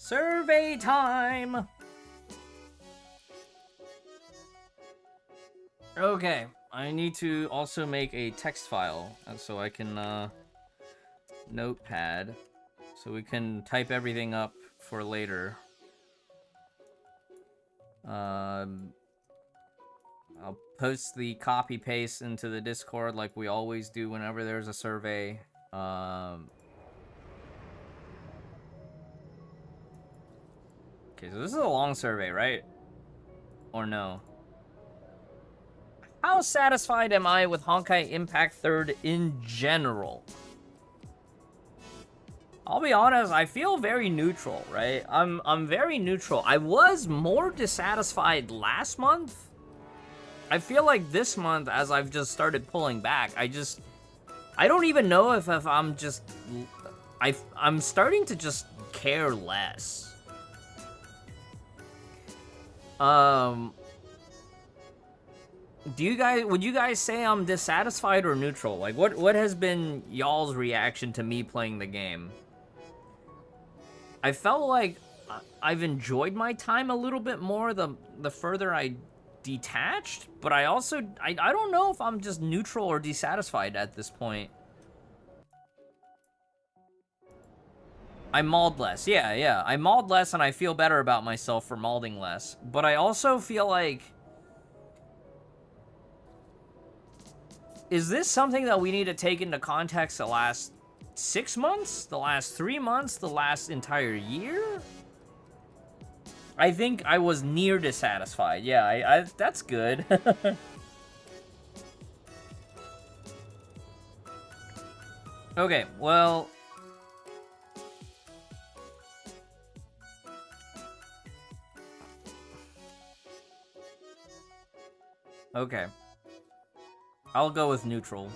Survey time! Okay, I need to also make a text file, so I can, notepad, so we can type everything up for later. I'll post the copy-paste into the Discord like we always do whenever there's a survey. Okay, so this is a long survey, right? Or no? How satisfied am I with Honkai Impact 3rd in general? I'll be honest, I feel very neutral, right? I'm very neutral. I was more dissatisfied last month. I feel like this month, as I've just started pulling back, I don't even know if I'm just... I'm starting to just care less. Would you guys say I'm dissatisfied or neutral? Like, what has been y'all's reaction to me playing the game? I felt like I've enjoyed my time a little bit more the further I detached, but I don't know if I'm just neutral or dissatisfied at this point. I mauled less. Yeah. I mauled less and I feel better about myself for mauling less. But I also feel like... Is this something that we need to take into context the last 6 months? The last 3 months? The last entire year? I think I was near dissatisfied. Yeah, that's good. Okay, well... Okay. I'll go with neutral.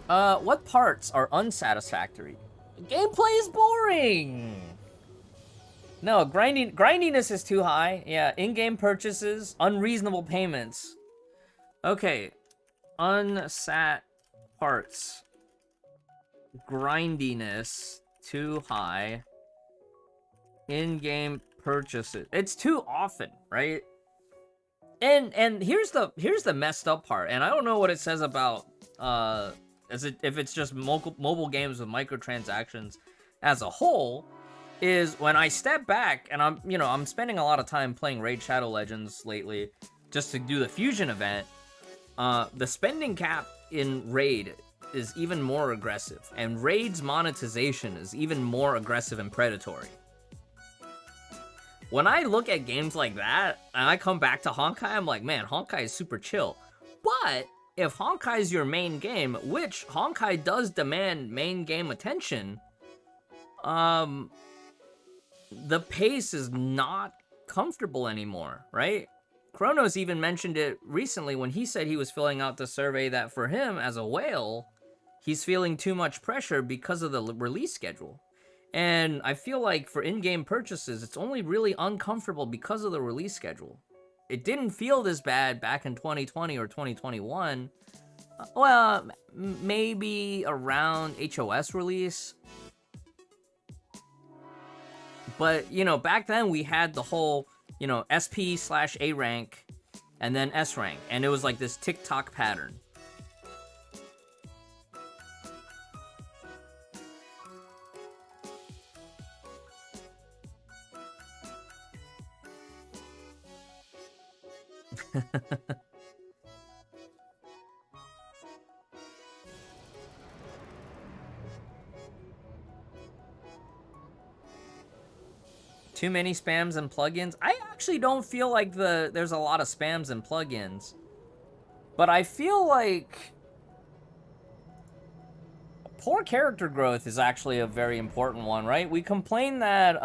What parts are unsatisfactory? Gameplay is boring! No, grindiness is too high. Yeah, in-game purchases, unreasonable payments. Okay. Unsat parts. Grindiness, too high. In-game purchases. It's too often, right? And here's the messed up part, and I don't know what it says about if it's just mobile games with microtransactions as a whole, is when I step back and I'm spending a lot of time playing Raid Shadow Legends lately just to do the fusion event. The spending cap in Raid is even more aggressive, and Raid's monetization is even more aggressive and predatory. When I look at games like that, and I come back to Honkai, I'm like, man, Honkai is super chill. But if Honkai is your main game, which Honkai does demand main game attention, the pace is not comfortable anymore, right? Kronos even mentioned it recently when he said he was filling out the survey that for him, as a whale, he's feeling too much pressure because of the release schedule. And I feel like for in-game purchases, it's only really uncomfortable because of the release schedule. It didn't feel this bad back in 2020 or 2021. Well, maybe around HOS release. But, back then we had the whole, SP/A rank and then S rank. And it was like this TikTok pattern. Too many spams and plugins? I actually don't feel like there's a lot of spams and plugins. But I feel like poor character growth is actually a very important one, right? We complain that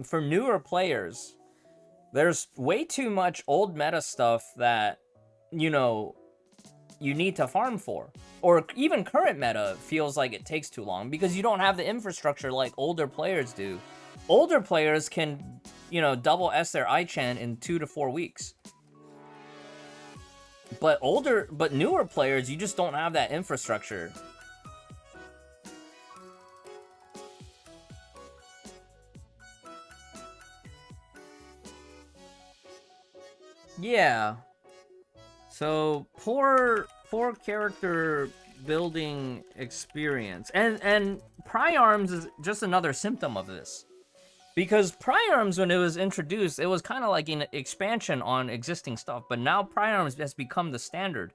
for newer players, there's way too much old meta stuff that, you need to farm for. Or even current meta feels like it takes too long because you don't have the infrastructure like older players do. Older players can, double S their I-Chan in 2 to 4 weeks. But newer players, you just don't have that infrastructure. Yeah. So poor character building experience, and Priarms is just another symptom of this. Because Priarms, when it was introduced, it was kind of like an expansion on existing stuff, but now Priarms has become the standard,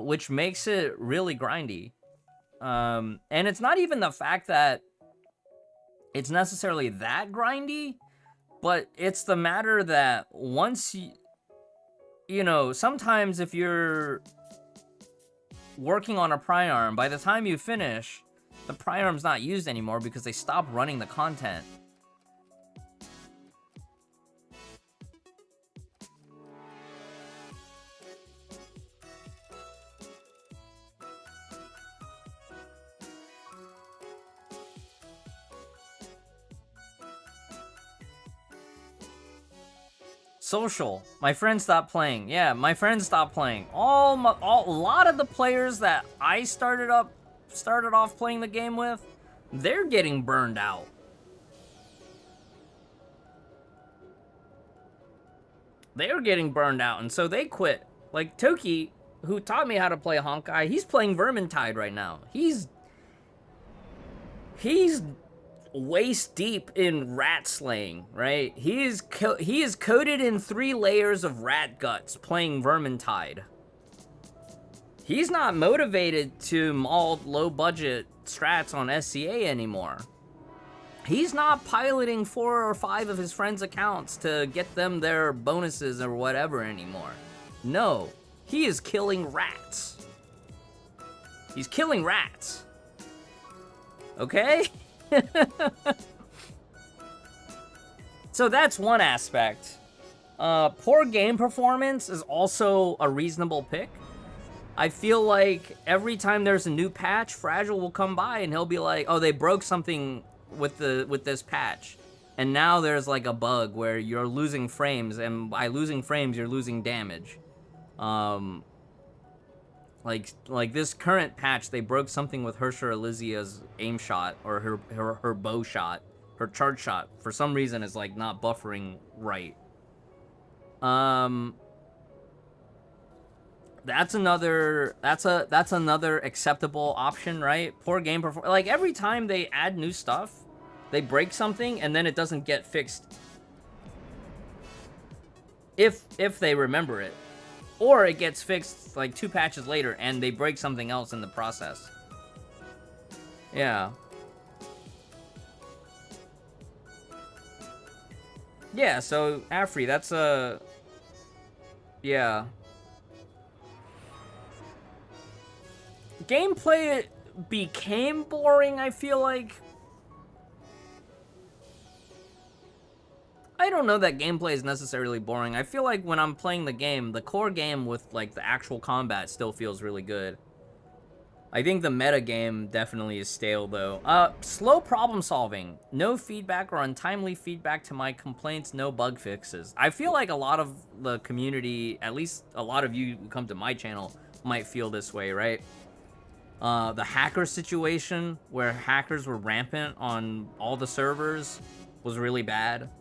which makes it really grindy. And it's not even the fact that it's necessarily that grindy, but it's the matter that once you know, sometimes if you're working on a Priarm, by the time you finish, the Priarm's not used anymore because they stop running the content. Social. My friends stopped playing. Yeah, my friends stopped playing. A lot of the players that I started off playing the game with, they're getting burned out. They're getting burned out, and so they quit. Like Toki, who taught me how to play Honkai, he's playing Vermintide right now. He's waist deep in rat slaying, right? He is coated in 3 layers of rat guts playing Vermintide. He's not motivated to maul low budget strats on SCA anymore. He's not piloting 4 or 5 of his friends' accounts to get them their bonuses or whatever anymore. No, he is killing rats. He's killing rats. Okay? So that's one aspect. Poor game performance is also a reasonable pick. I feel like every time there's a new patch, Fragile will come by and he'll be like, oh, they broke something with this patch. And now there's like a bug where you're losing frames, and by losing frames, you're losing damage. Like this current patch, they broke something with Hersher Elysia's aim shot, or her bow shot. Her charge shot, for some reason, is like not buffering right. That's another acceptable option, right? Poor game performance. Like every time they add new stuff, they break something and then it doesn't get fixed. If they remember it. Or it gets fixed like 2 patches later and they break something else in the process. Yeah. Yeah, so Afri, that's a... Yeah. Gameplay became boring, I feel like. I don't know that gameplay is necessarily boring. I feel like when I'm playing the game, the core game with like the actual combat still feels really good. I think the meta game definitely is stale though. Slow problem solving. No feedback or untimely feedback to my complaints, no bug fixes. I feel like a lot of the community, at least a lot of you who come to my channel, might feel this way, right? The hacker situation, where hackers were rampant on all the servers, was really bad.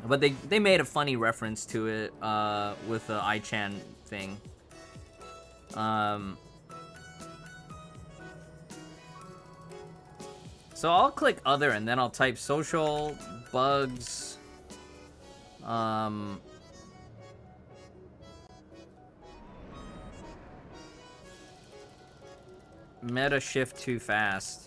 But they made a funny reference to it with the I-Chan thing. So I'll click other and then I'll type social, bugs, meta shift too fast.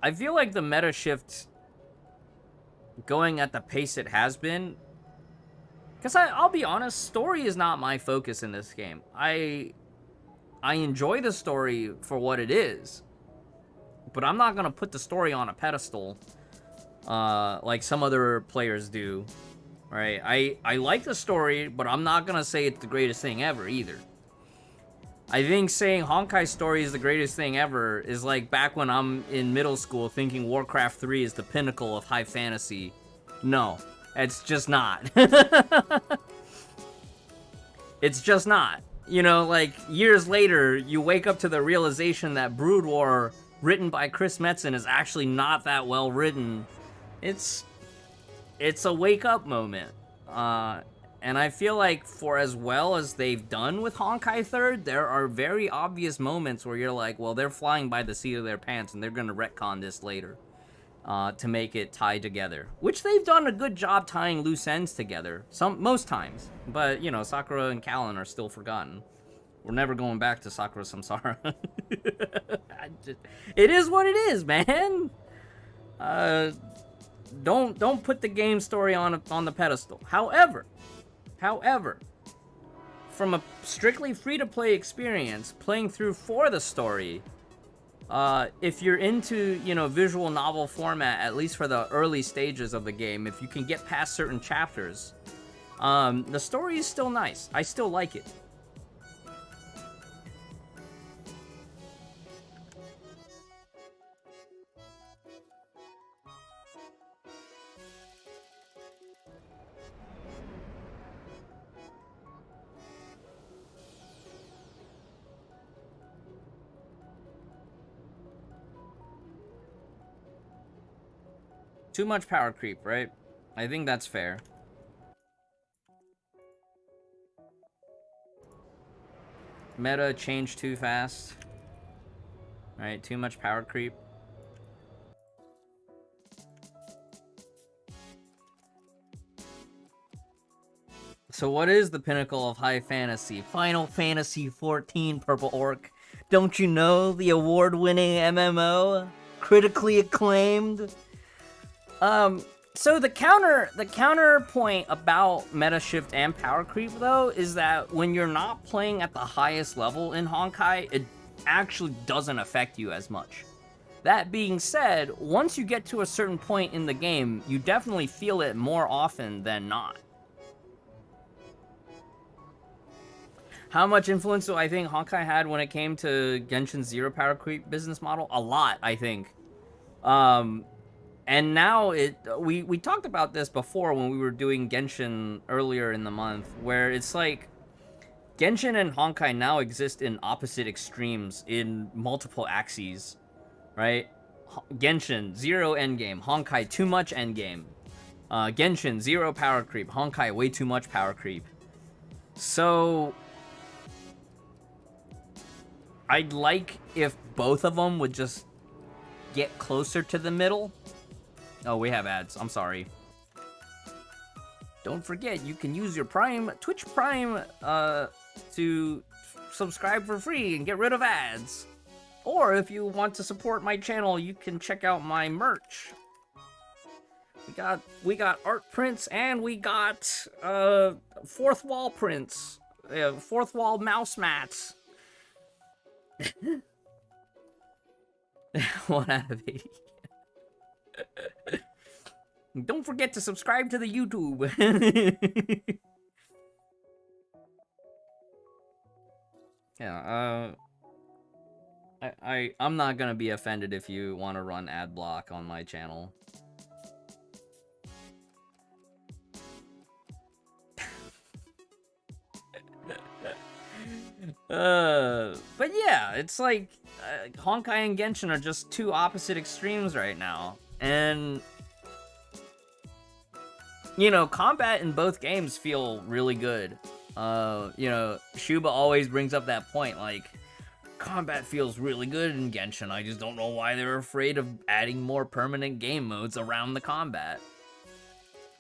I feel like the meta shift going at the pace it has been, because I'll be honest, story is not my focus in this game. I enjoy the story for what it is, but I'm not gonna put the story on a pedestal like some other players do, right? I like the story, but I'm not gonna say it's the greatest thing ever either. I think saying Honkai story is the greatest thing ever is like back when I'm in middle school thinking Warcraft 3 is the pinnacle of high fantasy. No, it's just not. It's just not. You know, like, years later, you wake up to the realization that Brood War, written by Chris Metzen, is actually not that well written. It's a wake-up moment. And I feel like for as well as they've done with Honkai 3rd, there are very obvious moments where you're like, well, they're flying by the seat of their pants, and they're gonna retcon this later. To make it tie together, which they've done a good job tying loose ends together, most times. But you know, Sakura and Callan are still forgotten. We're never going back to Sakura Samsara. It is what it is, man. Don't put the game story on the pedestal. However, from a strictly free-to-play experience, playing through for the story. If you're into, you know, visual novel format, at least for the early stages of the game, if you can get past certain chapters, the story is still nice. I still like it. Too much power creep, right? I think that's fair. Meta changed too fast. Right, too much power creep. So what is the pinnacle of high fantasy? Final Fantasy XIV, Purple Orc. Don't you know, the award-winning MMO? Critically acclaimed? So the counterpoint about meta shift and power creep, though, is that when you're not playing at the highest level in Honkai, it actually doesn't affect you as much. That being said, once you get to a certain point in the game, you definitely feel it more often than not. How much influence do I think Honkai had when it came to Genshin's zero power creep business model? A lot, I think. And now we talked about this before when we were doing Genshin earlier in the month, where it's like Genshin and Honkai now exist in opposite extremes in multiple axes, right? Genshin, zero endgame. Honkai, too much endgame. Genshin, zero power creep. Honkai, way too much power creep. So I'd like if both of them would just get closer to the middle. Oh, we have ads. I'm sorry. Don't forget, you can use your Prime, Twitch Prime, to subscribe for free and get rid of ads. Or if you want to support my channel, you can check out my merch. We got art prints and we got fourth wall prints, fourth wall mouse mats. 1 out of 80. Don't forget to subscribe to the YouTube. Yeah, I'm not gonna be offended if you want to run ad block on my channel. But yeah, it's like Honkai and Genshin are just two opposite extremes right now, and you know, combat in both games feel really good. You know, Shuba always brings up that point, like, combat feels really good in Genshin, I just don't know why they're afraid of adding more permanent game modes around the combat.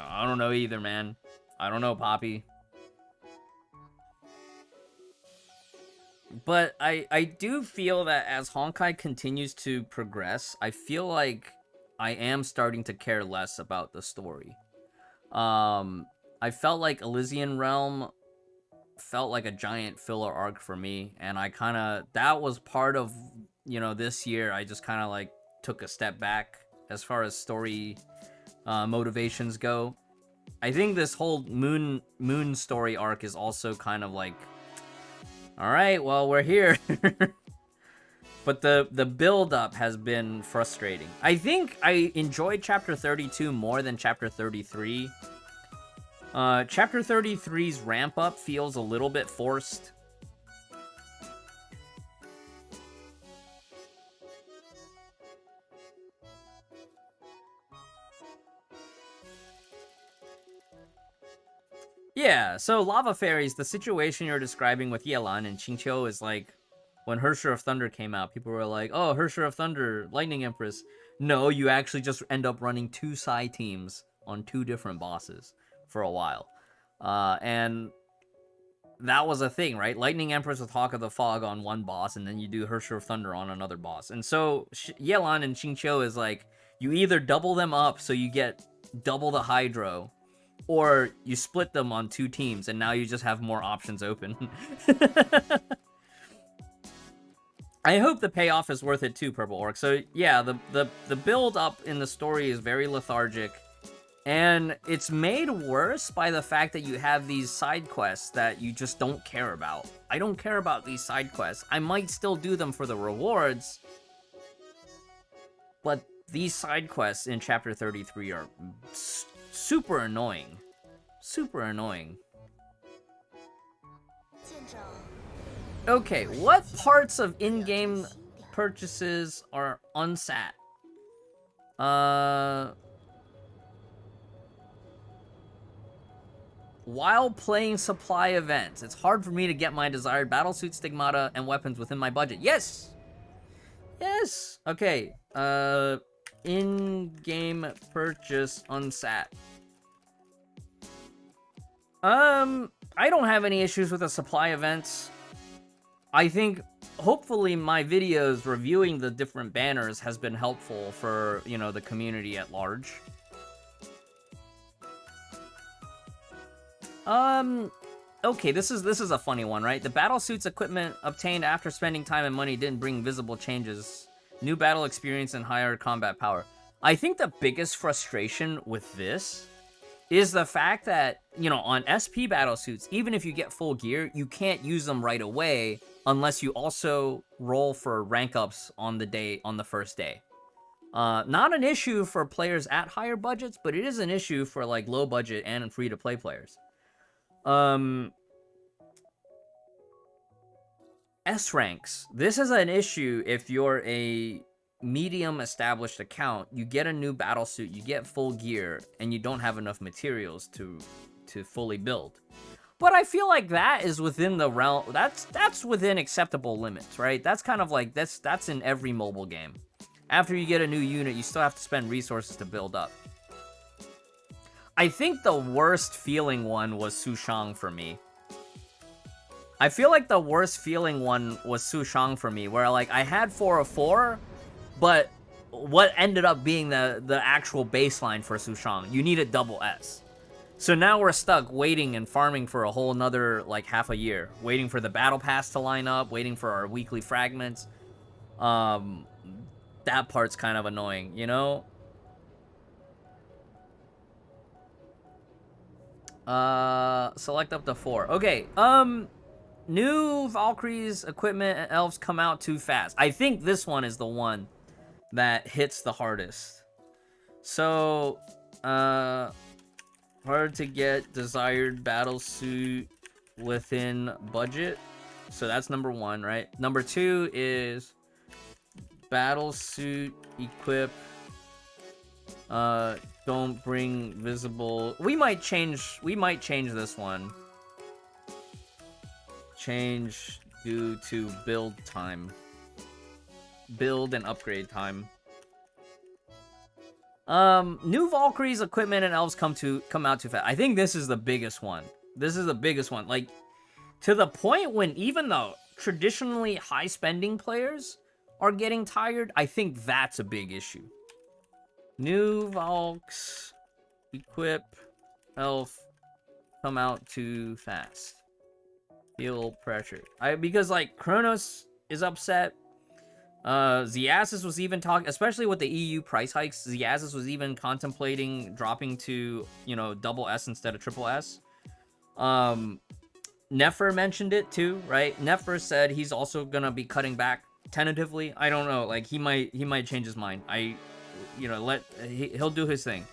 I don't know either, man. I don't know, Poppy. But I do feel that as Honkai continues to progress, I feel like I am starting to care less about the story. I felt like Elysian Realm felt like a giant filler arc for me, and I kind of, that was part of, you know, this year I just kind of like took a step back as far as story motivations go. I think this whole moon story arc is also kind of like, all right, well, we're here. But the build-up has been frustrating. I think I enjoyed Chapter 32 more than Chapter 33. Chapter 33's ramp-up feels a little bit forced. Yeah, so Lava Fairies, the situation you're describing with Yelan and Qingqiu is like when Hersher of Thunder came out, people were like, oh, Hersher of Thunder, Lightning Empress. No, you actually just end up running 2 side teams on 2 different bosses for a while. And that was a thing, right? Lightning Empress with Hawk of the Fog on one boss, and then you do Hersher of Thunder on another boss. And so Yelan and Qingqiu is like, you either double them up so you get double the Hydro, or you split them on 2 teams, and now you just have more options open. I hope the payoff is worth it too, Purple Orc. So yeah, the build up in the story is very lethargic, and it's made worse by the fact that you have these side quests that you just don't care about. I don't care about these side quests. I might still do them for the rewards, but these side quests in Chapter 33 are super annoying. Super annoying. Okay, what parts of in-game purchases are unsat? While playing supply events, it's hard for me to get my desired battlesuit, stigmata, and weapons within my budget. Yes! Yes! Okay, in-game purchase unsat. I don't have any issues with the supply events. I think, hopefully, my videos reviewing the different banners has been helpful for, you know, the community at large. Okay, this is a funny one, right? The battlesuits equipment obtained after spending time and money didn't bring visible changes. New battle experience and higher combat power. I think the biggest frustration with this is the fact that, you know, on SP battlesuits, even if you get full gear, you can't use them right away unless you also roll for rank ups on the first day. Not an issue for players at higher budgets, but it is an issue for like low budget and free to play players. S ranks. This is an issue if you're a medium established account. You get a new battlesuit, you get full gear, and you don't have enough materials to fully build. But I feel like that is within the realm. That's within acceptable limits, right? That's kind of like that's in every mobile game. After you get a new unit, you still have to spend resources to build up. I think the worst feeling one was Sushang for me. I feel like the worst feeling one was Sushang for me, where like I had 404, but what ended up being the actual baseline for Sushang, you needed double S. So now we're stuck waiting and farming for a whole nother like half a year, waiting for the battle pass to line up, waiting for our weekly fragments. That part's kind of annoying, you know? Select up to 4. Okay, new Valkyries, equipment, and elves come out too fast. I think this one is the one that hits the hardest. So, hard to get desired battlesuit within budget. So that's number 1, right? Number 2 is battlesuit equip. Don't bring visible. We might change this one. Change due to build time. Build and upgrade time. New Valkyries, equipment, and elves come out too fast. I think this is the biggest one. This is the biggest one. Like, to the point when even the traditionally high spending players are getting tired, I think that's a big issue. New Valks, equip, elf, come out too fast. Feel pressure. Because like Kronos is upset. Ziasis was even talking, especially with the EU price hikes, Ziasis was even contemplating dropping to, you know, double S instead of triple S. Nefer mentioned it too, right? Nefer said he's also gonna be cutting back tentatively. I don't know, like he might change his mind. You know, he'll do his thing.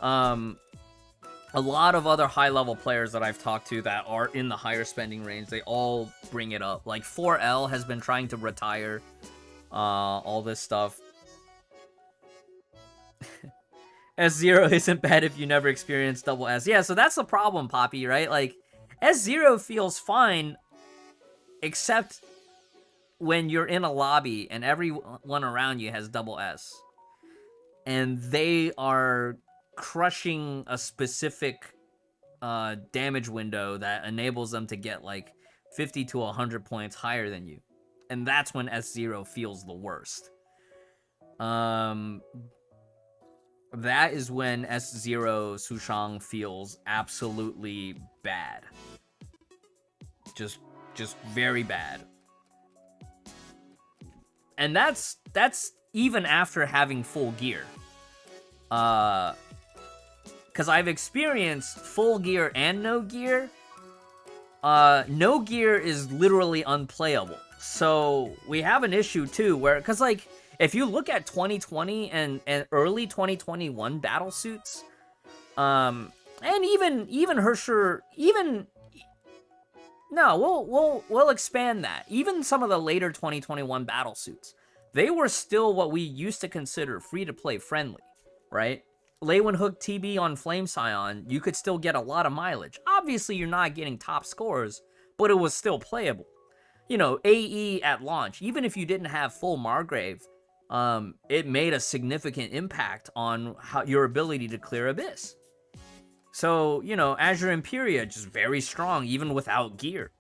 A lot of other high-level players that I've talked to that are in the higher spending range, they all bring it up. Like 4L has been trying to retire all this stuff. S0 isn't bad if you never experienced double S. Yeah, so that's the problem, Poppy, right? Like, S0 feels fine, except when you're in a lobby and everyone around you has double S. And they are crushing a specific damage window that enables them to get like 50 to 100 points higher than you. And that's when S0 feels the worst. That is when S0 Sushang feels absolutely bad. Just very bad. And that's even after having full gear. Because I've experienced full gear and no gear. No gear is literally unplayable. So we have an issue too, where, because like, if you look at 2020 and early 2021 battle suits, and even Hersher, we'll expand that. Even some of the later 2021 battle suits, they were still what we used to consider free-to-play friendly, right? Lei Hook TB on Flame Scion, you could still get a lot of mileage. Obviously, you're not getting top scores, but it was still playable. You know, AE at launch, even if you didn't have full Margrave, it made a significant impact on your ability to clear Abyss. So, you know, Azure Imperia, just very strong, even without gear.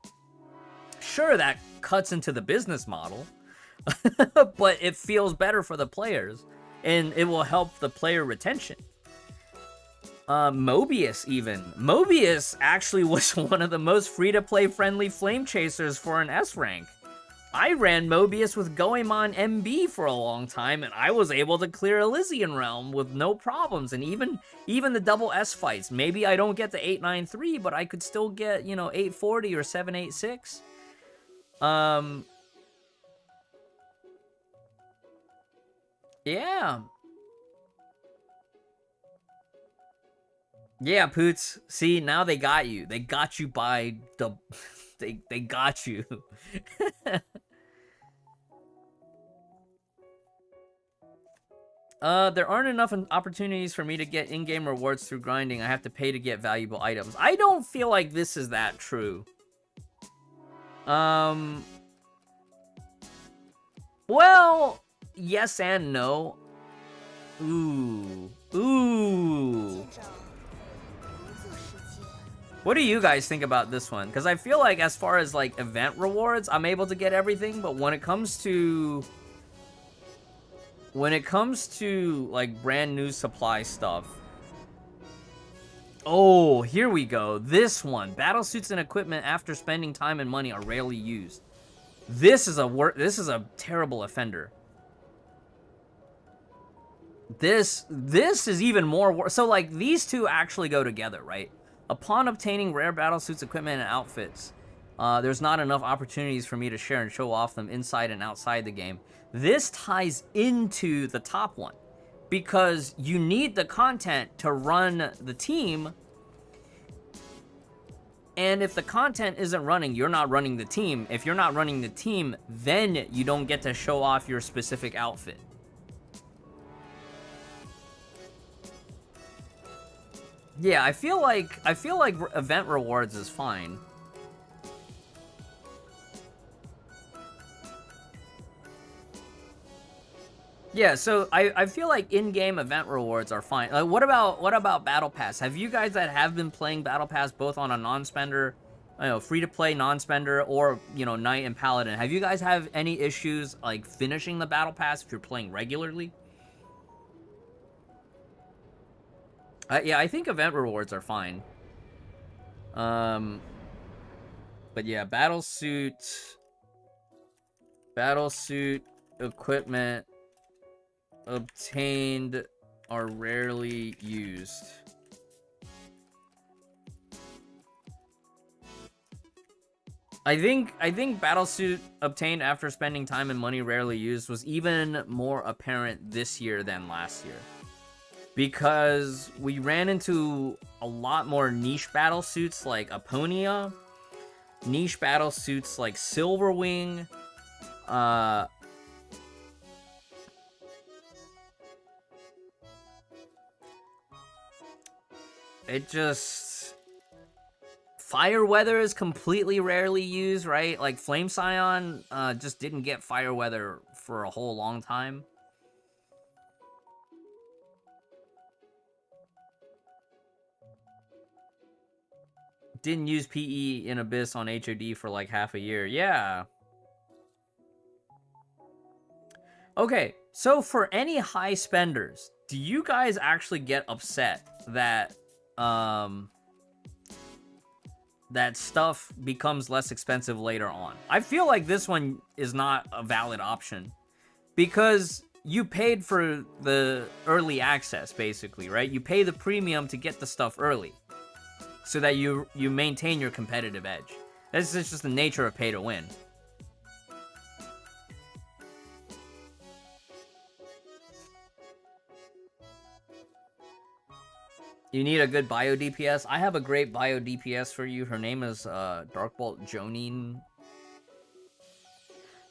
Sure, that cuts into the business model, but it feels better for the players, and it will help the player retention. Mobius, even. Mobius actually was one of the most free-to-play friendly flame chasers for an S rank. I ran Mobius with Goemon MB for a long time, and I was able to clear Elysian Realm with no problems, and even the double S fights. Maybe I don't get the 893, but I could still get, you know, 840 or 786. Yeah. Yeah, Poots. See, now they got you. They got you by the... They got you. There aren't enough opportunities for me to get in-game rewards through grinding. I have to pay to get valuable items. I don't feel like this is that true. Well, yes and no. Ooh. What do you guys think about this one? Because I feel like as far as like event rewards, I'm able to get everything, but when it comes to like brand new supply stuff. Oh, here we go. This one. Battle suits and equipment after spending time and money are rarely used. This is a terrible offender. This is even more so like these two actually go together, right? Upon obtaining rare battle suits, equipment, and outfits, there's not enough opportunities for me to share and show off them inside and outside the game. This ties into the top one, because you need the content to run the team, and if the content isn't running, you're not running the team. If you're not running the team, then you don't get to show off your specific outfit. Yeah, I feel like event rewards is fine. Yeah, so I feel like in-game event rewards are fine. Like, what about Battle Pass? Have you guys that have been playing Battle Pass both on a non-spender, you know, free-to-play non-spender, or, you know, Knight and Paladin, have you guys have any issues like finishing the Battle Pass if you're playing regularly? Yeah, I think event rewards are fine. But yeah, battle suit equipment obtained are rarely used. I think battlesuit obtained after spending time and money rarely used was even more apparent this year than last year, because we ran into a lot more niche battle suits like Aponia, niche battle suits like Silverwing, It just... Fire weather is completely rarely used, right? Like, Flame Scion just didn't get fire weather for a whole long time. Didn't use PE in Abyss on HOD for like half a year. Yeah. Okay, so for any high spenders, do you guys actually get upset that that stuff becomes less expensive later on? I feel like this one is not a valid option because you paid for the early access, basically, right? You pay the premium to get the stuff early so that you maintain your competitive edge. This is just the nature of pay to win. You need a good bio DPS. I have a great bio DPS for you. Her name is Darkbolt Jonine.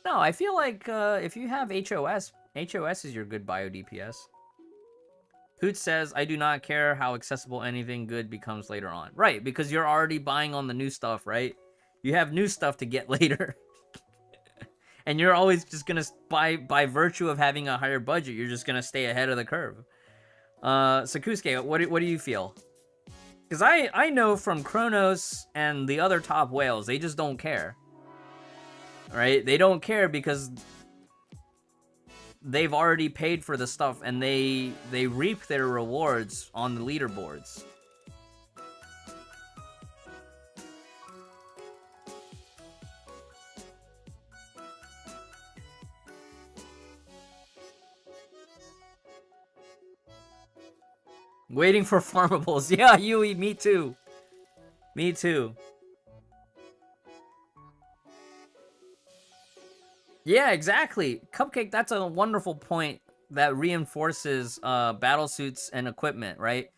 No, I feel like if you have HOS, HOS is your good bio DPS. Poot says, I do not care how accessible anything good becomes later on. Right, because you're already buying on the new stuff, right? You have new stuff to get later. And you're always just gonna, by virtue of having a higher budget, you're just gonna stay ahead of the curve. Sakusuke, what do you feel? Because I know from Kronos and the other top whales, they just don't care. Right? They don't care because they've already paid for the stuff and they reap their rewards on the leaderboards. Waiting for farmables. Yeah, Yui, me too. Me too. Yeah, exactly. Cupcake, that's a wonderful point that reinforces battlesuits and equipment, right?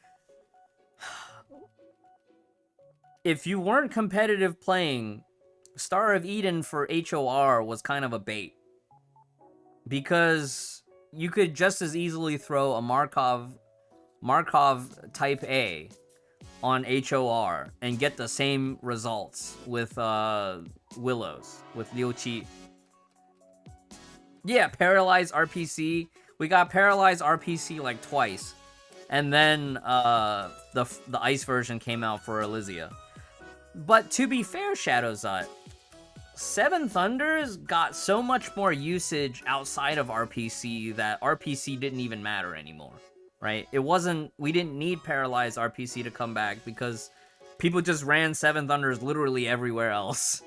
If you weren't competitive playing, Star of Eden for HOR was kind of a bait. Because you could just as easily throw a Markov type A on HOR and get the same results with Willows, with Liu Qi. Yeah, Paralyzed RPC. We got Paralyzed RPC like twice. And then the ice version came out for Elysia. But to be fair, Shadowzut, Seven Thunders got so much more usage outside of RPC that RPC didn't even matter anymore. Right? It wasn't, we didn't need Paralyzed RPC to come back because people just ran Seven Thunders literally everywhere else.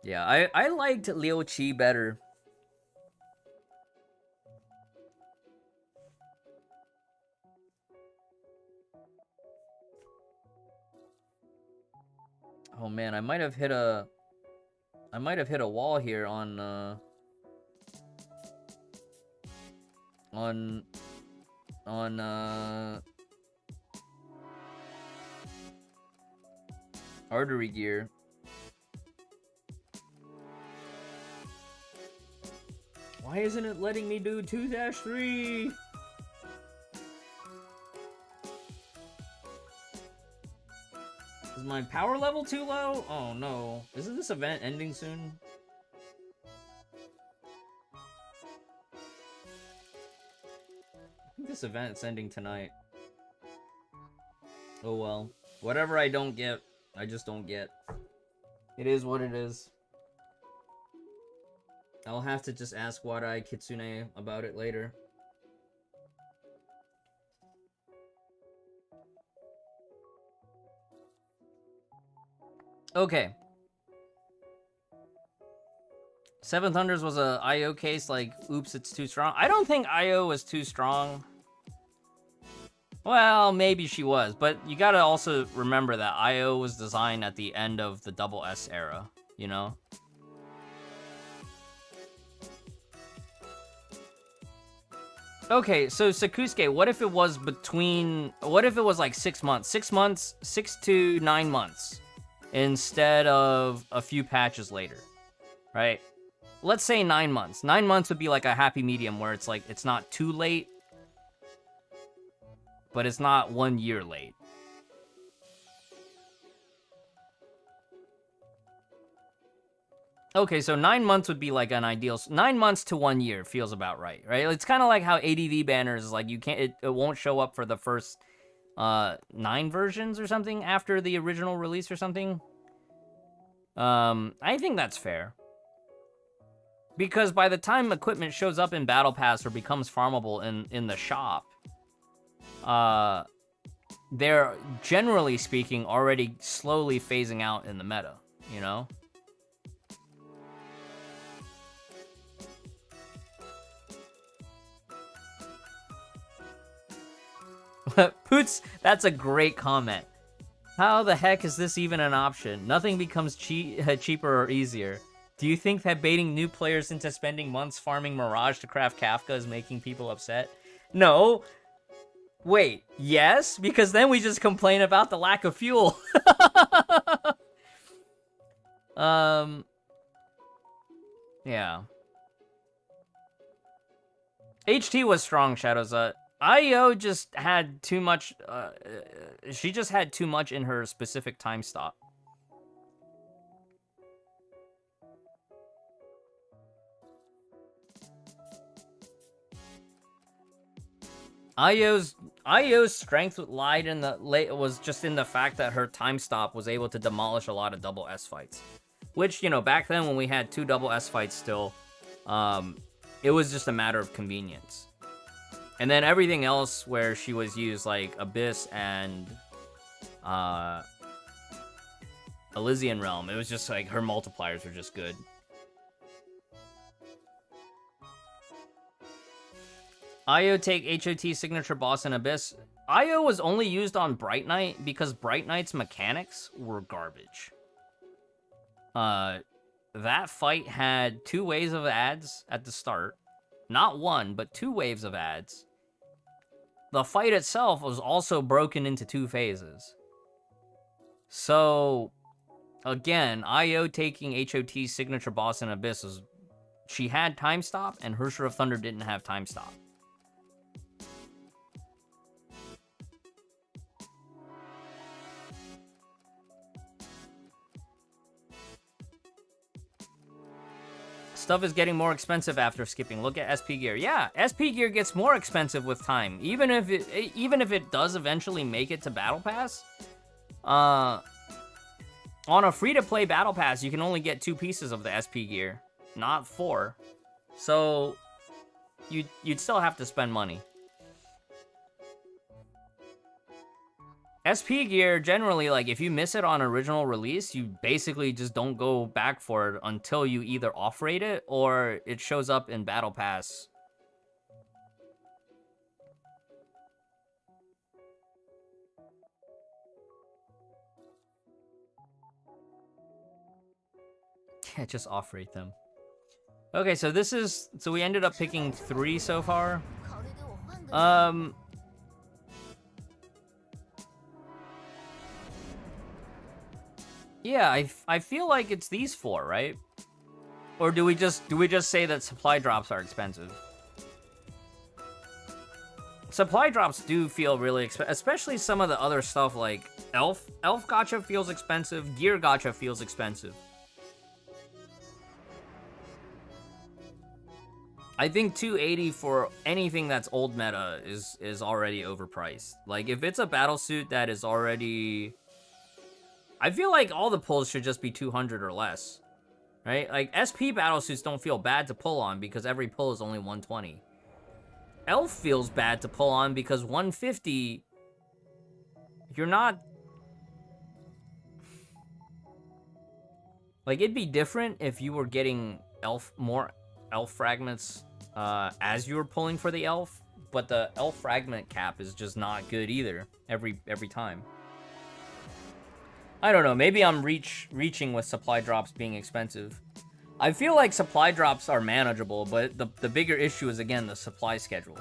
Yeah, I liked Liu Qi better. Oh man, I might have hit a wall here on artery gear. Why isn't it letting me do 2-3? Is my power level too low? Oh no. Isn't this event ending soon? I think this event's ending tonight. Oh well. Whatever I don't get, I just don't get. It is what it is. I'll have to just ask Wadai Kitsune about it later. Okay. Seven Thunders was a IO case, like, oops, it's too strong. I don't think IO was too strong. Well, maybe she was, but you gotta also remember that IO was designed at the end of the double S era, you know? Okay, so Sakusuke, what if it was like 6 months? 6 months, 6 to 9 months, instead of a few patches later, right? let's say 9 months. 9 months would be like a happy medium where it's like, it's not too late, but it's not 1 year late. Okay, so 9 months would be like an ideal. 9 months to 1 year feels about right? It's kind of like how ADV banners is like, you can't, it won't show up for the first 9 versions or something after the original release or something. I think that's fair. Because by the time equipment shows up in Battle Pass or becomes farmable in the shop, they're, generally speaking, already slowly phasing out in the meta, you know? Poots, that's a great comment. How the heck is this even an option? Nothing becomes cheaper or easier. Do you think that baiting new players into spending months farming Mirage to craft Kafka is making people upset? No. Wait, yes? Because then we just complain about the lack of fuel. Yeah. HT was strong, Shadows. IO just had too much, she just had too much in her specific time stop. IO's strength lied in the was just in the fact that her time stop was able to demolish a lot of double S fights. Which, you know, back then when we had 2 double S fights still, it was just a matter of convenience. And then everything else where she was used, like Abyss and Elysian Realm, it was just like her multipliers were just good. IO take HOT signature boss in Abyss. IO was only used on Bright Knight because Bright Knight's mechanics were garbage. That fight had 2 waves of ads at the start. Not 1, but 2 waves of ads. The fight itself was also broken into 2 phases. So, again, IO taking HOT's signature boss in Abyss was... She had time stop, and Hersher of Thunder didn't have time stop. Stuff is getting more expensive after skipping. Look at SP gear. Yeah, SP gear gets more expensive with time. Even if it does eventually make it to Battle Pass, on a free-to-play Battle Pass, you can only get 2 pieces of the SP gear, not 4. So you'd still have to spend money. SP gear, generally, like, if you miss it on original release, you basically just don't go back for it until you either off-rate it or it shows up in Battle Pass. Yeah, just off-rate them. Okay, so this is... So we ended up picking 3 so far. Yeah, I feel like it's these 4, right? Or do we just say that supply drops are expensive? Supply drops do feel really expensive, especially some of the other stuff like Elf gacha feels expensive, Gear gacha feels expensive. I think 280 for anything that's old meta is already overpriced. Like, if it's a battlesuit that is already... I feel like all the pulls should just be 200 or less, right? Like, SP battlesuits don't feel bad to pull on because every pull is only 120. Elf feels bad to pull on because 150, you're not... Like, it'd be different if you were getting more elf fragments as you were pulling for the elf, but the elf fragment cap is just not good either every time. I don't know, maybe I'm reaching with supply drops being expensive. I feel like supply drops are manageable, but the bigger issue is, again, the supply schedule.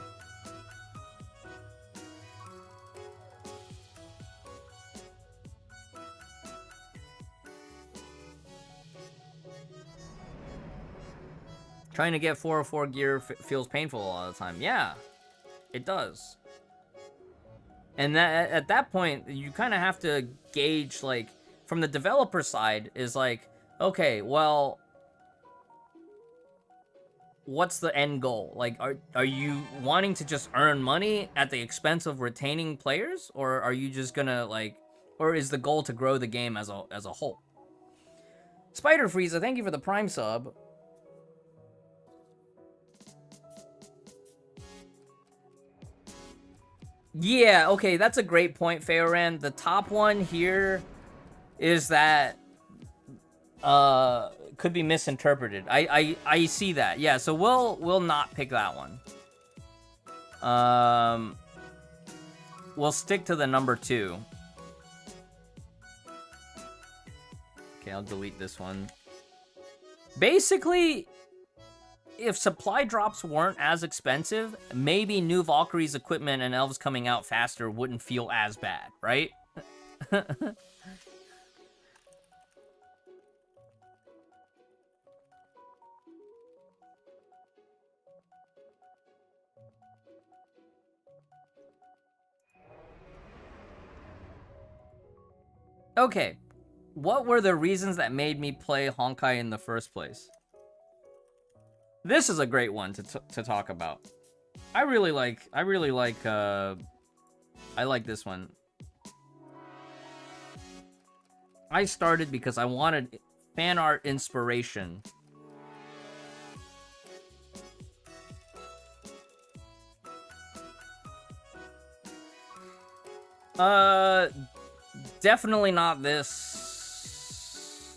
Trying to get 404 gear feels painful a lot of the time. Yeah, it does. And that at that point, you kind of have to gauge, like, from the developer side, is like, okay, well, what's the end goal? Like, are you wanting to just earn money at the expense of retaining players, or are you just gonna, like, or is the goal to grow the game as a whole? Spider Frieza, thank you for the Prime sub. Yeah, okay, that's a great point, Feoran. The top one here is that could be misinterpreted. I see that. Yeah, so we'll not pick that one. We'll stick to the number 2. Okay, I'll delete this one. Basically, if supply drops weren't as expensive, maybe new Valkyrie's equipment and elves coming out faster wouldn't feel as bad, right? Okay, what were the reasons that made me play Honkai in the first place? This is a great one to talk about. I like this one. I started because I wanted fan art inspiration. Definitely not this.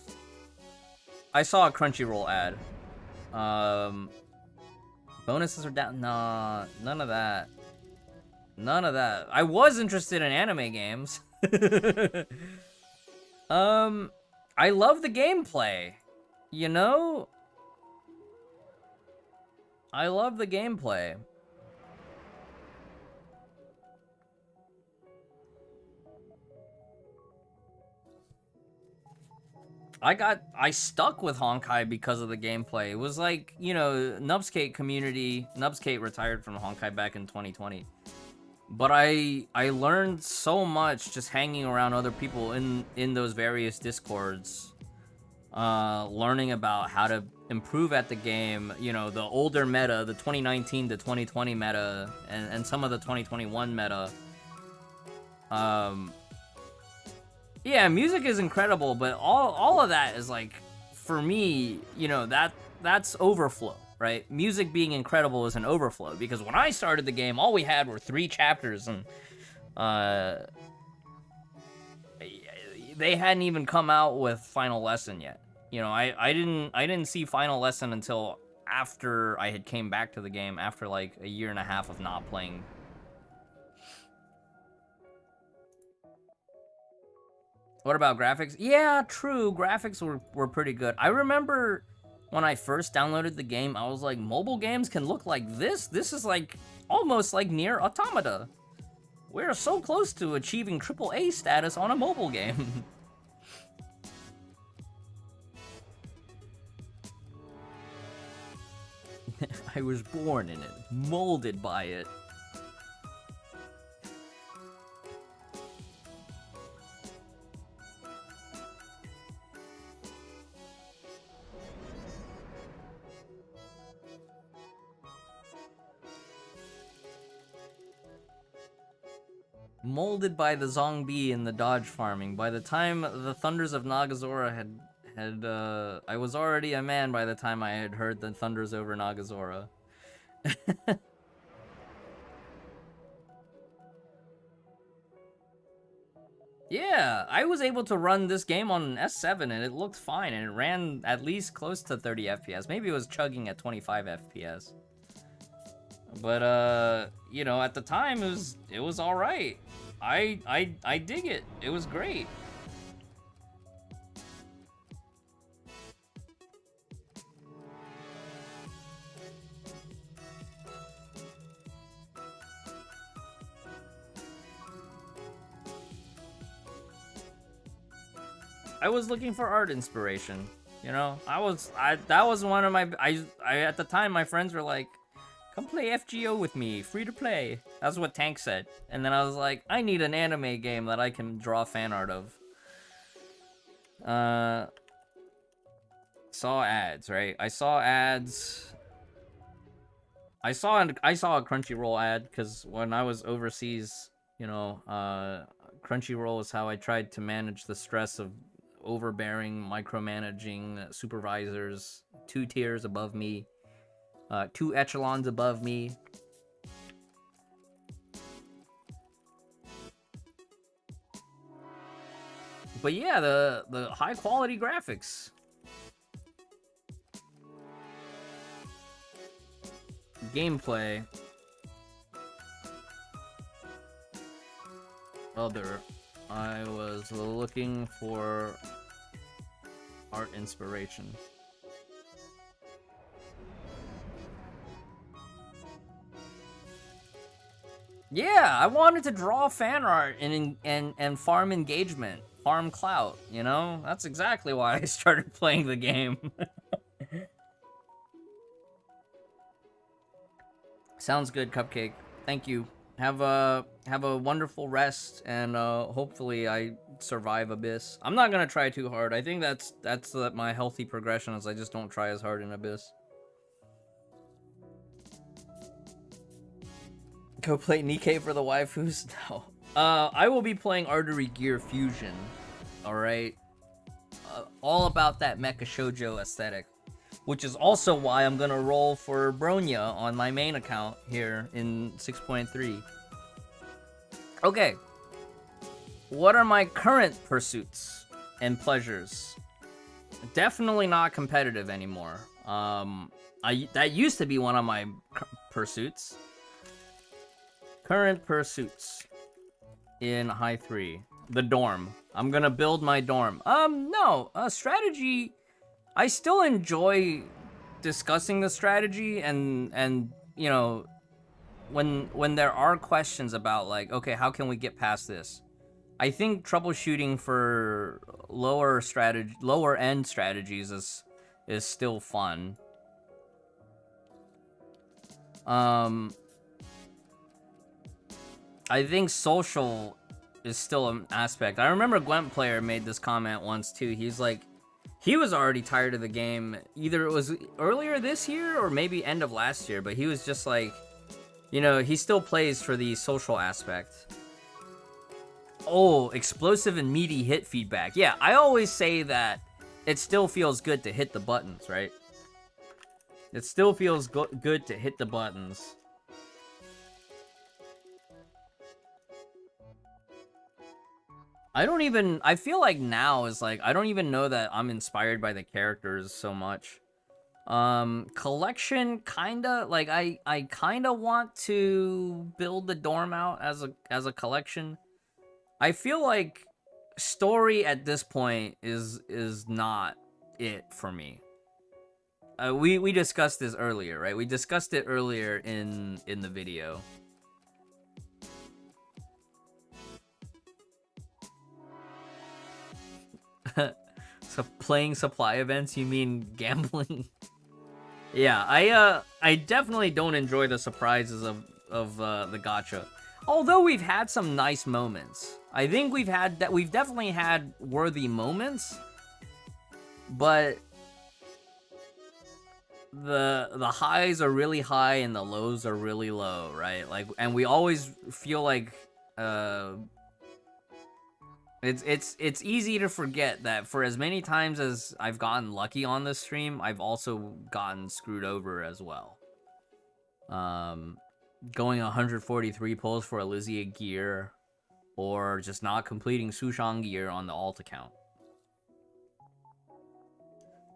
I saw a Crunchyroll ad. Bonuses are down. Nah, none of that. None of that. I was interested in anime games. I love the gameplay. You know? I love the gameplay. I stuck with Honkai because of the gameplay. It was like, you know, Nubskate community. Nubskate retired from Honkai back in 2020. But I learned so much just hanging around other people in those various discords. Learning about how to improve at the game, you know, the older meta, the 2019 to 2020 meta, and some of the 2021 meta. Yeah, music is incredible, but all of that is, like, for me, you know, that's overflow, right? Music being incredible is an overflow, because when I started the game, all we had were 3 chapters, and they hadn't even come out with Final Lesson yet. You know, I didn't see Final Lesson until after I had came back to the game, after like a year and a half of not playing. What about graphics? Yeah, true. Graphics were pretty good. I remember when I first downloaded the game, I was like, mobile games can look like this? This is like almost like Nier Automata. We're so close to achieving AAA status on a mobile game. I was born in it, molded by it. Molded by the zombie and the dodge farming. By the time the thunders of Nagazora had I was already a man by the time I had heard the thunders over Nagazora. Yeah, I was able to run this game on an S7 and it looked fine, and it ran at least close to 30 FPS. Maybe it was chugging at 25 FPS. But you know, at the time it was all right. I dig it. It was great. I was looking for art inspiration. You know, that was one of my, at the time, my friends were like, come play FGO with me, free to play. That's what Tank said. And then I was like, I need an anime game that I can draw fan art of. Saw ads, right? I saw ads. I saw a Crunchyroll ad because when I was overseas, you know, Crunchyroll is how I tried to manage the stress of overbearing, micromanaging supervisors 2 tiers above me, 2 echelons above me. But yeah, the high quality graphics. Gameplay. I was looking for art inspiration. Yeah, I wanted to draw fan art and farm engagement, farm clout, you know? That's exactly why I started playing the game. Sounds good, Cupcake. Thank you. Have a wonderful rest, and hopefully I survive Abyss. I'm not gonna try too hard. I think that's my healthy progression, is I just don't try as hard in Abyss. Go play Nikkei for the waifus? No. I will be playing Artery Gear Fusion. Alright? All about that mecha shoujo aesthetic. Which is also why I'm gonna roll for Bronya on my main account here in 6.3. Okay. What are my current pursuits and pleasures? Definitely not competitive anymore. That used to be one of my pursuits. Current pursuits in HI3. The dorm. I'm gonna build my dorm. No. Strategy... I still enjoy discussing the strategy and you know, when there are questions about like, okay, how can we get past this? I think troubleshooting for lower end strategies is still fun. I think social is still an aspect. I remember Gwent Player made this comment once too. He's like, he was already tired of the game. Either it was earlier this year or maybe end of last year, but he was just like, you know, he still plays for the social aspect. Oh, explosive and meaty hit feedback. Yeah, I always say that it still feels good to hit the buttons, right? It still feels good to hit the buttons. I feel like now is like, I don't even know that I'm inspired by the characters so much. Collection, kinda, like, I kinda want to build the dorm out as a collection. I feel like story at this point is not it for me. We discussed this earlier, right? We discussed it earlier in the video. So playing supply events, you mean gambling? Yeah, I definitely don't enjoy the surprises of the gacha. Although we've had some nice moments. I think we've definitely had worthy moments, but the highs are really high and the lows are really low, right? Like, and we always feel like it's easy to forget that for as many times as I've gotten lucky on this stream, I've also gotten screwed over as well. Going 143 pulls for Elysia gear, or just not completing Sushan gear on the alt account.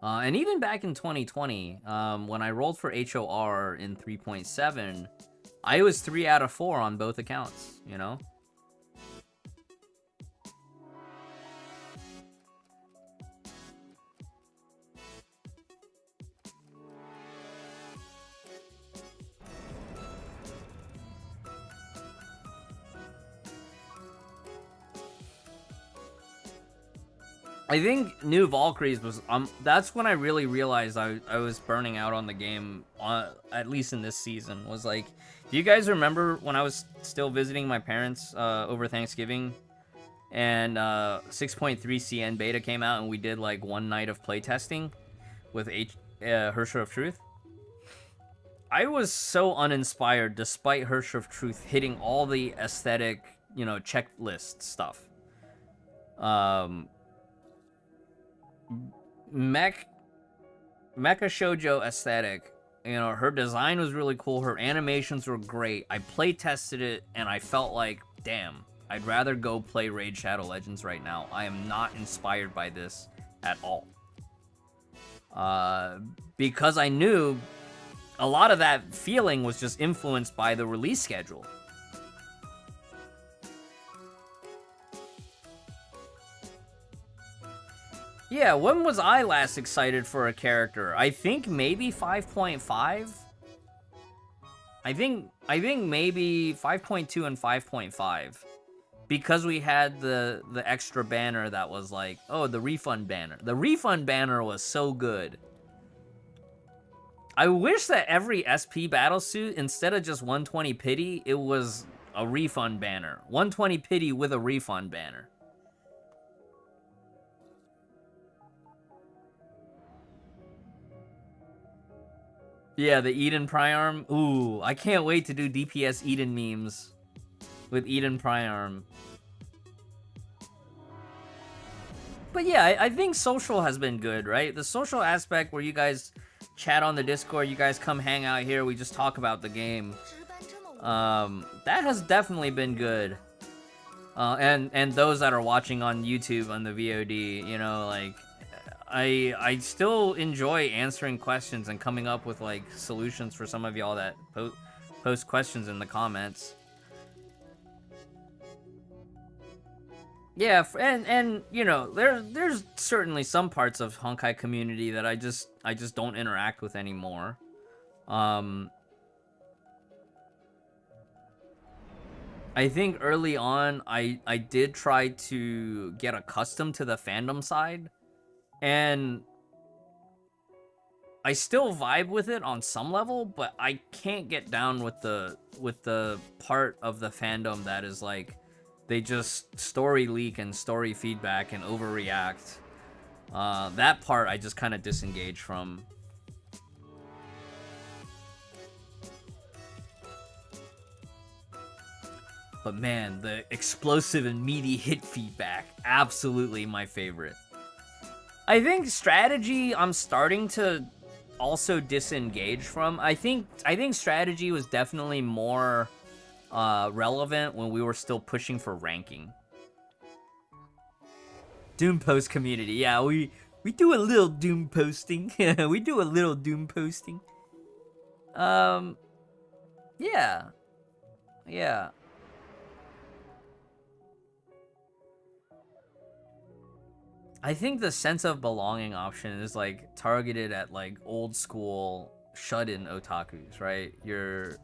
And even back in 2020, when I rolled for HOR in 3.7, I was 3 out of 4 on both accounts, you know? I think New Valkyries was that's when I really realized I was burning out on the game, at least in this season. Was like, do you guys remember when I was still visiting my parents over Thanksgiving, and 6.3 CN beta came out, and we did like one night of playtesting with Hersher of Truth? I was so uninspired despite Hersher of Truth hitting all the aesthetic, you know, checklist stuff. Mecha shoujo aesthetic, you know, her design was really cool, her animations were great. I play tested it and I felt like, damn, I'd rather go play Raid Shadow Legends right now. I am not inspired by this at all. Because I knew a lot of that feeling was just influenced by the release schedule. Yeah, when was I last excited for a character? I think maybe 5.5. I think maybe 5.2 and 5.5. Because we had the extra banner that was like, oh, the refund banner. The refund banner was so good. I wish that every SP battlesuit, instead of just 120 pity, it was a refund banner. 120 pity with a refund banner. Yeah, the Eden Priarm. Ooh, I can't wait to do DPS Eden memes with Eden Priarm. But yeah, I think social has been good, right? The social aspect where you guys chat on the Discord, you guys come hang out here, we just talk about the game. That has definitely been good. And those that are watching on YouTube on the VOD, you know, like, I still enjoy answering questions and coming up with like solutions for some of y'all that post questions in the comments. Yeah, and you know, there's certainly some parts of Honkai community that I just don't interact with anymore. I think early on I did try to get accustomed to the fandom side, and I still vibe with it on some level, but I can't get down with the part of the fandom that is like, they just story leak and story feedback and overreact. That part I just kind of disengage from. But man, the explosive and meaty hit feedback, absolutely my favorite. I think strategy I'm starting to also disengage from. I think strategy was definitely more relevant when we were still pushing for ranking. Doom post community, yeah, we do a little Doom posting. We do a little Doom posting. Yeah. I think the sense of belonging option is like targeted at like old school shut-in otakus, right? Your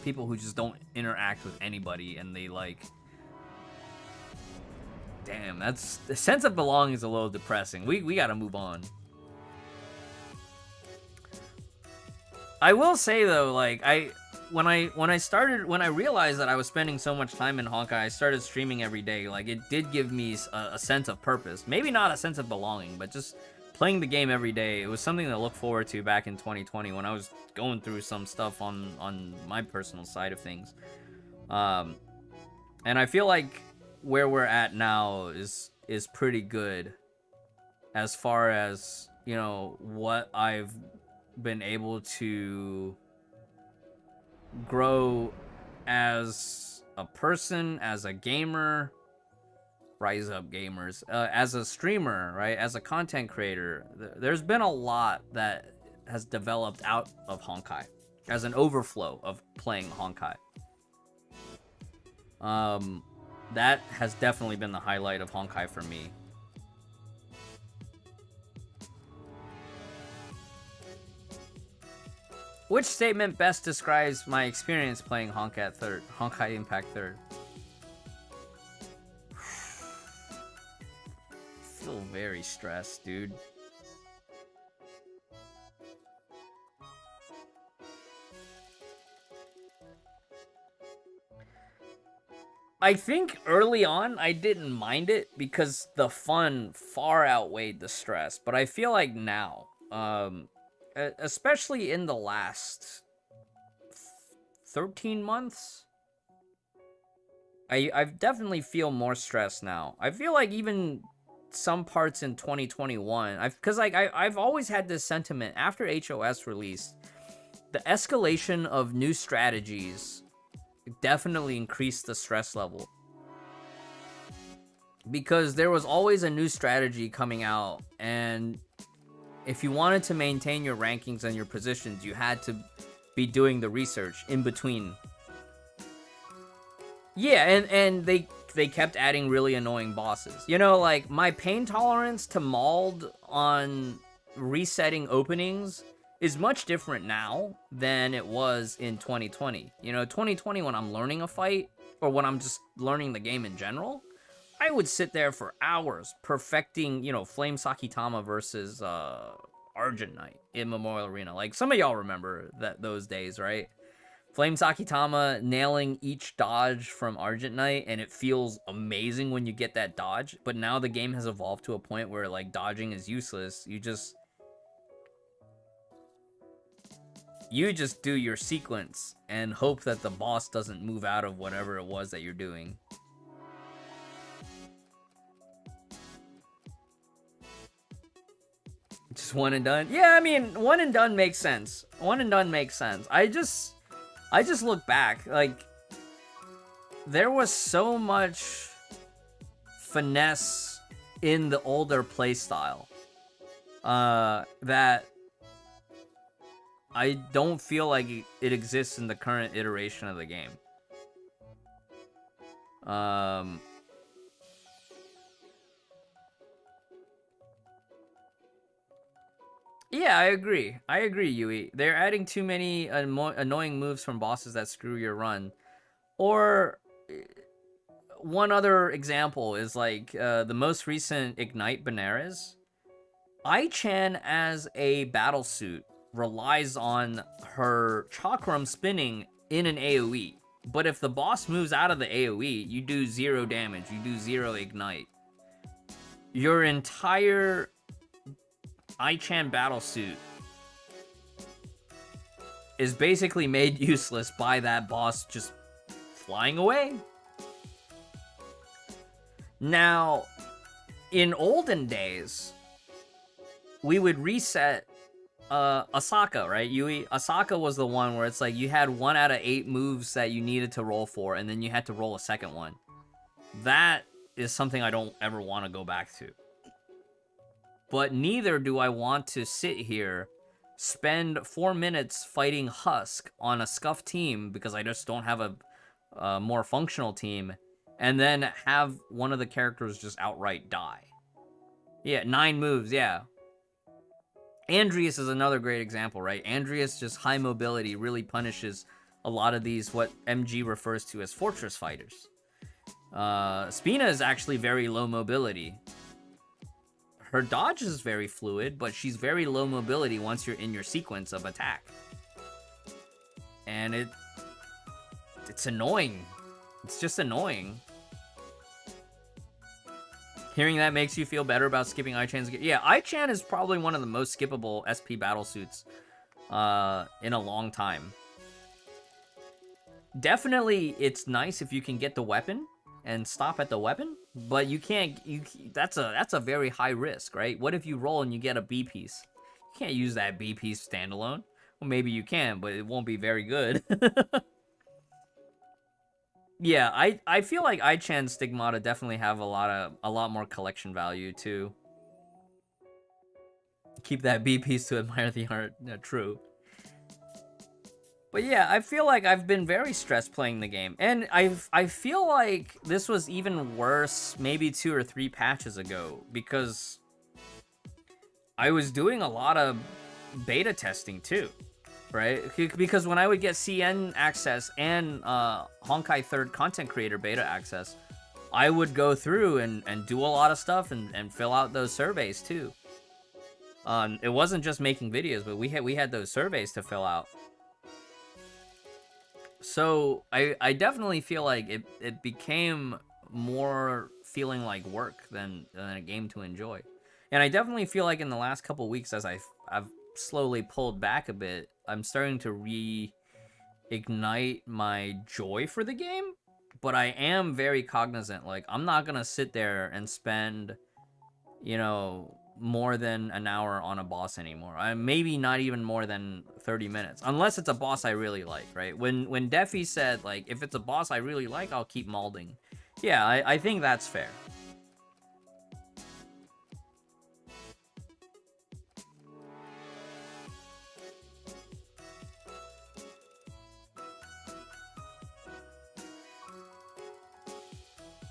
people who just don't interact with anybody, and they like, damn, that's the sense of belonging is a little depressing. We gotta move on. I will say though, like when I realized that I was spending so much time in Honkai, I started streaming every day. Like, it did give me a sense of purpose. Maybe not a sense of belonging, but just playing the game every day. It was something to look forward to back in 2020 when I was going through some stuff on my personal side of things. And I feel like where we're at now is pretty good as far as, you know, what I've been able to grow as a person, as a gamer. Rise up, gamers. As a streamer, right? As a content creator. There's been a lot that has developed out of Honkai as an overflow of playing Honkai. That has definitely been the highlight of Honkai for me. Which statement best describes my experience playing Honkai Impact 3rd? Still very stressed, dude. I think early on I didn't mind it because the fun far outweighed the stress, but I feel like now, especially in the last 13 months, I definitely feel more stressed now. I feel like even some parts in 2021, because I've always had this sentiment after HOS released, the escalation of new strategies definitely increased the stress level. Because there was always a new strategy coming out, and if you wanted to maintain your rankings and your positions, you had to be doing the research in between. Yeah, and they kept adding really annoying bosses. You know, like, my pain tolerance to Mauled on resetting openings is much different now than it was in 2020. You know, 2020, when I'm learning a fight, or when I'm just learning the game in general, I would sit there for hours perfecting, you know, Flame Sakitama versus Argent Knight in Memorial Arena. Like, some of y'all remember those days, right? Flame Sakitama nailing each dodge from Argent Knight, and it feels amazing when you get that dodge. But now the game has evolved to a point where, like, dodging is useless. You just do your sequence and hope that the boss doesn't move out of whatever it was that you're doing. Just one and done? Yeah, I mean, one and done makes sense. One and done makes sense. I just look back, like, there was so much finesse in the older playstyle that I don't feel like it exists in the current iteration of the game. Yeah, I agree. I agree, Yui. They're adding too many annoying moves from bosses that screw your run. Or one other example is like the most recent Ignite Benares. Ai-chan as a battlesuit relies on her chakram spinning in an AoE. But if the boss moves out of the AoE, you do 0 damage. You do 0 ignite. Your entire Ai-chan battlesuit is basically made useless by that boss just flying away. Now, in olden days, we would reset Asaka, right? Yui, Asaka was the one where it's like you had 1 out of 8 moves that you needed to roll for, and then you had to roll a second one. That is something I don't ever want to go back to. But neither do I want to sit here, spend 4 minutes fighting Husk on a scuffed team because I just don't have a more functional team, and then have one of the characters just outright die. Yeah, 9 moves, yeah. Andreas is another great example, right? Andreas, just high mobility, really punishes a lot of these, what MG refers to as fortress fighters. Spina is actually very low mobility. Her dodge is very fluid, but she's very low mobility once you're in your sequence of attack. And it's annoying. It's just annoying. Hearing that makes you feel better about skipping Ai-chan's... Yeah, Ai-chan is probably one of the most skippable SP battlesuits in a long time. Definitely, it's nice if you can get the weapon and stop at the weapon, but you can't... That's a very high risk, right? What if you roll and you get a B piece? You can't use that B piece standalone. Well, maybe you can, but it won't be very good. Yeah, I feel like Ai-chan's Stigmata definitely have a lot more collection value too. Keep that B piece to admire the art. Yeah, true. But yeah, I feel like I've been very stressed playing the game, and I feel like this was even worse maybe 2 or 3 patches ago, because I was doing a lot of beta testing too. Right? Because when I would get CN access and Honkai 3rd content creator beta access, I would go through and do a lot of stuff and fill out those surveys too. It wasn't just making videos, but we had those surveys to fill out. So I definitely feel like it became more feeling like work than a game to enjoy. And I definitely feel like in the last couple weeks, as I've slowly pulled back a bit, I'm starting to reignite my joy for the game. But I am very cognizant, like, I'm not gonna sit there and spend, you know, more than an hour on a boss anymore. Maybe not even more than 30 minutes, unless it's a boss I really like, right? When Defi said, like, if it's a boss I really like, I'll keep molding. Yeah, I think that's fair.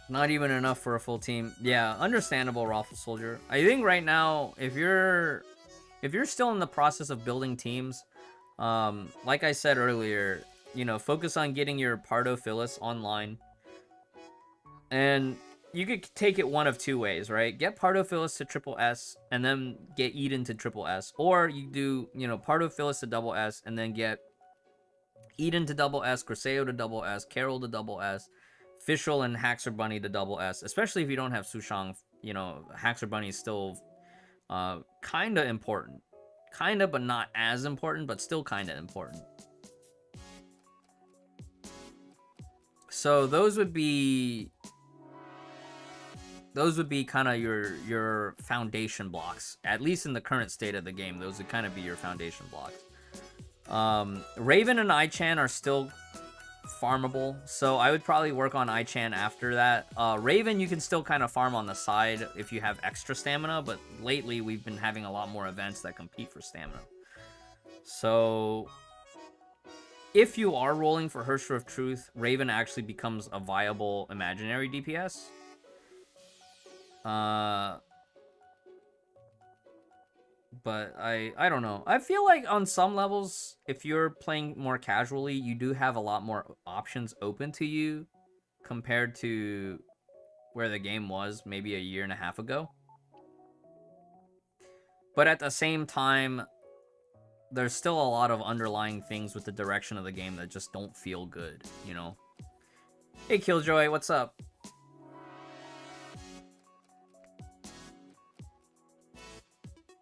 Not even enough for a full team. Yeah, understandable, Raffle Soldier. I think right now, if you're still in the process of building teams, like I said earlier, you know, focus on getting your Pardophilus online. And you could take it one of two ways, right? Get Pardophilus to triple S, and then get Eden to triple S. Or you do, you know, Pardophilus to double S, and then get Eden to double S, Creseo to double S, Carol to double S, Fischl and Haxor Bunny to double S. Especially if you don't have Sushang, you know, Haxor Bunny is still kind of important. Kind of, but not as important, but still kind of important. So those would be kind of your foundation blocks. At least in the current state of the game, those would kind of be your foundation blocks. Raven and Ichan are still farmable, so I would probably work on Ichan after that. Raven, you can still kind of farm on the side if you have extra stamina, but lately we've been having a lot more events that compete for stamina. So if you are rolling for Hersher of Truth, Raven actually becomes a viable imaginary DPS. But I don't know. I feel like on some levels, if you're playing more casually, you do have a lot more options open to you compared to where the game was maybe a year and a half ago. But at the same time, there's still a lot of underlying things with the direction of the game that just don't feel good, you know? Hey, Killjoy, what's up?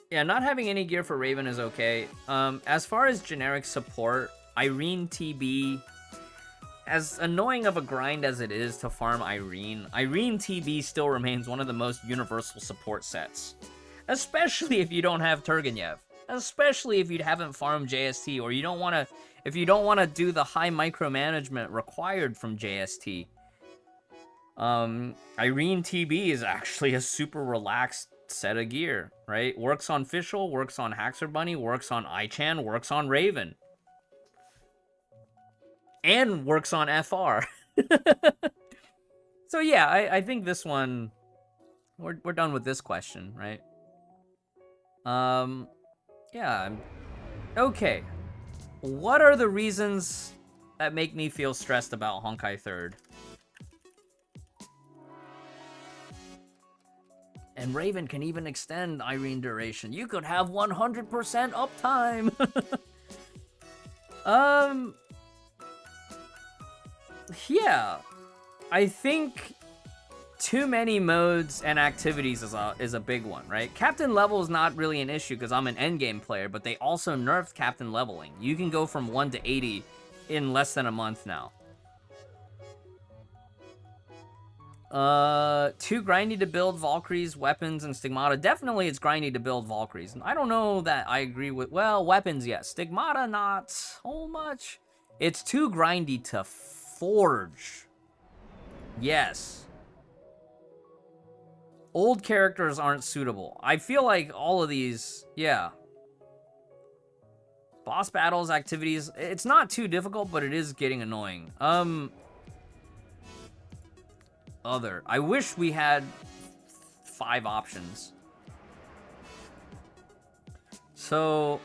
Yeah, not having any gear for Raven is okay. As far as generic support, Irene TB, as annoying of a grind as it is to farm Irene TB still remains one of the most universal support sets. Especially if you don't have Turgenev. Especially if you haven't farmed JST, or if you don't want to do the high micromanagement required from JST. Irene TB is actually a super relaxed set of gear, right? Works on Fischl, works on Haxor Bunny, works on Ichan, works on Raven. And works on FR. So yeah, I think this one, we're done with this question, right? Yeah. Okay. What are the reasons that make me feel stressed about Honkai 3rd? And Raven can even extend Irene duration. You could have 100% uptime. Yeah. I think too many modes and activities is a big one, right? Captain level is not really an issue because I'm an endgame player, but they also nerfed captain leveling. You can go from 1 to 80 in less than a month now. Too grindy to build Valkyries, weapons, and Stigmata. Definitely it's grindy to build Valkyries. And I don't know that I agree with, well, weapons, yes. Stigmata, not so much. It's too grindy to forge. Yes. Old characters aren't suitable. I feel like all of these, yeah. Boss battles, activities, it's not too difficult, but it is getting annoying. I wish we had 5 options. So,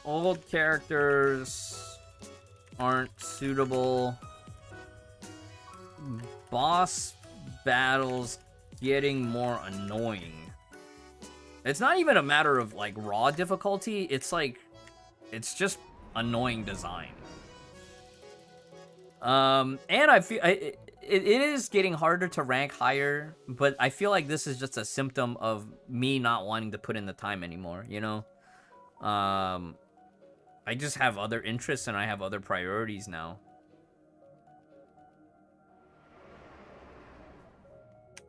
old characters aren't suitable. Boss battles getting more annoying. It's not even a matter of like raw difficulty, it's like it's just annoying design. And I feel it is getting harder to rank higher, but I feel like this is just a symptom of me not wanting to put in the time anymore, you know? I just have other interests and I have other priorities now.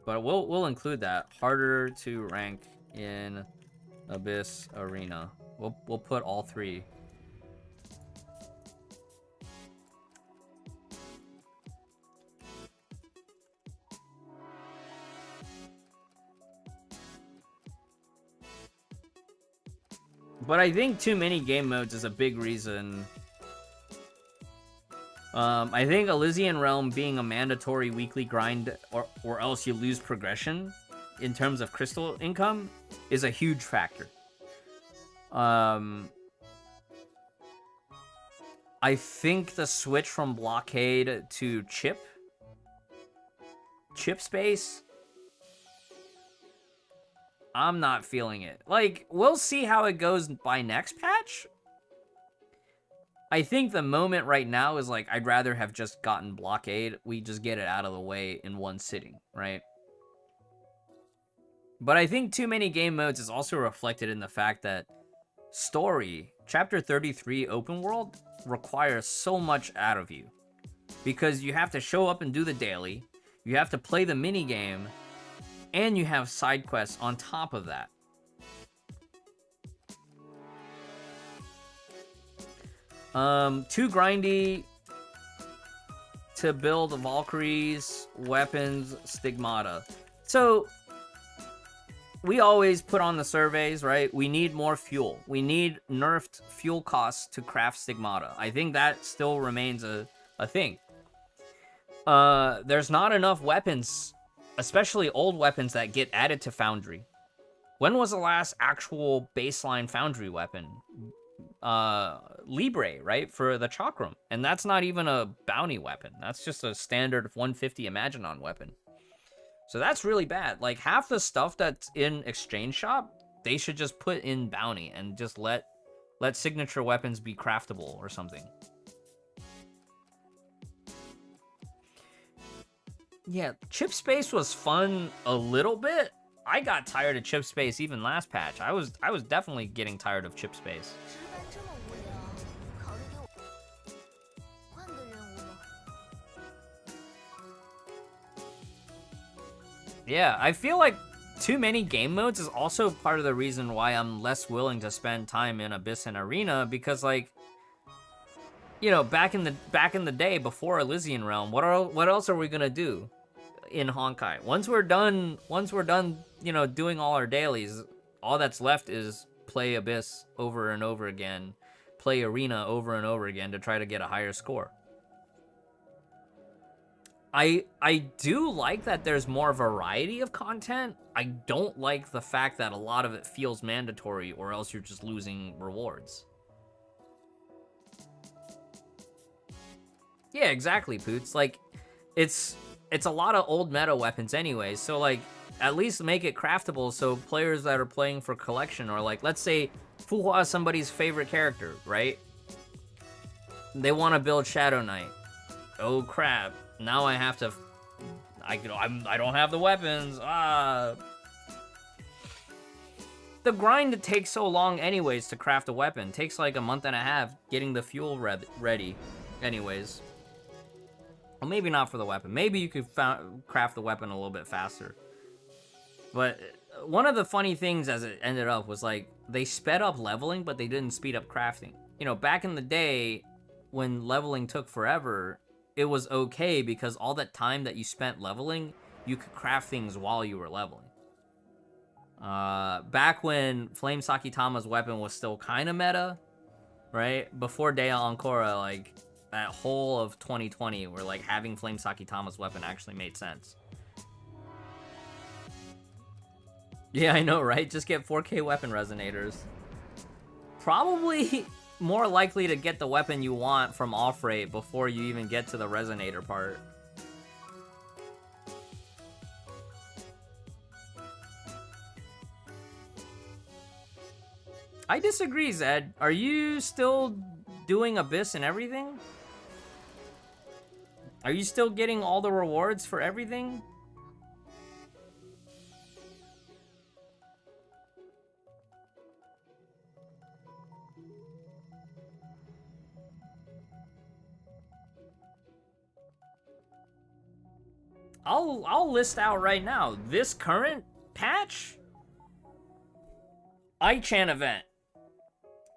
But we'll include that. Harder to rank in Abyss Arena. We'll put all three. But I think too many game modes is a big reason. I think Elysian Realm being a mandatory weekly grind or else you lose progression in terms of crystal income is a huge factor. I think the switch from blockade to chip space, I'm not feeling it. Like, we'll see how it goes by next patch. I think the moment right now is like, I'd rather have just gotten blockade. We just get it out of the way in one sitting, right? But I think too many game modes is also reflected in the fact that story, Chapter 33 open world, requires so much out of you. Because you have to show up and do the daily, you have to play the mini game, and you have side quests on top of that. Too grindy to build Valkyries, weapons, stigmata. So, we always put on the surveys, right? We need more fuel. We need nerfed fuel costs to craft stigmata. I think that still remains a thing. There's not enough weapons, especially old weapons that get added to Foundry. When was the last actual baseline Foundry weapon? Libre, right? For the Chakram. And that's not even a bounty weapon. That's just a standard 150 Imaginon weapon. So that's really bad. Like, half the stuff that's in Exchange Shop, they should just put in bounty and just let signature weapons be craftable or something. Yeah, chip space was fun a little bit. I got tired of chip space even last patch. I was definitely getting tired of chip space. Yeah, I feel like too many game modes is also part of the reason why I'm less willing to spend time in Abyss and Arena, because like, you know, back in the day before Elysian Realm, what else are we gonna do in Honkai? Once we're done, you know, doing all our dailies, all that's left is play Abyss over and over again, play Arena over and over again to try to get a higher score. I do like that there's more variety of content. I don't like the fact that a lot of it feels mandatory, or else you're just losing rewards. Yeah, exactly, Poots. Like, it's a lot of old meta weapons anyways, so like, at least make it craftable so players that are playing for collection, or like, let's say Fuhua is somebody's favorite character, right? They want to build Shadow Knight. Oh crap. Now I have to, I don't have the weapons, The grind takes so long anyways to craft a weapon. It takes like a month and a half getting the fuel ready anyways. Well, maybe not for the weapon. Maybe you could craft the weapon a little bit faster. But one of the funny things as it ended up was like, they sped up leveling, but they didn't speed up crafting. You know, back in the day, when leveling took forever, it was okay because all that time that you spent leveling, you could craft things while you were leveling. Back when Flame Sakitama's weapon was still kind of meta, right? Before Dea Ancora, like, that whole of 2020 where, like, having Flame Sakitama's weapon actually made sense. Yeah, I know, right? Just get 4K weapon resonators. Probably more likely to get the weapon you want from off-rate before you even get to the resonator part. I disagree, Zed. Are you still doing Abyss and everything? Are you still getting all the rewards for everything? I'll list out right now. This current patch, I-Chan event,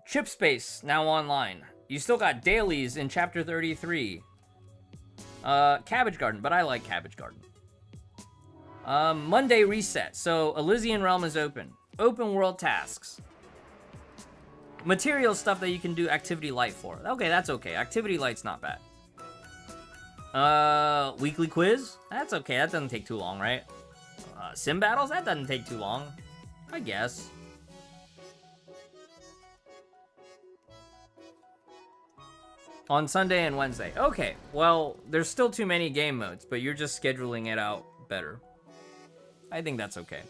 Chip Space now online. You still got dailies in Chapter 33. Cabbage Garden, but I like Cabbage Garden. Monday reset, so Elysian Realm is open. Open world tasks. Material stuff that you can do Activity Light for. Okay, that's okay. Activity Light's not bad. Weekly quiz? That's okay, that doesn't take too long, right? Sim battles? That doesn't take too long, I guess. On Sunday and Wednesday. Okay, well, there's still too many game modes, but you're just scheduling it out better. I think that's okay.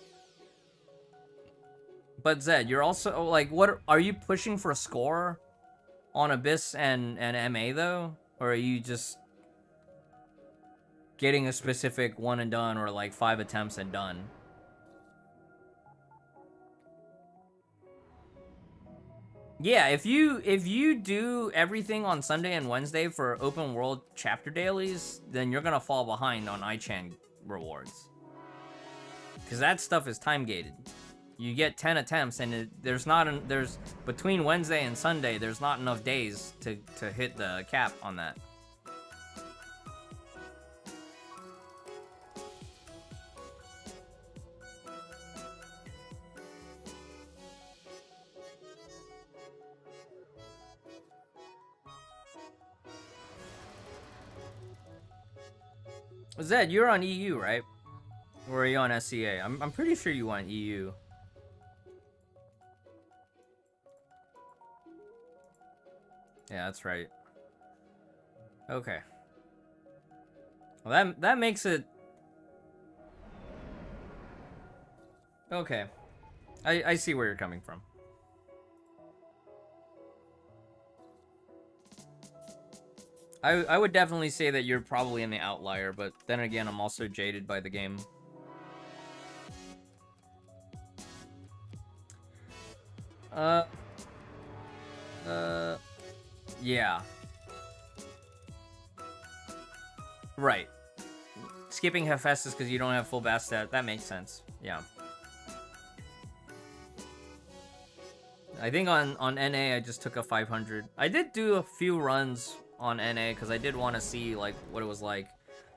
But Zed, you're also, like, what, are you pushing for a score on Abyss and MA, though? Or are you just getting a specific one and done, or like 5 attempts and done? Yeah, if you do everything on Sunday and Wednesday for open world chapter dailies, then you're gonna fall behind on I-Chan rewards. Because that stuff is time gated. You get 10 attempts, and there's between Wednesday and Sunday, there's not enough days to hit the cap on that. Zed, you're on EU, right? Or are you on SCA? I'm pretty sure you want EU. Yeah, that's right. Okay. Well, that makes it... Okay. I see where you're coming from. I would definitely say that you're probably in the outlier, but then again, I'm also jaded by the game. Yeah. Right. Skipping Hephaestus because you don't have full Bastet, that makes sense. Yeah. I think on NA, I just took a 500. I did do a few runs on NA because I did want to see like what it was like.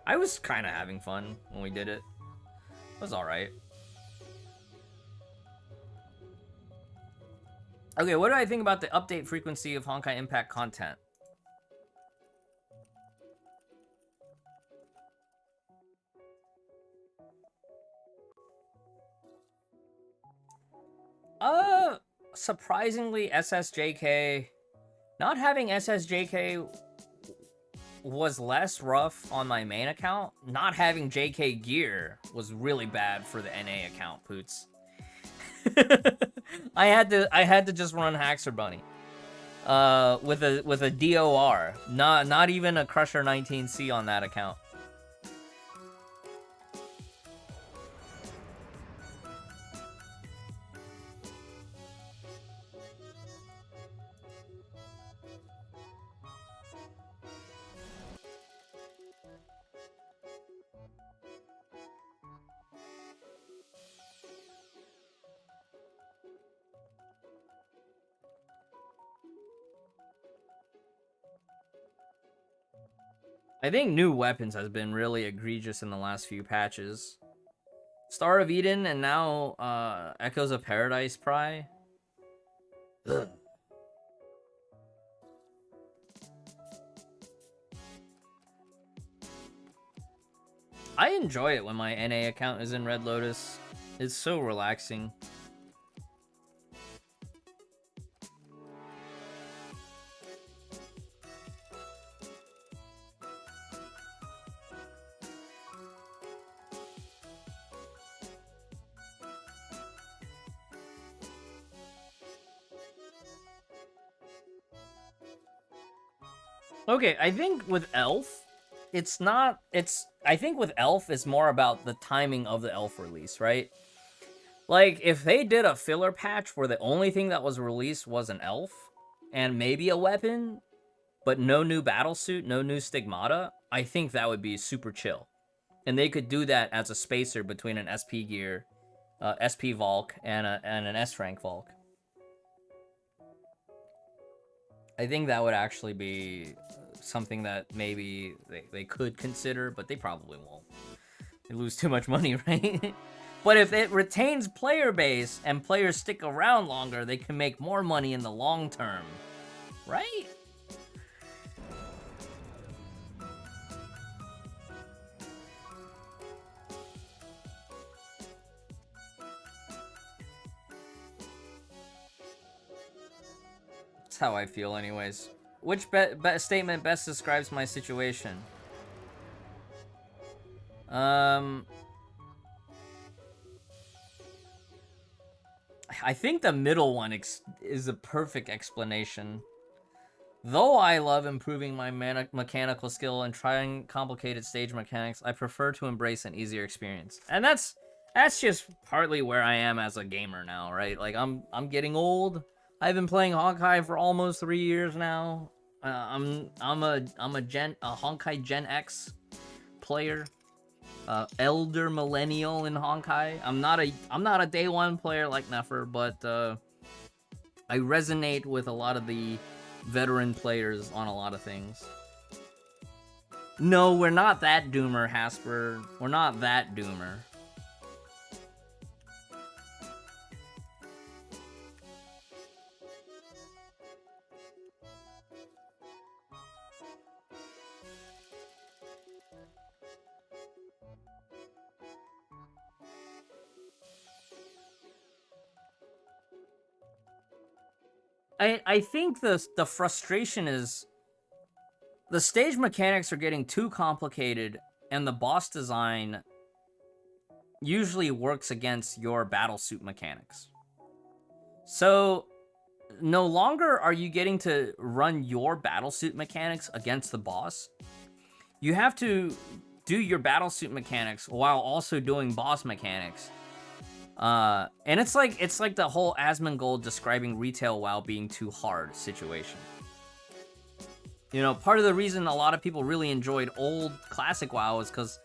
I was kind of having fun when we did it. It was alright. Okay, what do I think about the update frequency of Honkai Impact content? Surprisingly, SSJK... Not having SSJK was less rough on my main account. Not having JK gear was really bad for the NA account, Poots. I had to just run Haxor Bunny. With a DOR. Not even a Crusher 19C on that account. I think new weapons has been really egregious in the last few patches. Star of Eden and now Echoes of Paradise Pry. Ugh. I enjoy it when my NA account is in Red Lotus. It's so relaxing. Okay, I think with Elf, it's not. I think with Elf, it's more about the timing of the Elf release, right? Like, if they did a filler patch where the only thing that was released was an Elf and maybe a weapon, but no new battlesuit, no new stigmata, I think that would be super chill. And they could do that as a spacer between an SP gear, SP Valk, and an S rank Valk. I think that would actually be something that maybe they could consider, but they probably won't. They lose too much money, right? But if it retains player base and players stick around longer, they can make more money in the long term, right? That's how I feel anyways. Which statement best describes my situation? I think the middle one is a perfect explanation. Though I love improving my mechanical skill and trying complicated stage mechanics, I prefer to embrace an easier experience. And that's just partly where I am as a gamer now, right? Like I'm getting old. I've been playing Honkai for almost 3 years now. I'm a Honkai Gen X player. Elder millennial in Honkai. I'm not a day one player like Nefer, but I resonate with a lot of the veteran players on a lot of things. No, we're not that doomer, Hasper. We're not that doomer. I think the frustration is the stage mechanics are getting too complicated, and the boss design usually works against your battlesuit mechanics. So no longer are you getting to run your battlesuit mechanics against the boss. You have to do your battlesuit mechanics while also doing boss mechanics. And it's like the whole Asmongold describing retail WoW being too hard situation. You know, part of the reason a lot of people really enjoyed old classic WoW is because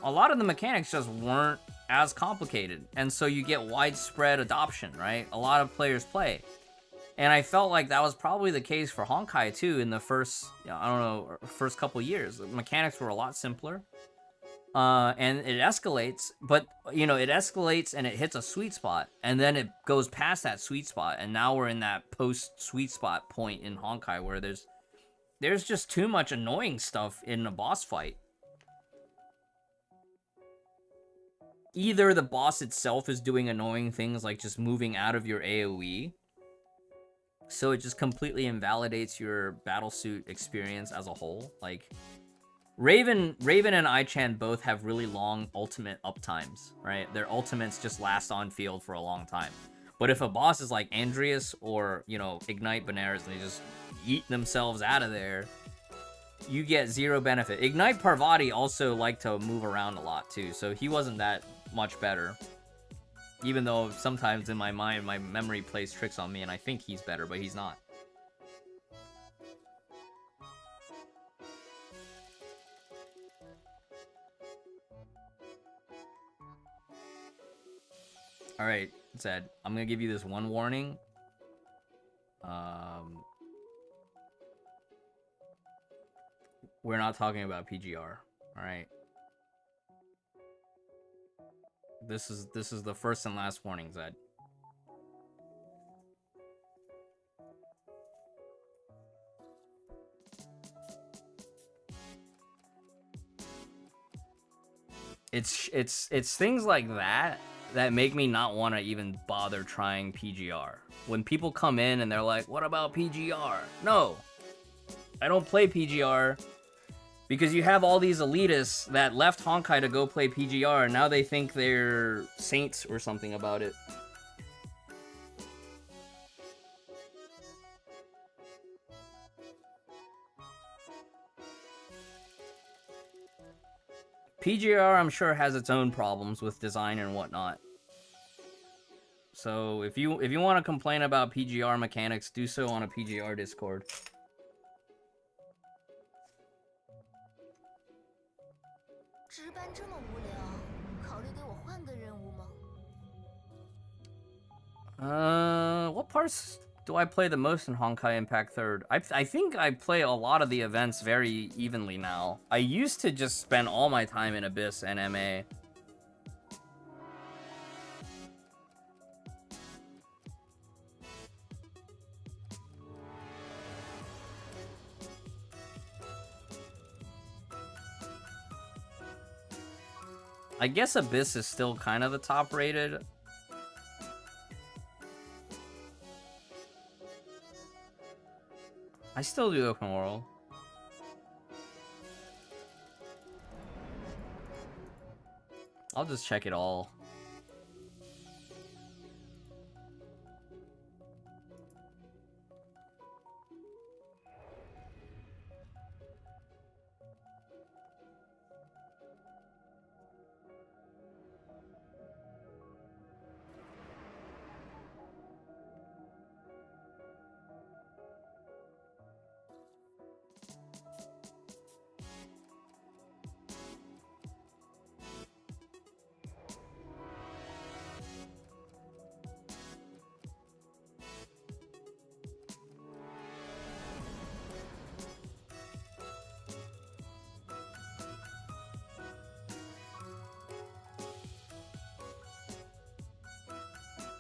a lot of the mechanics just weren't as complicated, and so you get widespread adoption, right? A lot of players play. And I felt like that was probably the case for Honkai too in the first, first couple years. The mechanics were a lot simpler. And it escalates, but it escalates and it hits a sweet spot, and then it goes past that sweet spot, and now we're in that post sweet spot point in Honkai where there's just too much annoying stuff in a boss fight. Either the boss itself is doing annoying things like just moving out of your AoE, so it just completely invalidates your battlesuit experience as a whole. Like Raven and Aichan both have really long ultimate uptimes, right? Their ultimates just last on field for a long time. But if a boss is like Andreas or, Ignite Benares, and they just eat themselves out of there, you get zero benefit. Ignite Parvati also liked to move around a lot too, so he wasn't that much better. Even though sometimes in my mind, my memory plays tricks on me and I think he's better, but he's not. Alright, Zed, I'm gonna give you this one warning. We're not talking about PGR, alright? This is the first and last warning, Zed. It's things like that make me not want to even bother trying PGR. When people come in and they're like, what about PGR? No, I don't play PGR because you have all these elitists that left Honkai to go play PGR, and now they think they're saints or something about it. PGR, I'm sure, has its own problems with design and whatnot. So if you want to complain about PGR mechanics, do so on a PGR Discord. What parts do I play the most in Honkai Impact 3rd? I think I play a lot of the events very evenly now. I used to just spend all my time in Abyss and MA. I guess Abyss is still kind of the top rated. I still do open world. I'll just check it all.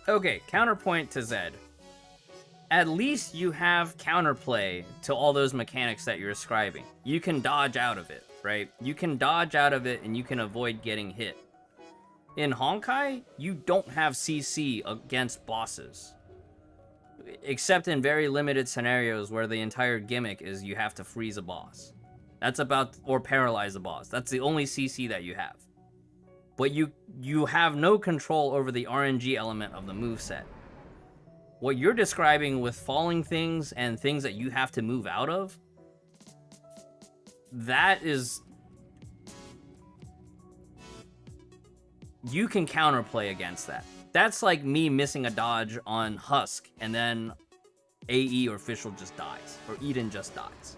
Okay, counterpoint to Zed. At least you have counterplay to all those mechanics that you're ascribing. You can dodge out of it, right? You can dodge out of it and you can avoid getting hit. In Honkai, you don't have CC against bosses. Except in very limited scenarios where the entire gimmick is you have to freeze a boss. That's about, or paralyze a boss. That's the only CC that you have. But you have no control over the RNG element of the moveset. What you're describing with falling things and things that you have to move out of, that is... You can counterplay against that. That's like me missing a dodge on Husk, and then AE or Fischl just dies, or Eden just dies.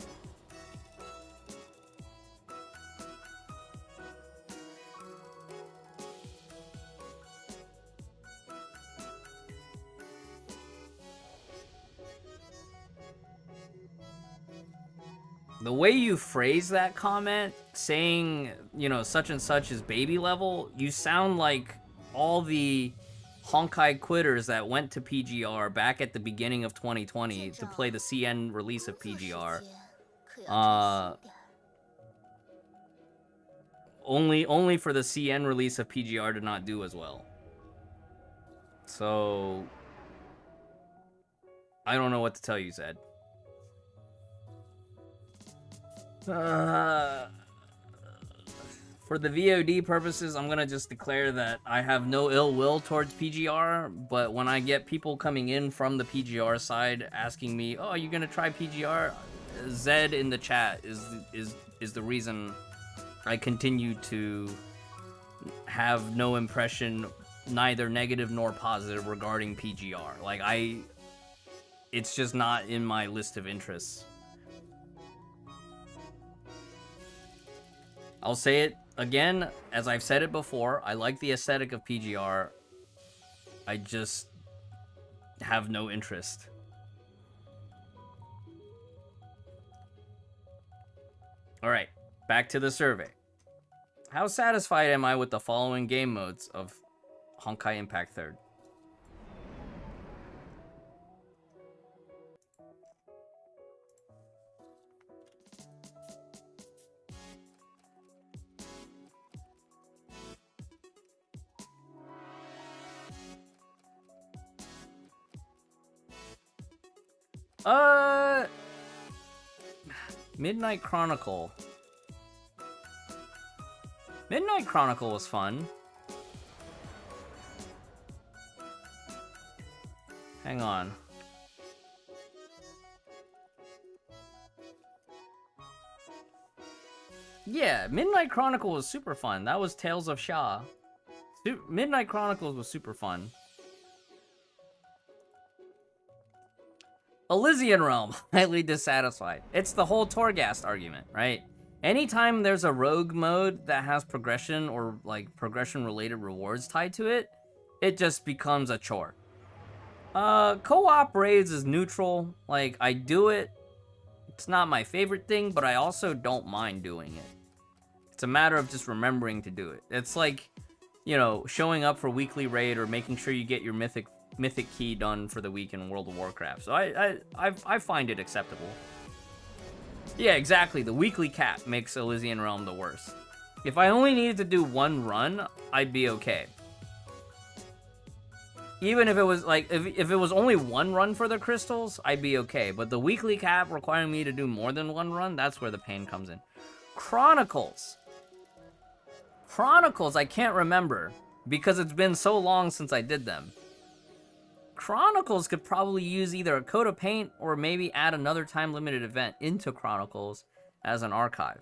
The way you phrase that comment, saying, you know, such and such is baby level, you sound like all the Honkai quitters that went to PGR back at the beginning of 2020 to play the CN release of PGR. Only for the CN release of PGR to not do as well. So, I don't know what to tell you, Zed. For the VOD purposes, I'm gonna just declare that I have no ill will towards PGR, but when I get people coming in from the PGR side asking me, oh, are you gonna try PGR? Zed in the chat is the reason I continue to have no impression, neither negative nor positive, regarding PGR. Like, it's just not in my list of interests. I'll say it again, as I've said it before, I like the aesthetic of PGR. I just have no interest. Alright, back to the survey. How satisfied am I with the following game modes of Honkai Impact 3rd? Midnight Chronicle. Midnight Chronicle was fun. Hang on. Yeah, Midnight Chronicle was super fun. That was Tales of Sha. Midnight Chronicles was super fun. Elysian Realm, highly dissatisfied. It's the whole Torghast argument, right? Anytime there's a rogue mode that has progression or like progression-related rewards tied to it, it just becomes a chore. Co-op raids is neutral. Like, I do it. It's not my favorite thing, but I also don't mind doing it. It's a matter of just remembering to do it. It's like, you know, showing up for weekly raid or making sure you get your mythic key done for the week in World of Warcraft. So I find it acceptable. Yeah, exactly. The weekly cap makes Elysian Realm the worst. If I only needed to do one run, I'd be okay. Even if it was like, if it was only one run for the crystals, I'd be okay. But the weekly cap requiring me to do more than one run, that's where the pain comes in. Chronicles. Chronicles, I can't remember because it's been so long since I did them. Chronicles could probably use either a coat of paint or maybe add another time-limited event into Chronicles as an archive.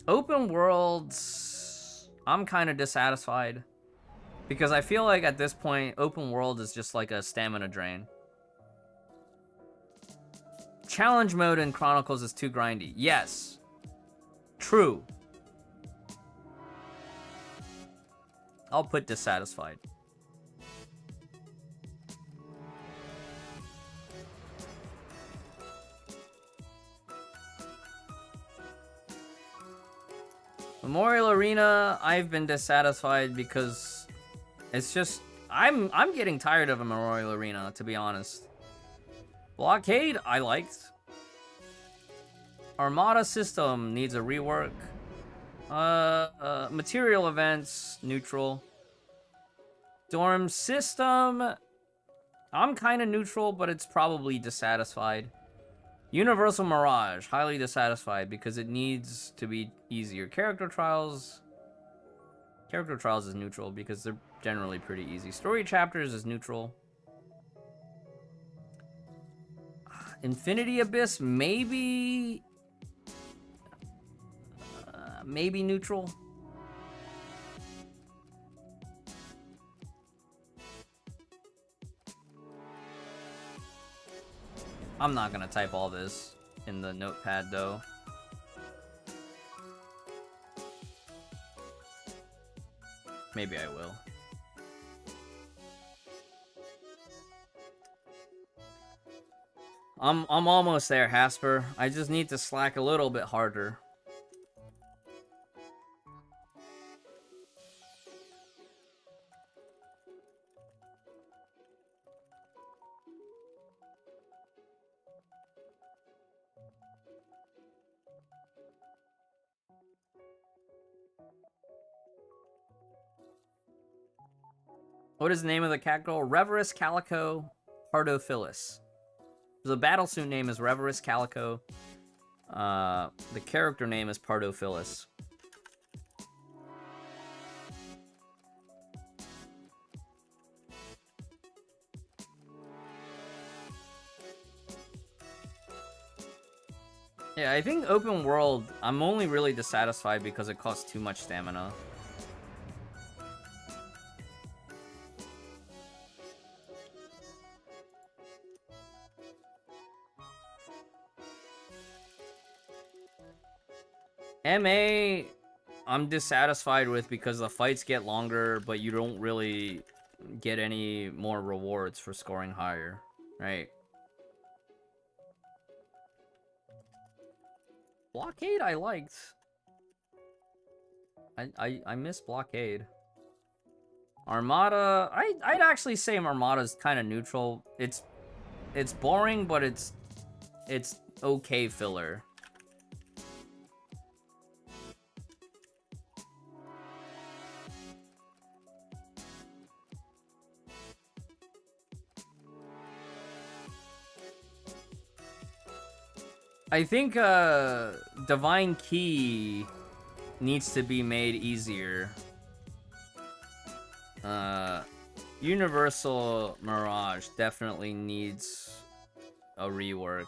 Open worlds, I'm kind of dissatisfied because I feel like at this point, open world is just like a stamina drain. Challenge mode in Chronicles is too grindy. Yes. True. I'll put dissatisfied. Memorial Arena, I've been dissatisfied because it's just I'm getting tired of a Memorial Arena, to be honest. Blockade, I liked. Armada system needs a rework. Material events, neutral. Dorm system, I'm kind of neutral, but it's probably dissatisfied. Universal Mirage, highly dissatisfied because it needs to be easier. Character trials is neutral because they're generally pretty easy. Story chapters is neutral. Infinity Abyss, maybe neutral. I'm not gonna type all this in the notepad though. Maybe I will. I'm almost there, Hasper. I just need to slack a little bit harder. What is the name of the cat girl? Reverus Calico Pardophilus. The battlesuit name is Reverus Calico. The character name is Pardophilus. Yeah, I think open world, I'm only really dissatisfied because it costs too much stamina. MA, I'm dissatisfied with because the fights get longer, but you don't really get any more rewards for scoring higher, right? Blockade I liked. I miss Blockade. Armada, I'd actually say Armada's kind of neutral. It's boring, but it's okay filler. I think Divine Key needs to be made easier. Universal Mirage definitely needs a rework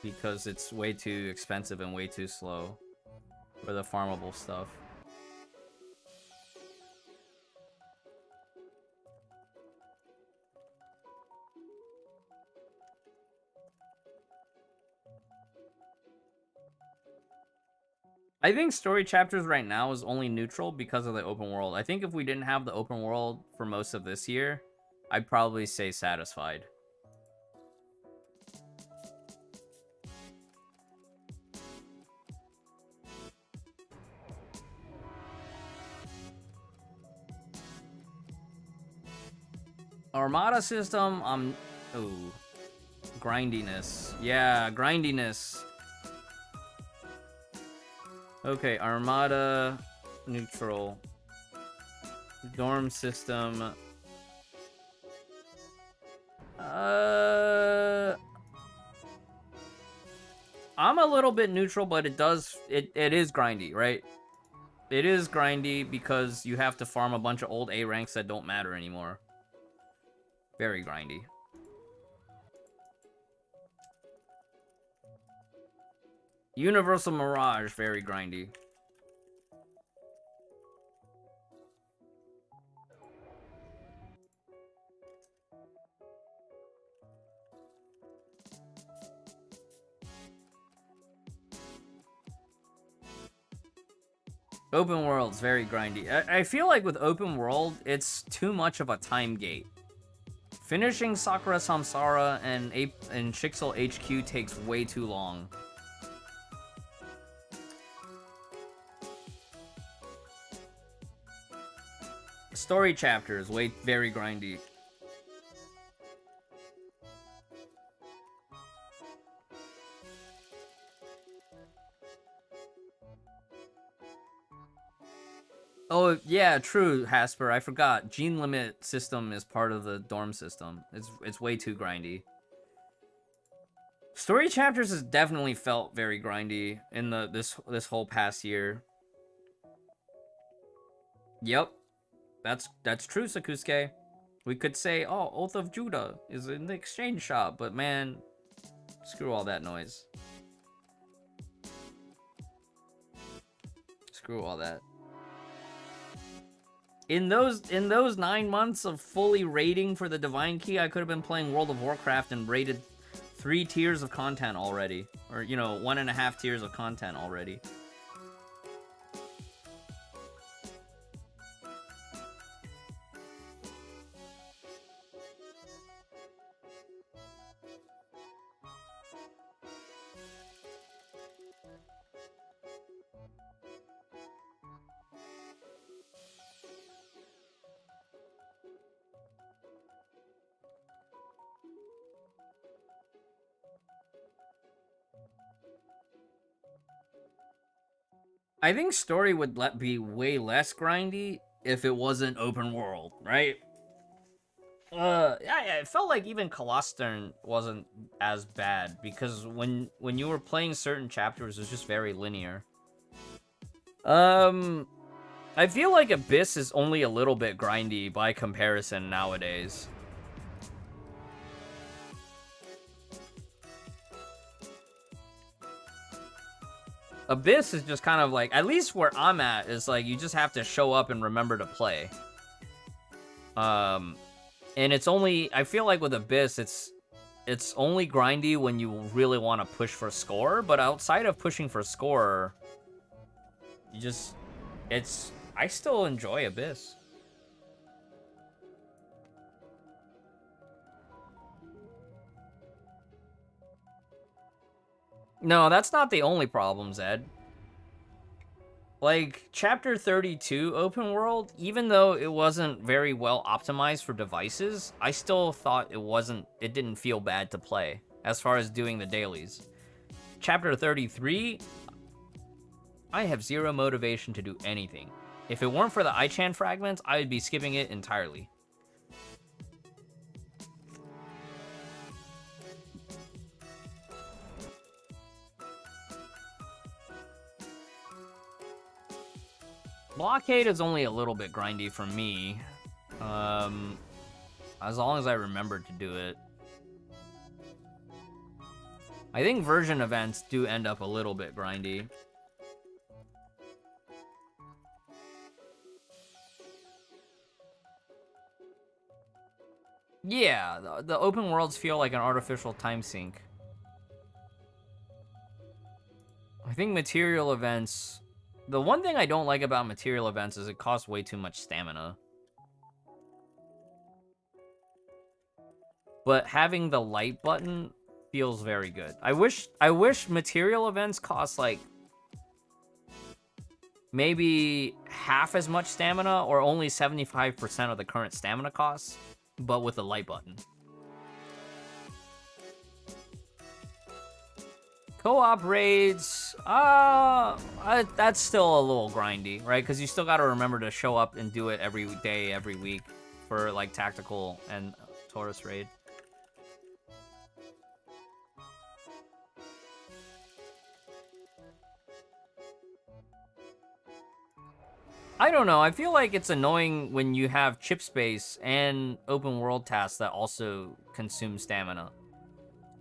because it's way too expensive and way too slow for the farmable stuff. I think story chapters right now is only neutral because of the open world. I think if we didn't have the open world for most of this year, I'd probably say satisfied. Armada system, ooh. Grindiness. Yeah, grindiness. Okay, Armada, neutral. Dorm system. I'm a little bit neutral, but it is grindy, right? It is grindy because you have to farm a bunch of old A ranks that don't matter anymore. Very grindy. Universal Mirage, very grindy. Open world's very grindy. I feel like with open world, it's too much of a time gate. Finishing Sakura Samsara and Shixel HQ takes way too long. Story chapters, very grindy. Oh, yeah, true, Hasper. I forgot. Gene limit system is part of the dorm system. It's way too grindy. Story chapters has definitely felt very grindy in this whole past year. Yep. That's true, Sakusuke. We could say, oh, Oath of Judah is in the exchange shop, but man, screw all that noise. Screw all that. In those 9 months of fully raiding for the Divine Key, I could have been playing World of Warcraft and raided 3 tiers of content already. Or, 1.5 tiers of content already. I think story would be way less grindy if it wasn't open world, right? Yeah, it felt like even Colostern wasn't as bad because when you were playing certain chapters, it was just very linear. I feel like Abyss is only a little bit grindy by comparison nowadays. Abyss is just kind of like, at least where I'm at, is like, you just have to show up and remember to play. And it's only, I feel like with Abyss, it's only grindy when you really want to push for score, but outside of pushing for score, I still enjoy Abyss. No, that's not the only problem, Zed. Like, Chapter 32 open world, even though it wasn't very well optimized for devices, I still thought it didn't feel bad to play, as far as doing the dailies. Chapter 33, I have zero motivation to do anything. If it weren't for the Ichan fragments, I would be skipping it entirely. Blockade is only a little bit grindy for me. As long as I remember to do it. I think version events do end up a little bit grindy. Yeah, the open worlds feel like an artificial time sink. I think material events... The one thing I don't like about material events is it costs way too much stamina. But having the light button feels very good. I wish material events cost like maybe half as much stamina or only 75% of the current stamina costs, but with a light button. Co-op raids, that's still a little grindy, right? Because you still got to remember to show up and do it every day, every week for like tactical and Taurus raid. I don't know. I feel like it's annoying when you have chip space and open world tasks that also consume stamina.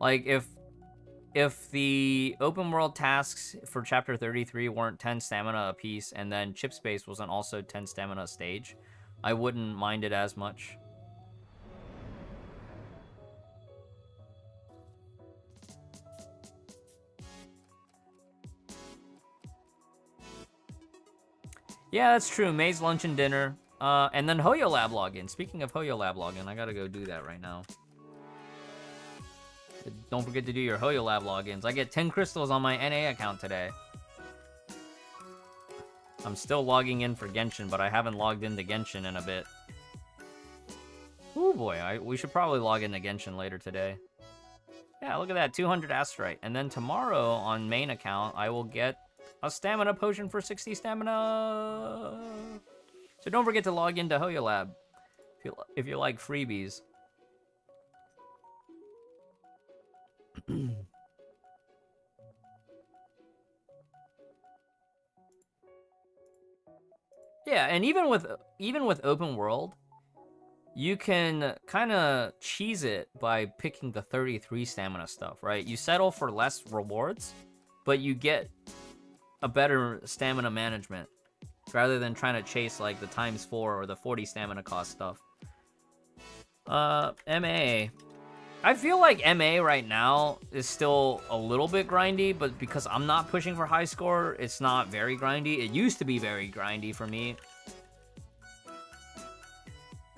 Like if the open world tasks for chapter 33 weren't 10 stamina a piece and then chip space wasn't also 10 stamina a stage, I wouldn't mind it as much. Yeah, that's true. May's lunch and dinner. And then Hoyo Lab login. Speaking of Hoyo Lab login, I gotta go do that right now. Don't forget to do your Hoyo Lab logins. I get 10 crystals on my NA account today. I'm still logging in for Genshin, but I haven't logged into Genshin in a bit. Ooh boy, we should probably log into Genshin later today. Yeah, look at that, 200 Astrite. And then tomorrow on main account, I will get a stamina potion for 60 stamina. So don't forget to log into Hoyo Lab if you like freebies. Yeah, and even with open world, you can kind of cheese it by picking the 33 stamina stuff, right? You settle for less rewards, but you get a better stamina management rather than trying to chase like the ×4 or the 40 stamina cost stuff. MA. I feel like MA right now is still a little bit grindy, but because I'm not pushing for high score, it's not very grindy. It used to be very grindy for me.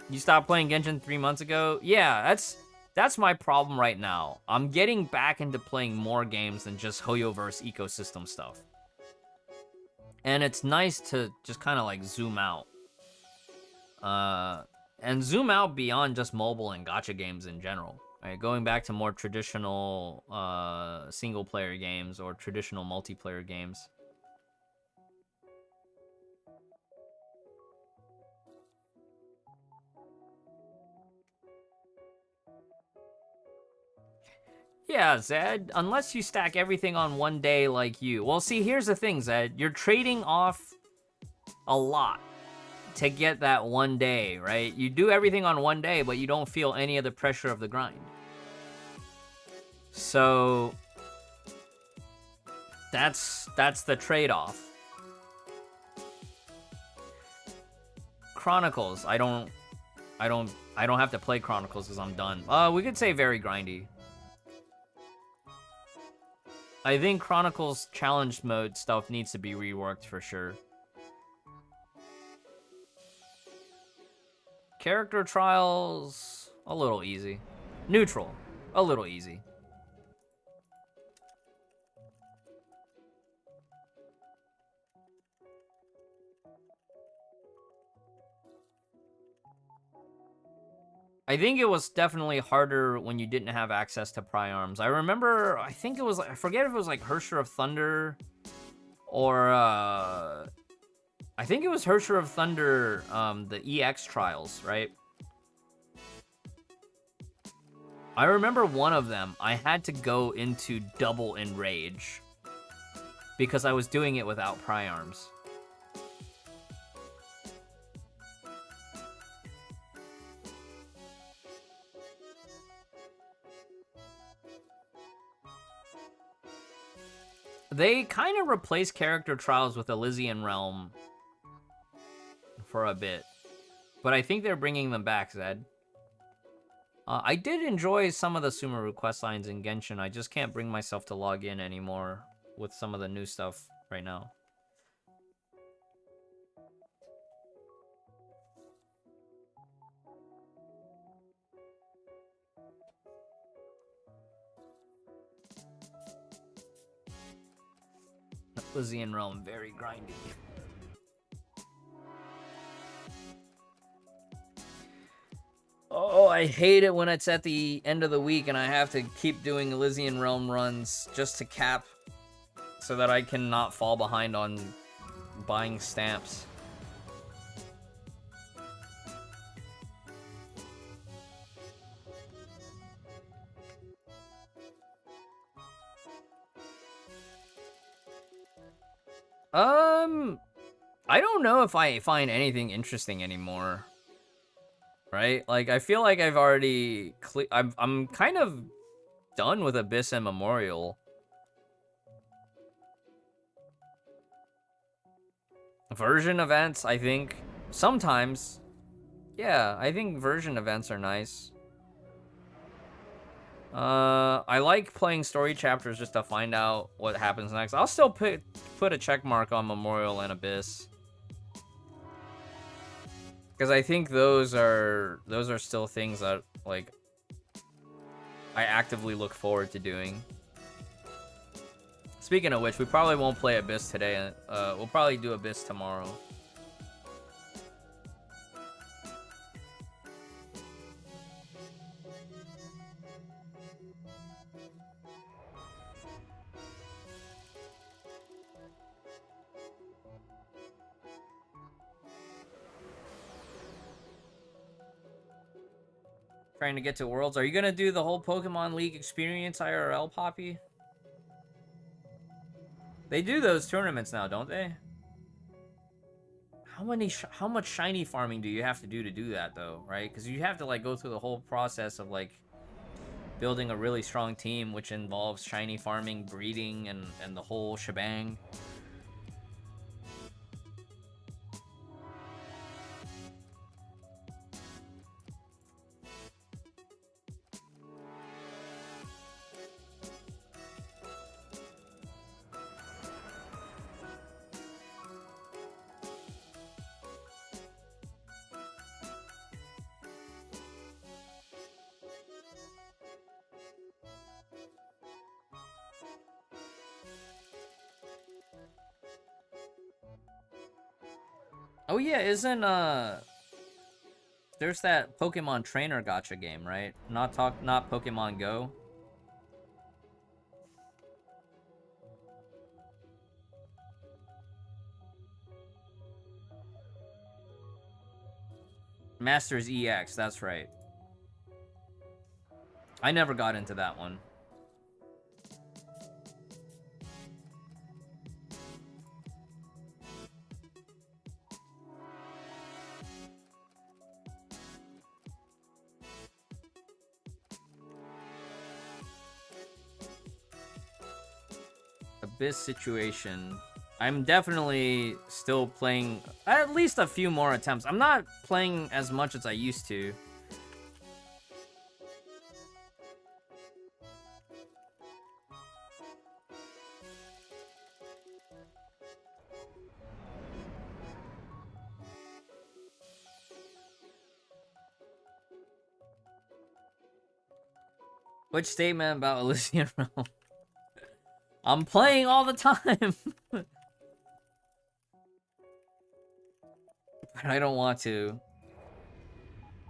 You stopped playing Genshin 3 months ago? Yeah, that's my problem right now. I'm getting back into playing more games than just hoyoverse ecosystem stuff. And it's nice to just kind of like zoom out. And zoom out beyond just mobile and gacha games in general. Right? Going back to more traditional single-player games or traditional multiplayer games. Yeah, Zed, unless you stack everything on one day like you. Well, see, here's the thing, Zed. You're trading off a lot to get that one day, right? You do everything on one day, but you don't feel any of the pressure of the grind. So that's the trade-off. Chronicles, I don't have to play Chronicles because I'm done. We could say very grindy. I think Chronicles challenge mode stuff needs to be reworked for sure. Character trials, a little easy. Neutral, a little easy. I think it was definitely harder when you didn't have access to pry arms. I remember, I think it was, I forget if it was like Hersher of Thunder or, I think it was Hersher of Thunder, the EX trials, right? I remember one of them, I had to go into double enrage because I was doing it without pry arms. They kind of replaced character trials with Elysian Realm for a bit. But I think they're bringing them back, Zed. I did enjoy some of the Sumeru quest lines in Genshin. I just can't bring myself to log in anymore with some of the new stuff right now. Elysian Realm, very grindy. Oh, I hate it when it's at the end of the week and I have to keep doing Elysian Realm runs just to cap so that I can not fall behind on buying stamps. I don't know if I find anything interesting anymore. Right? Like, I feel like I've already... I'm kind of done with Abyss and Memorial. Version events, I think. Sometimes. Yeah, I think version events are nice. I like playing story chapters just to find out what happens next. I'll still put a check mark on Memorial and Abyss. Because I think those are still things that, like, I actively look forward to doing. Speaking of which, we probably won't play Abyss today. We'll probably do Abyss tomorrow. Trying to get to Worlds. Are you gonna do the whole Pokemon League experience IRL, Poppy? They do those tournaments now, don't they? How much shiny farming do you have to do that, though, right? Because you have to, like, go through the whole process of, like, building a really strong team, which involves shiny farming, breeding, and the whole shebang. Oh yeah, isn't there's that Pokemon Trainer Gacha game, right? Not Pokemon Go. Masters EX, that's right. I never got into that one. Abyss situation. I'm definitely still playing at least a few more attempts. I'm not playing as much as I used to. Which statement about Elysian Realm? I'm playing all the time. But I don't want to.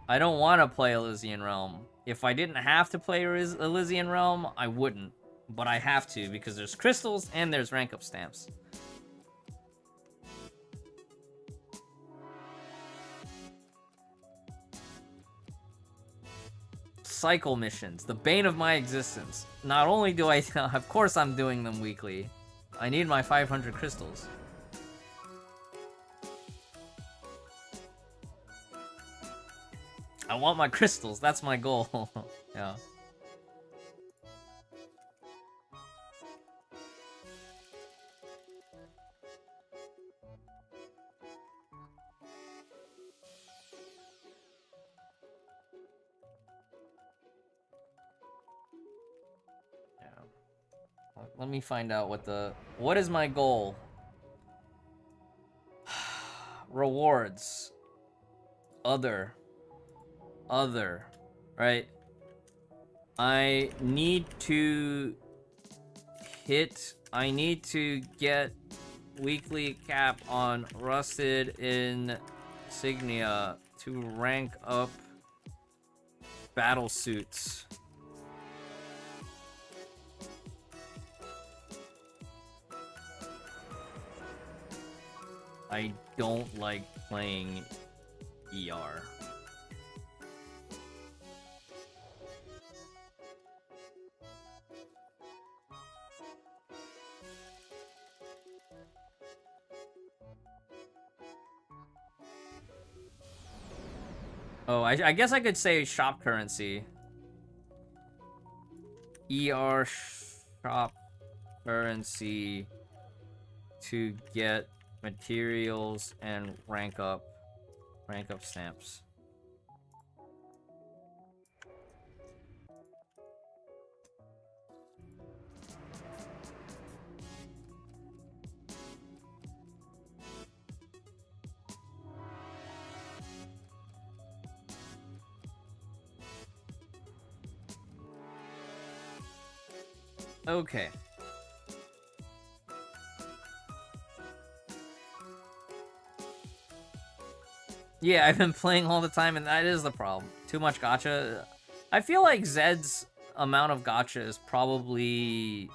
I don't want to play Elysian Realm. If I didn't have to play Elysian Realm, I wouldn't. But I have to because there's crystals and there's rank up stamps. Cycle missions, the bane of my existence. Not only do I, of course I'm doing them weekly. I need my 500 crystals. I want my crystals, that's my goal. Yeah. Let me find out what is my goal? Rewards. Other, right? I need to get weekly cap on rusted insignia to rank up battle suits. I don't like playing ER. Oh, I guess I could say shop currency. ER shop currency to get materials and rank up stamps. Okay. Yeah, I've been playing all the time, and that is the problem. Too much gacha. I feel like Zed's amount of gacha is probably...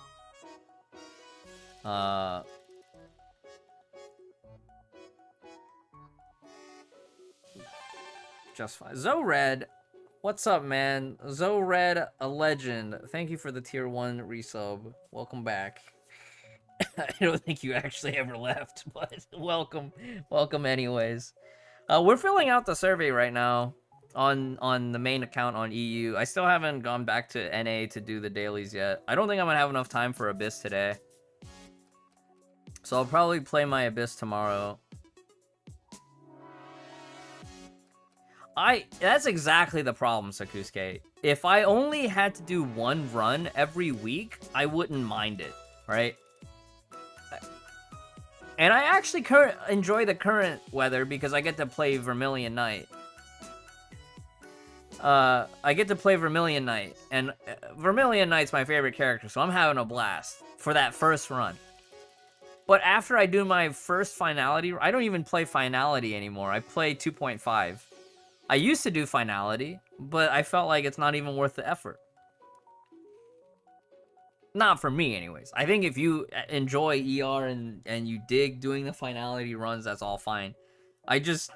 just fine. Zored, what's up, man? Zored, a legend. Thank you for the tier 1 resub. Welcome back. I don't think you actually ever left, but welcome. Welcome anyways. We're filling out the survey right now on the main account on EU. I still haven't gone back to NA to do the dailies yet. I don't think I'm gonna have enough time for Abyss today. So I'll probably play my Abyss tomorrow. That's exactly the problem, Sakusuke. If I only had to do one run every week, I wouldn't mind it, right? And I actually enjoy the current weather because I get to play Vermilion Knight. I get to play Vermilion Knight, and Vermilion Knight's my favorite character, so I'm having a blast for that first run. But after I do my first finality, I don't even play finality anymore. I play 2.5. I used to do finality, but I felt like it's not even worth the effort. Not for me, anyways. I think if you enjoy ER and you dig doing the finality runs, that's all fine. I just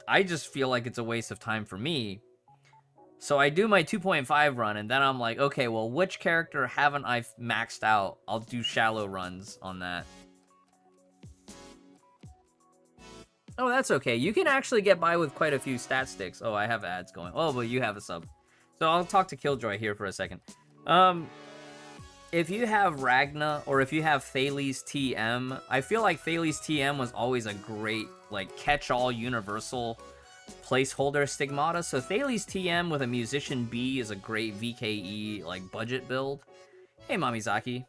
feel like it's a waste of time for me. So I do my 2.5 run, and then I'm like, okay, well, which character haven't I maxed out? I'll do shallow runs on that. Oh, that's okay. You can actually get by with quite a few stat sticks. Oh, I have ads going. Oh, but you have a sub. So I'll talk to Killjoy here for a second. If you have Ragna, or if you have Thales TM, I feel like Thales TM was always a great, like, catch-all universal placeholder stigmata. So Thales TM with a Musician B is a great VKE, like, budget build. Hey, Mamizaki.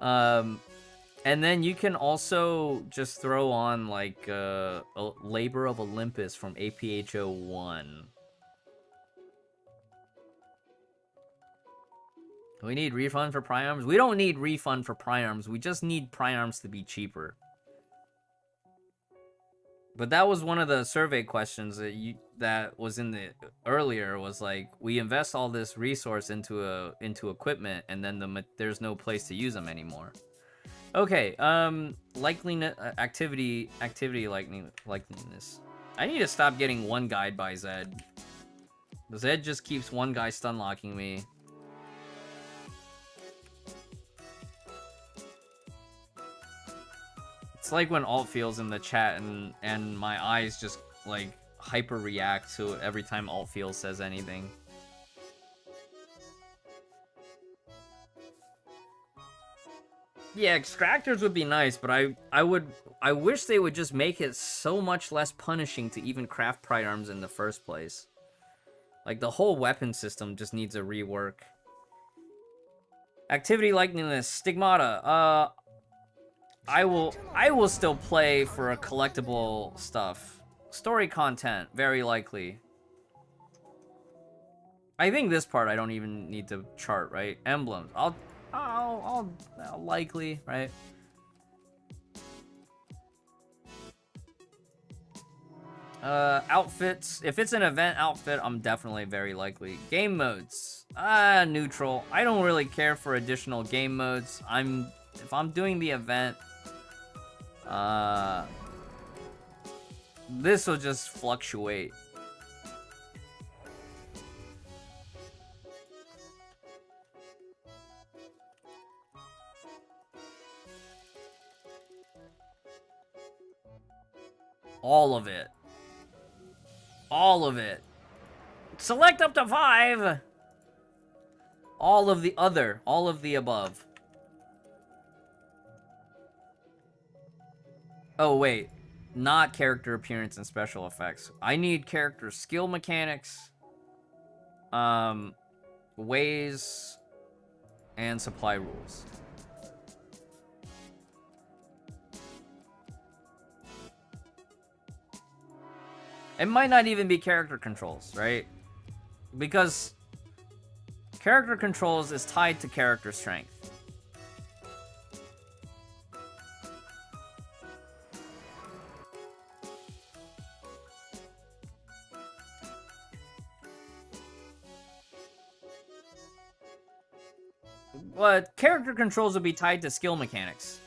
And then you can also just throw on, like, Labor of Olympus from APHO1. We need refund for Priarms? We don't need refund for Priarms. We just need Priarms to be cheaper. But that was one of the survey questions that was in the earlier, was like, we invest all this resource into equipment, and then there's no place to use them anymore. Okay, likeliness, activity likeliness. I need to stop getting one guide by Zed. Zed just keeps one guy stunlocking me. It's like when alt feels in the chat and my eyes just like hyper react to every time alt feels says anything. Yeah, extractors would be nice, but I wish they would just make it so much less punishing to even craft Priarms in the first place. Like, the whole weapon system just needs a rework. Activity likeliness, stigmata. I will still play for a collectible stuff. Story content, very likely. I think this part I don't even need to chart, right? Emblems. I'll likely, right? Outfits. If it's an event outfit, I'm definitely very likely. Game modes. Neutral. I don't really care for additional game modes. If I'm doing the event, this will just fluctuate. All of it. All of it. Select up to 5. All of the other. All of the above. Oh, wait. Not character appearance and special effects. I need character skill mechanics, ways, and supply rules. It might not even be character controls, right? Because character controls is tied to character strength. But character controls would be tied to skill mechanics.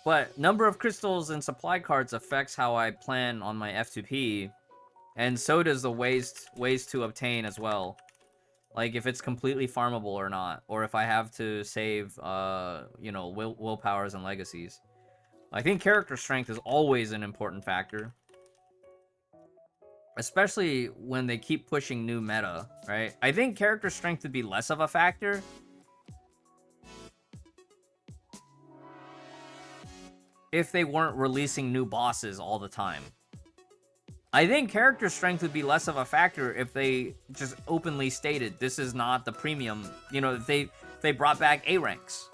But number of crystals and supply cards affects how I plan on my F2P, and so does the ways to obtain as well. Like if it's completely farmable or not, or if I have to save, you know, willpowers and legacies. I think character strength is always an important factor, especially when they keep pushing new meta, right? I think character strength would be less of a factor if they weren't releasing new bosses all the time. I think character strength would be less of a factor if they just openly stated this is not the premium, you know, if they brought back A ranks.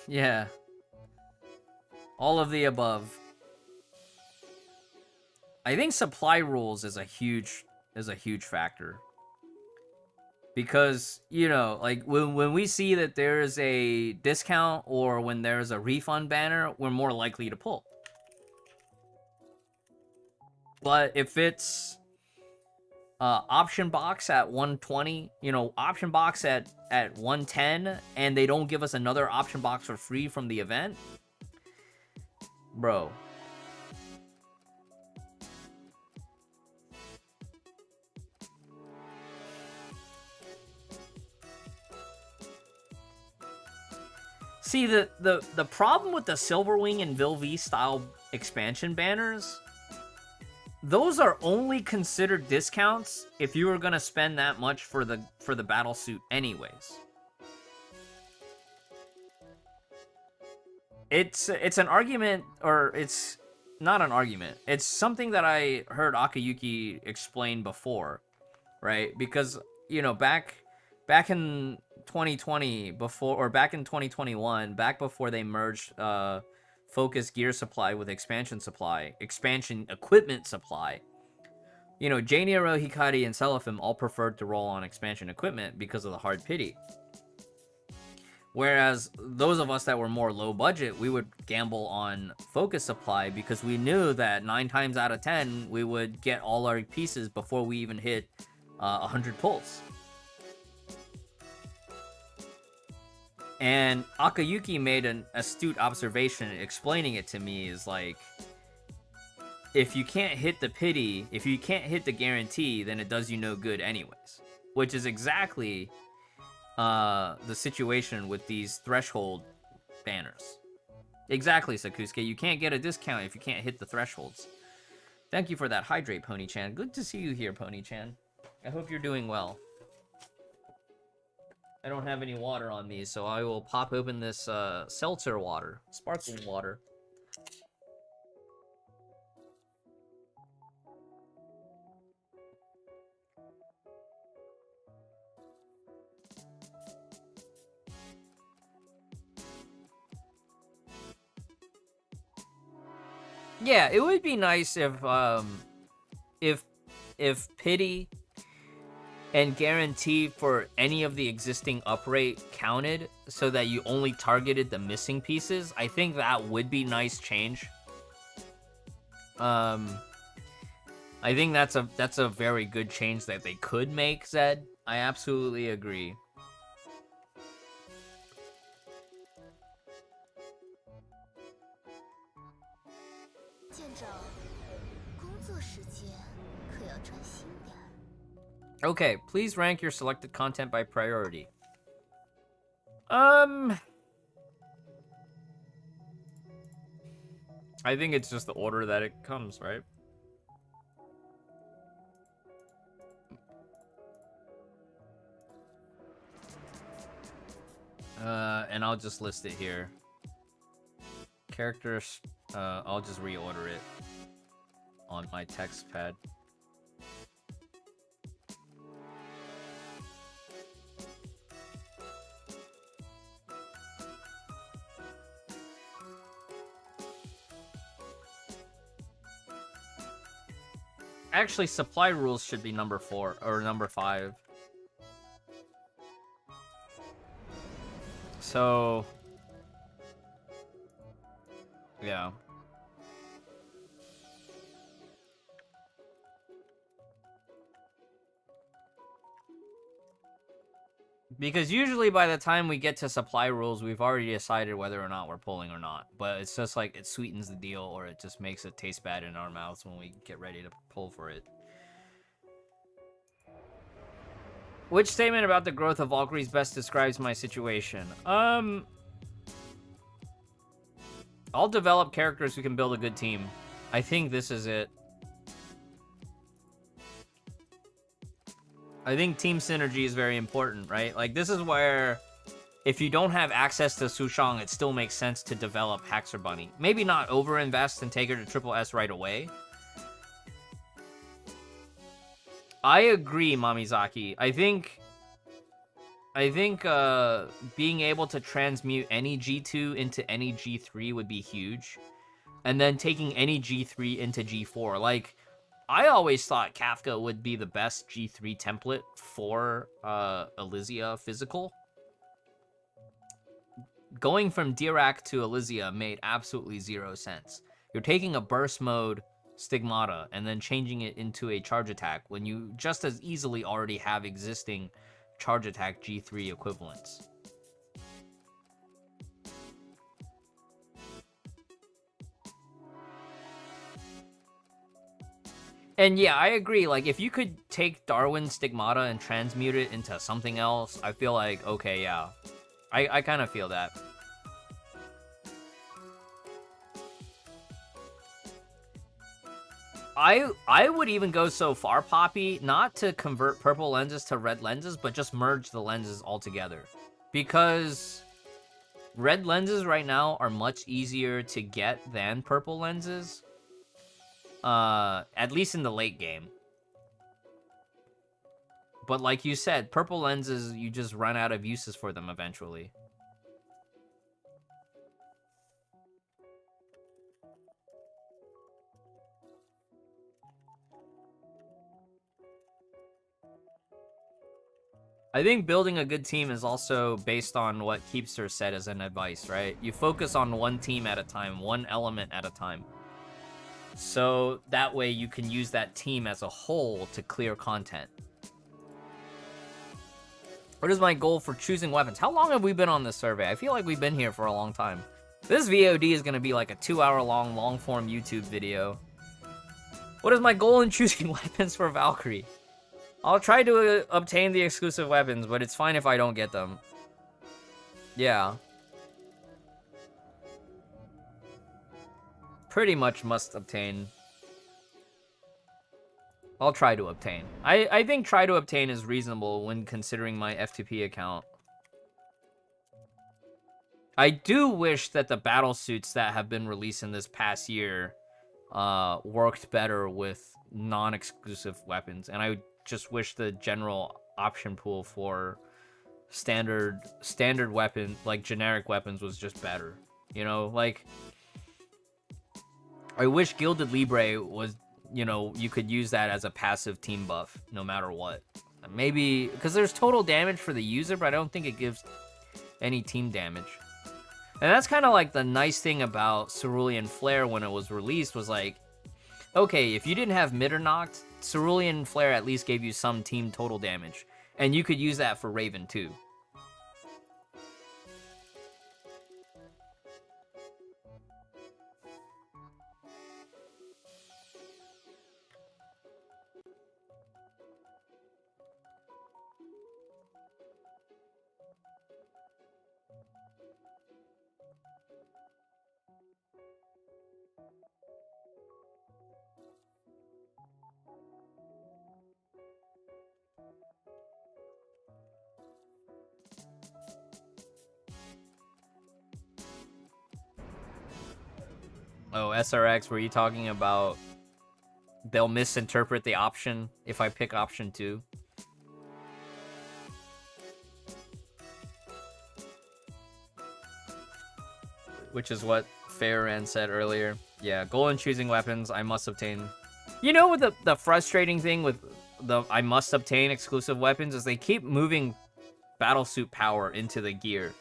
Yeah. All of the above. I think supply rules is a huge factor. Because, you know, like when we see that there is a discount or when there's a refund banner, we're more likely to pull. But if it's option box at 120, you know, option box at 110, and they don't give us another option box for free from the event, bro. See, the problem with the Silverwing and Vilv style expansion banners, those are only considered discounts if you were gonna spend that much for the battle suit anyways. It's an argument, or it's not an argument. It's something that I heard Akayuki explain before, right? Because, you know, back in 2020, back in 2021, back before they merged Focus Gear Supply with Expansion Equipment Supply, you know, Janiro, Hikari, and Seraphim all preferred to roll on expansion equipment because of the hard pity. Whereas those of us that were more low budget, we would gamble on Focus Supply because we knew that 9 times out of 10, we would get all our pieces before we even hit 100 pulls. And Akayuki made an astute observation explaining it to me, is like, if you can't hit the pity, if you can't hit the guarantee, then it does you no good anyways. Which is exactly the situation with these threshold banners. Exactly, Sakusuke. You can't get a discount if you can't hit the thresholds. Thank you for that hydrate, Pony-chan. Good to see you here, Pony-chan. I hope you're doing well. I don't have any water on me, so I will pop open this seltzer water, sparkling water. Yeah, it would be nice if pity and guarantee for any of the existing uprate counted so that you only targeted the missing pieces. I think that would be nice change. I think that's a very good change that they could make, Zed. I absolutely agree. Okay, please rank your selected content by priority. I think it's just the order that it comes, right? And I'll just list it here. Characters, I'll just reorder it on my text pad. Actually, supply rules should be number 4 or number 5. So, yeah. Because usually by the time we get to supply rules, we've already decided whether or not we're pulling or not. But it's just like it sweetens the deal, or it just makes it taste bad in our mouths when we get ready to pull for it. Which statement about the growth of Valkyries best describes my situation? I'll develop characters who can build a good team. I think this is it. I think team synergy is very important, right? Like, this is where, if you don't have access to Sushang, it still makes sense to develop Haxor Bunny. Maybe not over-invest and take her to Triple S right away. I agree, Mamizaki. I think being able to transmute any G2 into any G3 would be huge. And then taking any G3 into G4. Like, I always thought Kafka would be the best G3 template for Elysia physical. Going from Dirac to Elysia made absolutely 0 sense. You're taking a burst mode Stigmata and then changing it into a charge attack when you just as easily already have existing charge attack G3 equivalents. And yeah, I agree. Like, if you could take Darwin Stigmata and transmute it into something else, I feel like, okay, yeah. I kind of feel that. I would even go so far, Poppy, not to convert purple lenses to red lenses, but just merge the lenses altogether. Because red lenses right now are much easier to get than purple lenses. At least in the late game. But like you said, purple lenses, you just run out of uses for them eventually. I think building a good team is also based on what Keepster said as an advice, right? You focus on one team at a time, one element at a time. So that way you can use that team as a whole to clear content. What is my goal for choosing weapons? How long have we been on this survey? I feel like we've been here for a long time. This VOD is going to be like a 2-hour-long, long-form YouTube video. What is my goal in choosing weapons for Valkyrie? I'll try to obtain the exclusive weapons, but it's fine if I don't get them. Yeah. Pretty much must obtain. I'll try to obtain. I think try to obtain is reasonable when considering my F2P account. I do wish that the battle suits that have been released in this past year worked better with non-exclusive weapons, and I just wish the general option pool for standard weapon, like generic weapons, was just better. You know, like I wish Gilded Libre was, you know, you could use that as a passive team buff no matter what. Maybe because there's total damage for the user, but I don't think it gives any team damage. And that's kind of like the nice thing about Cerulean Flare when it was released, was like, okay, if you didn't have Mitternacht, Cerulean Flare at least gave you some team total damage. And you could use that for Raven too. Oh, SRX, were you talking about they'll misinterpret the option if I pick option 2? Which is what Farran said earlier. Yeah, goal in choosing weapons, I must obtain. You know what the frustrating thing with the I must obtain exclusive weapons is they keep moving battlesuit power into the gear.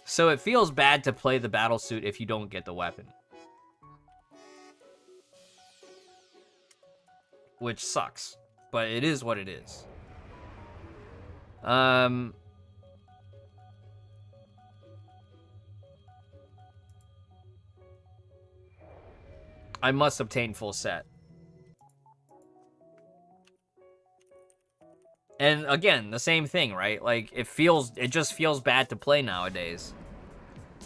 So it feels bad to play the battlesuit if you don't get the weapon. Which sucks, but it is what it is. I must obtain full set. And again, the same thing, right? Like, it just feels bad to play nowadays.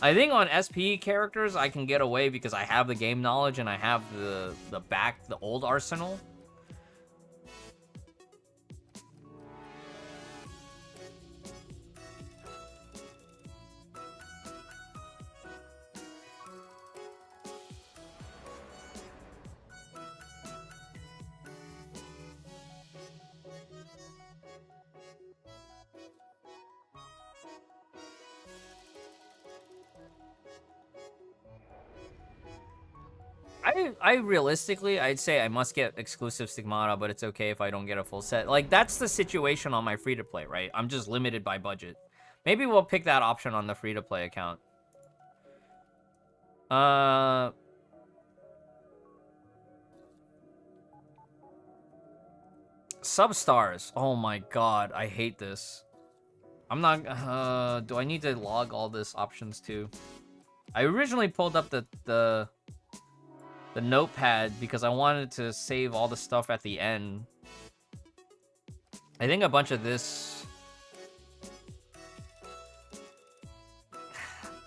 I think on SPE characters, I can get away because I have the game knowledge and I have the old arsenal. I realistically, I'd say I must get exclusive Stigmata, but it's okay if I don't get a full set. Like, that's the situation on my free-to-play, right? I'm just limited by budget. Maybe we'll pick that option on the free-to-play account. Substars. Oh my god, I hate this. I'm not, do I need to log all this options too? I originally pulled up the notepad because I wanted to save all the stuff at the end. I think a bunch of this...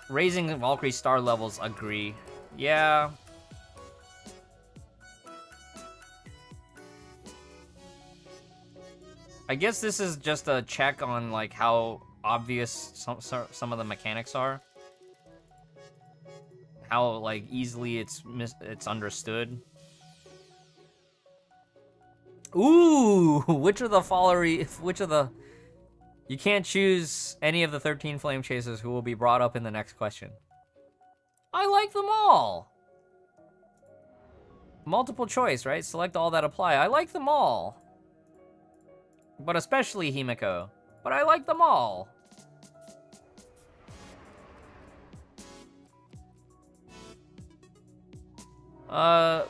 Raising Valkyrie star levels, agree. Yeah. I guess this is just a check on like how obvious some of the mechanics are. How like easily it's understood. Ooh, which of the you can't choose any of the 13 flame chasers who will be brought up in the next question. I like them all. Multiple choice, right? Select all that apply. I like them all. But especially Himiko. But I like them all.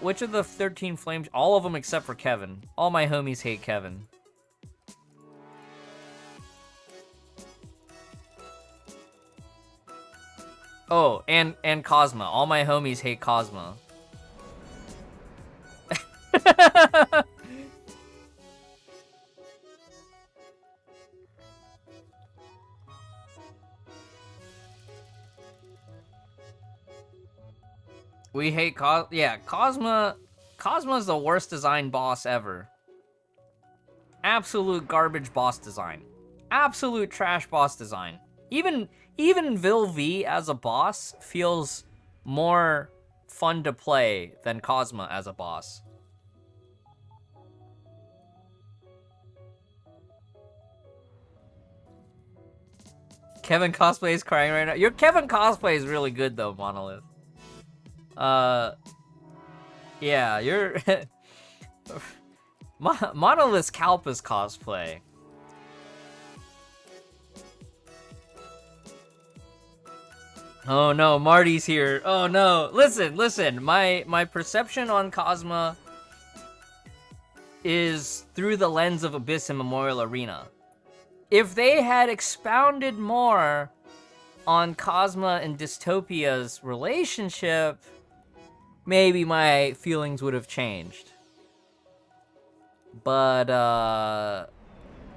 Which of the 13 flames? All of them except for Kevin. All my homies hate Kevin. Oh, and Kosma. All my homies hate Kosma. We hate yeah, Cosma's the worst designed boss ever. Absolute garbage boss design. Absolute trash boss design. Even Vil V as a boss feels more fun to play than Kosma as a boss. Kevin cosplay is crying right now. Your Kevin cosplay is really good though, Monolith. Yeah, you're Monolith's Kalpa's cosplay. Oh no, Marty's here. Oh no. Listen. My perception on Kosma is through the lens of Abyss and Memorial Arena. If they had expounded more on Kosma and Dystopia's relationship, maybe my feelings would have changed. But,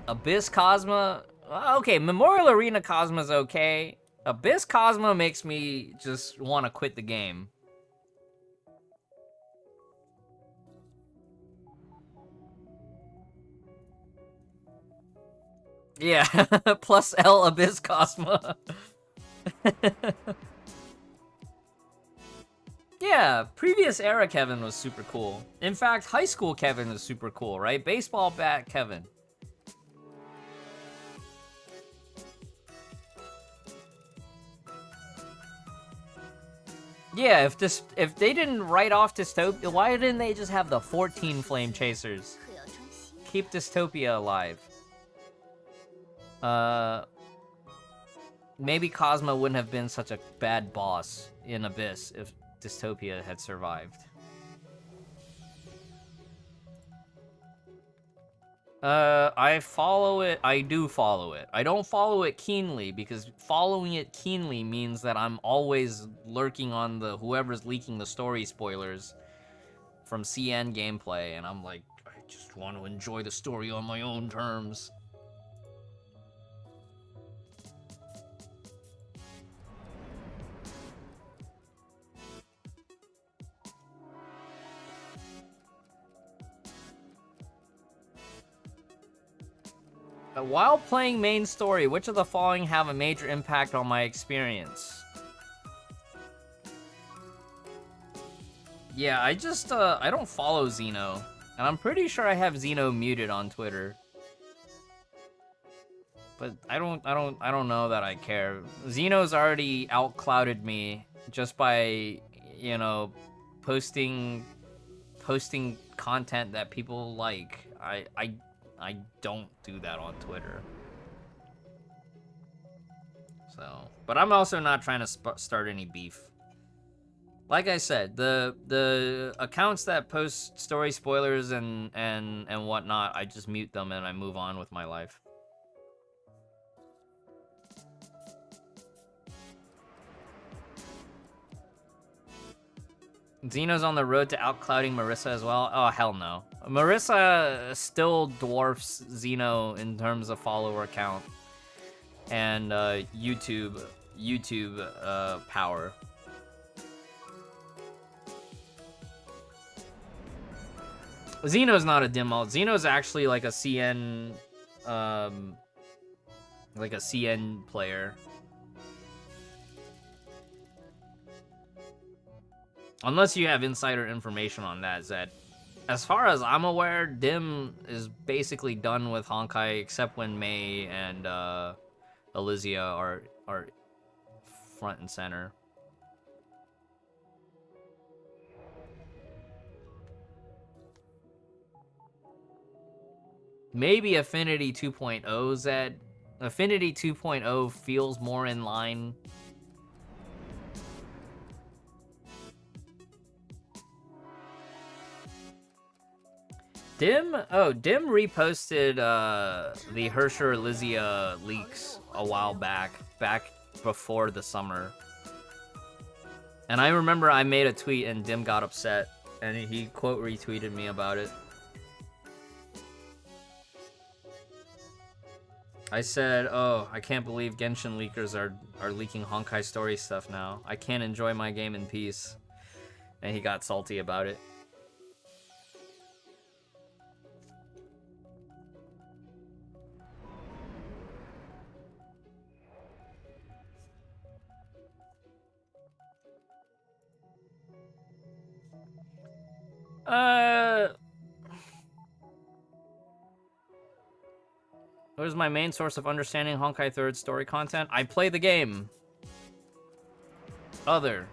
Abyss Kosma, okay, Memorial Arena Kosma's okay. Abyss Kosma makes me just want to quit the game. Yeah, plus L Abyss Kosma. Yeah, previous era Kevin was super cool. In fact, high school Kevin was super cool, right? Baseball bat Kevin. Yeah, if they didn't write off Dystopia, why didn't they just have the 14 Flame Chasers? Keep Dystopia alive. Maybe Kosma wouldn't have been such a bad boss in Abyss if Dystopia had survived. I follow it. I do follow it. I don't follow it keenly because following it keenly means that I'm always lurking on the whoever's leaking the story spoilers from CN gameplay, and I'm like, I just want to enjoy the story on my own terms. While playing main story, which of the following have a major impact on my experience? Yeah, I just, I don't follow Xeno. And I'm pretty sure I have Xeno muted on Twitter. But I don't know that I care. Xeno's already outclouded me just by, you know, posting content that people like. I don't do that on Twitter. So, but I'm also not trying to start any beef. Like I said, the accounts that post story spoilers and whatnot, I just mute them and I move on with my life. Xeno's on the road to outclouding Marissa as well? Oh, hell no. Marissa still dwarfs Xeno in terms of follower count and YouTube power. Xeno's not a dim alt. Xeno's actually like a CN player. Unless you have insider information on that, Zed. As far as I'm aware, Dim is basically done with Honkai, except when Mei and Elysia are front and center. Maybe Affinity 2.0, Zed. Affinity 2.0 feels more in line. Dim reposted the Hersher Elysia leaks a while back before the summer. And I remember I made a tweet and Dim got upset, and he quote retweeted me about it. I said, oh, I can't believe Genshin leakers are leaking Honkai story stuff now. I can't enjoy my game in peace. And he got salty about it. What is my main source of understanding Honkai 3rd story content? I play the game. Other.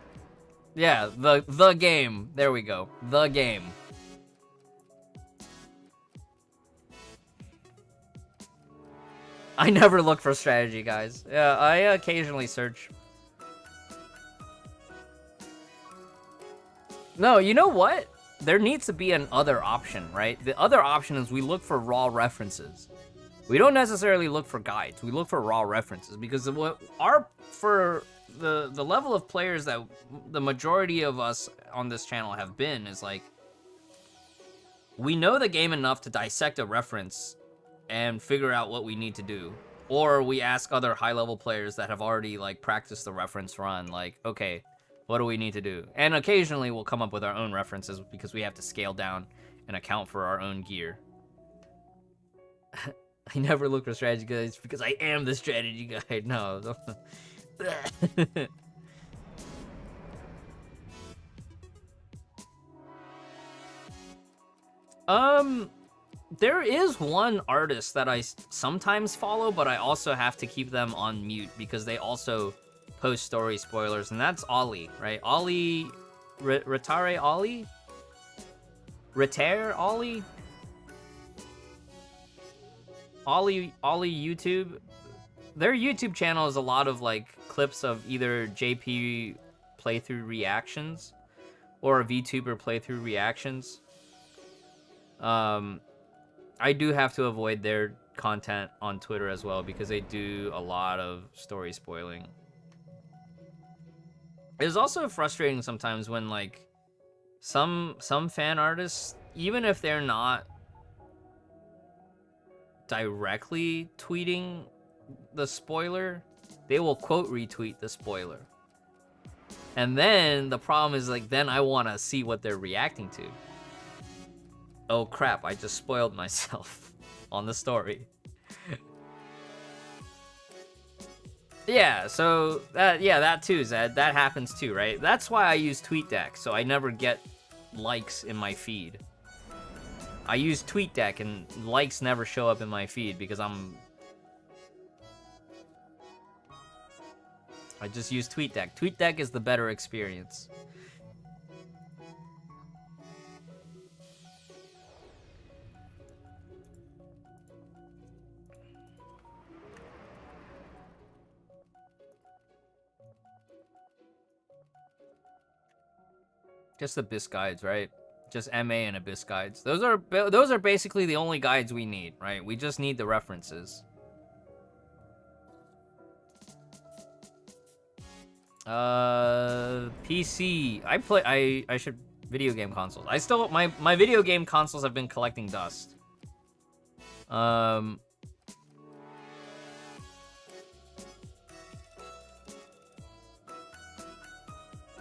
Yeah, the game. There we go. The game. I never look for strategy, guys. Yeah, I occasionally search. No, you know what? There needs to be an other option, right? The other option is we look for raw references. We don't necessarily look for guides. We look for raw references because for the level of players that the majority of us on this channel have been is like, we know the game enough to dissect a reference and figure out what we need to do. Or we ask other high-level players that have already like practiced the reference run, like, okay, what do we need to do? And occasionally we'll come up with our own references because we have to scale down and account for our own gear. I never look for strategy guides because I am the strategy guide. No. There is one artist that I sometimes follow, but I also have to keep them on mute because they also post story spoilers, and that's Ollie, right? Ollie, Retare Ollie? Retare Ollie? Ollie YouTube. Their YouTube channel is a lot of like clips of either JP playthrough reactions or a VTuber playthrough reactions. I do have to avoid their content on Twitter as well because they do a lot of story spoiling. It's also frustrating sometimes when like some fan artists, even if they're not directly tweeting the spoiler, they will quote retweet the spoiler. And then the problem is like, then I want to see what they're reacting to. Oh crap, I just spoiled myself on the story. Yeah, so that too, Zed. That happens too, right? That's why I use TweetDeck, so I never get likes in my feed. I use TweetDeck and likes never show up in my feed because I just use TweetDeck. TweetDeck is the better experience. Just Abyss guides, right? Just MA and Abyss guides. Those are basically the only guides we need, right? We just need the references. PC. I should video game consoles. I still my video game consoles have been collecting dust.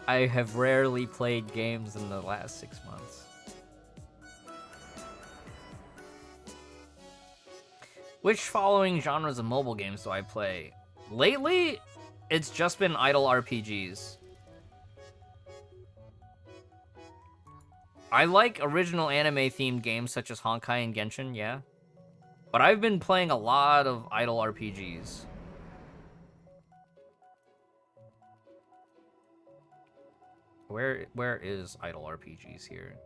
I have rarely played games in the last 6 months. Which following genres of mobile games do I play? Lately, it's just been idle RPGs. I like original anime-themed games such as Honkai and Genshin, yeah. But I've been playing a lot of idle RPGs. Where is idle RPGs here?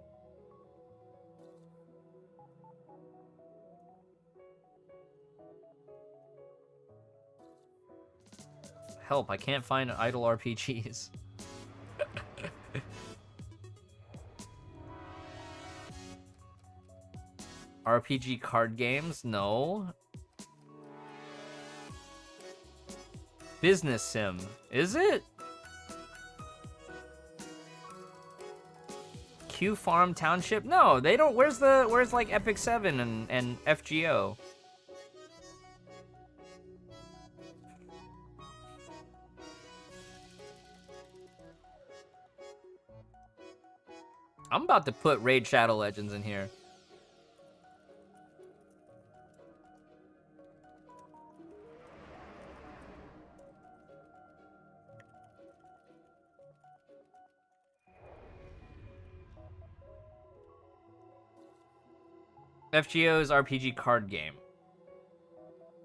Help, I can't find idle RPGs. RPG card games? No. Business sim. Is it? Q Farm Township? No, they don't. Where's like Epic 7 and FGO? I'm about to put Raid Shadow Legends in here. FGO's RPG card game.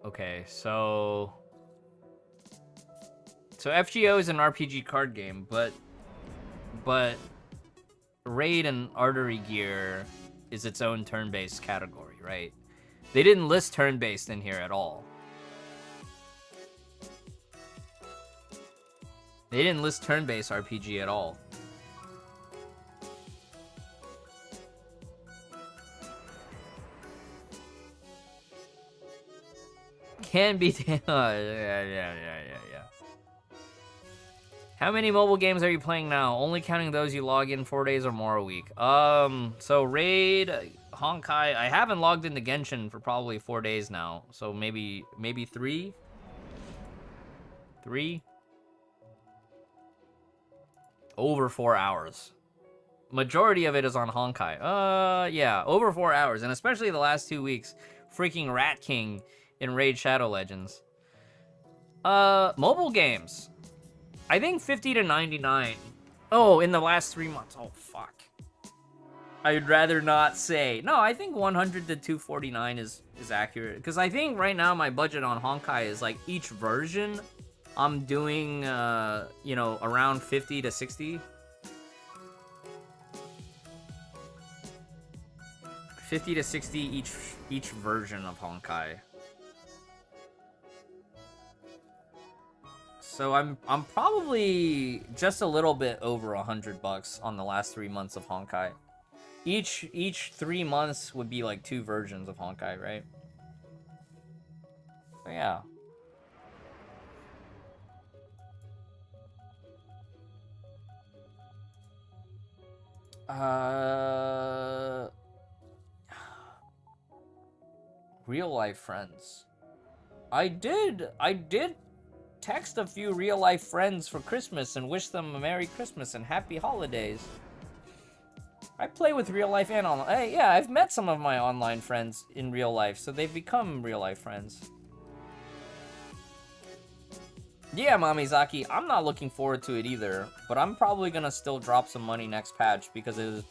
Okay, so FGO is an RPG card game, but Raid and Artery Gear is its own turn-based category, right? They didn't list turn-based in here at all. They didn't list turn-based RPG at all. Can be... yeah. How many mobile games are you playing now? Only counting those you log in 4 days or more a week. So Raid, Honkai. I haven't logged into Genshin for probably 4 days now. So maybe 3? 3? Over 4 hours. Majority of it is on Honkai. Yeah, over 4 hours. And especially the last 2 weeks. Freaking Rat King in Raid Shadow Legends. Mobile games. I think 50 to 99. Oh, in the last 3 months. Oh, fuck. I'd rather not say. No, I think 100 to 249 is accurate. Because I think right now my budget on Honkai is like each version I'm doing, you know, around 50 to 60. 50 to 60 each version of Honkai. So I'm probably just a little bit over $100 on the last 3 months of Honkai. Each 3 months would be like 2 versions of Honkai, right? So yeah. Real life friends. I did text a few real life friends for Christmas and wish them a Merry Christmas and Happy Holidays. I play with real life and online. Yeah, I've met some of my online friends in real life, so they've become real life friends. Yeah, Mamizaki, I'm not looking forward to it either, but I'm probably gonna still drop some money next patch because it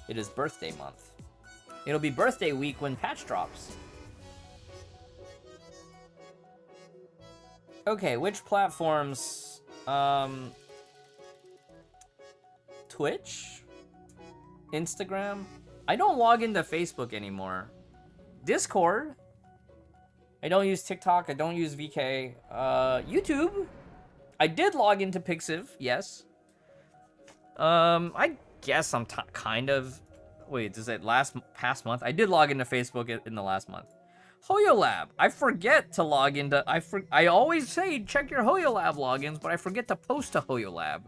is birthday month. It'll be birthday week when patch drops. Okay, which platforms? Twitch? Instagram? I don't log into Facebook anymore. Discord? I don't use TikTok, I don't use VK. YouTube? I did log into Pixiv, yes. I guess I'm kind of... Wait, is it past month? I did log into Facebook in the last month. HoyoLab. I forget to log into... I always say check your HoyoLab logins, but I forget to post to HoyoLab.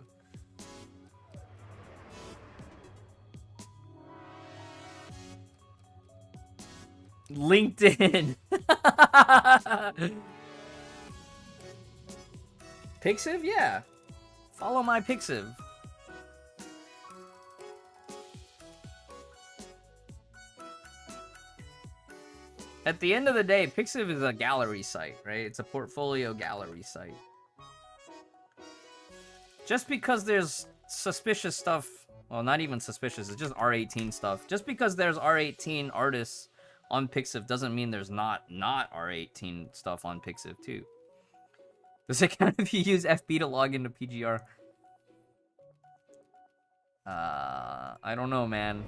LinkedIn. Pixiv? Yeah. Follow my Pixiv. At the end of the day, Pixiv is a gallery site, right? It's a portfolio gallery site. Just because there's suspicious stuff, well, not even suspicious, it's just R18 stuff. Just because there's R18 artists on Pixiv doesn't mean there's not R18 stuff on Pixiv too. Does it count if you use FB to log into PGR? I don't know, man.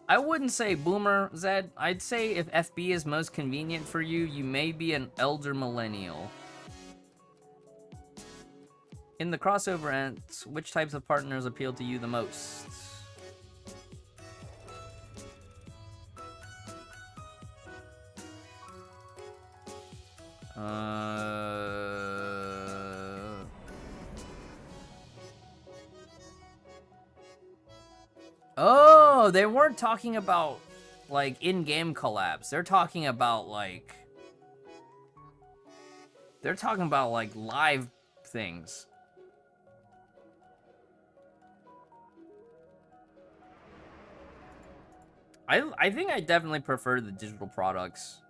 I wouldn't say boomer, Zed. I'd say if FB is most convenient for you, you may be an elder millennial. In the crossover ends, which types of partners appeal to you the most? Oh, they weren't talking about, like, in-game collabs. They're talking about, like... They're talking about, like, live things. I think I definitely prefer the digital products.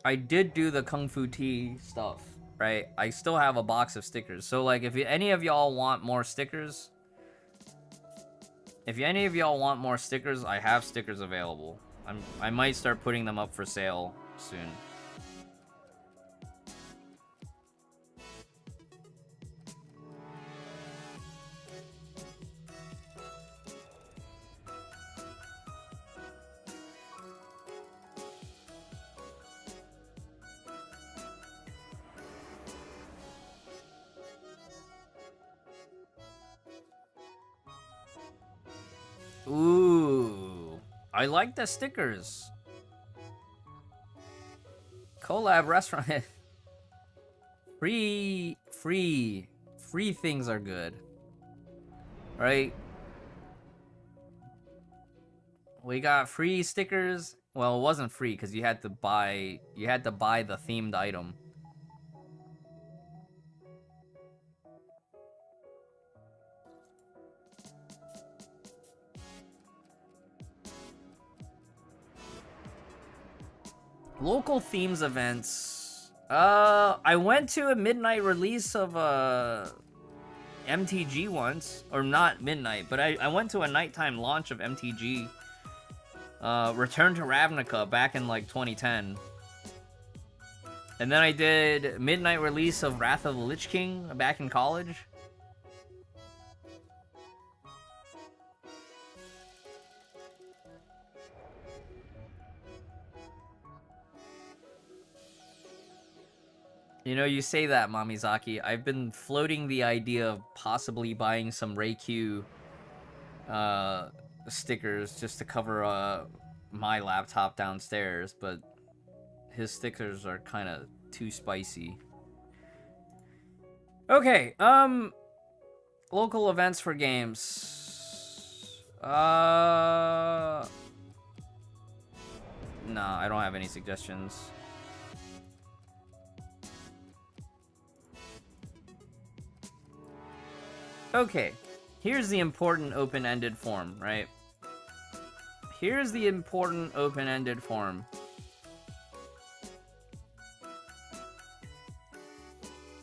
I did do the Kung Fu Tea stuff, right? I still have a box of stickers. So, like, if any of y'all want more stickers, I have stickers available. I might start putting them up for sale soon. Ooh, I like the stickers. Collab restaurant. Free things are good, right? We got free stickers. Well, it wasn't free because you had to buy the themed item. Local themes events. I went to a midnight release of MTG once, or not midnight, but I went to a nighttime launch of MTG. Return to Ravnica back in like 2010. And then I did midnight release of Wrath of the Lich King back in college. You know, you say that, Mamizaki. I've been floating the idea of possibly buying some Reikyu stickers just to cover my laptop downstairs, but his stickers are kind of too spicy. Okay, local events for games. No, I don't have any suggestions. Okay, here's the important open-ended form, right? Here's the important open-ended form.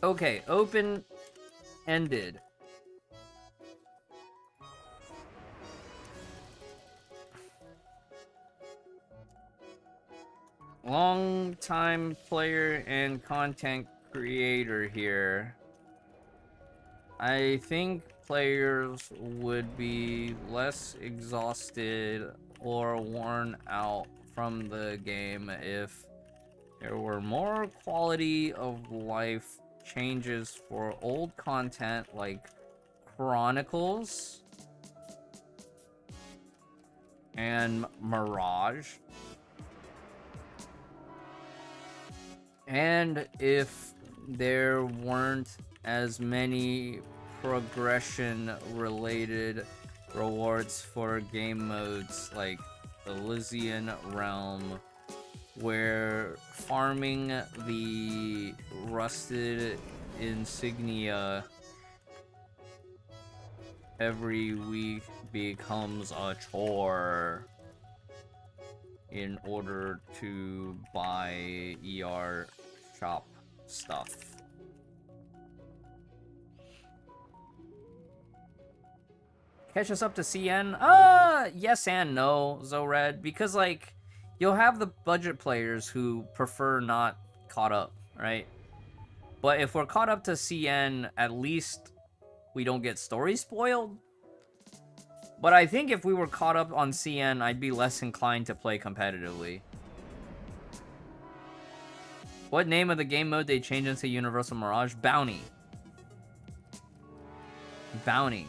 Okay, open-ended. Long-time player and content creator here. I think players would be less exhausted or worn out from the game if there were more quality of life changes for old content like Chronicles and Mirage. And if there weren't as many progression-related rewards for game modes like Elysian Realm, where farming the rusted insignia every week becomes a chore in order to buy ER shop stuff. Catch us up to CN? Yes and no, Zored, because like you'll have the budget players who prefer not caught up, right? But if we're caught up to CN, at least we don't get story spoiled. But I think if we were caught up on CN, I'd be less inclined to play competitively. What name of the game mode they changed into Universal Mirage? Bounty. Bounty.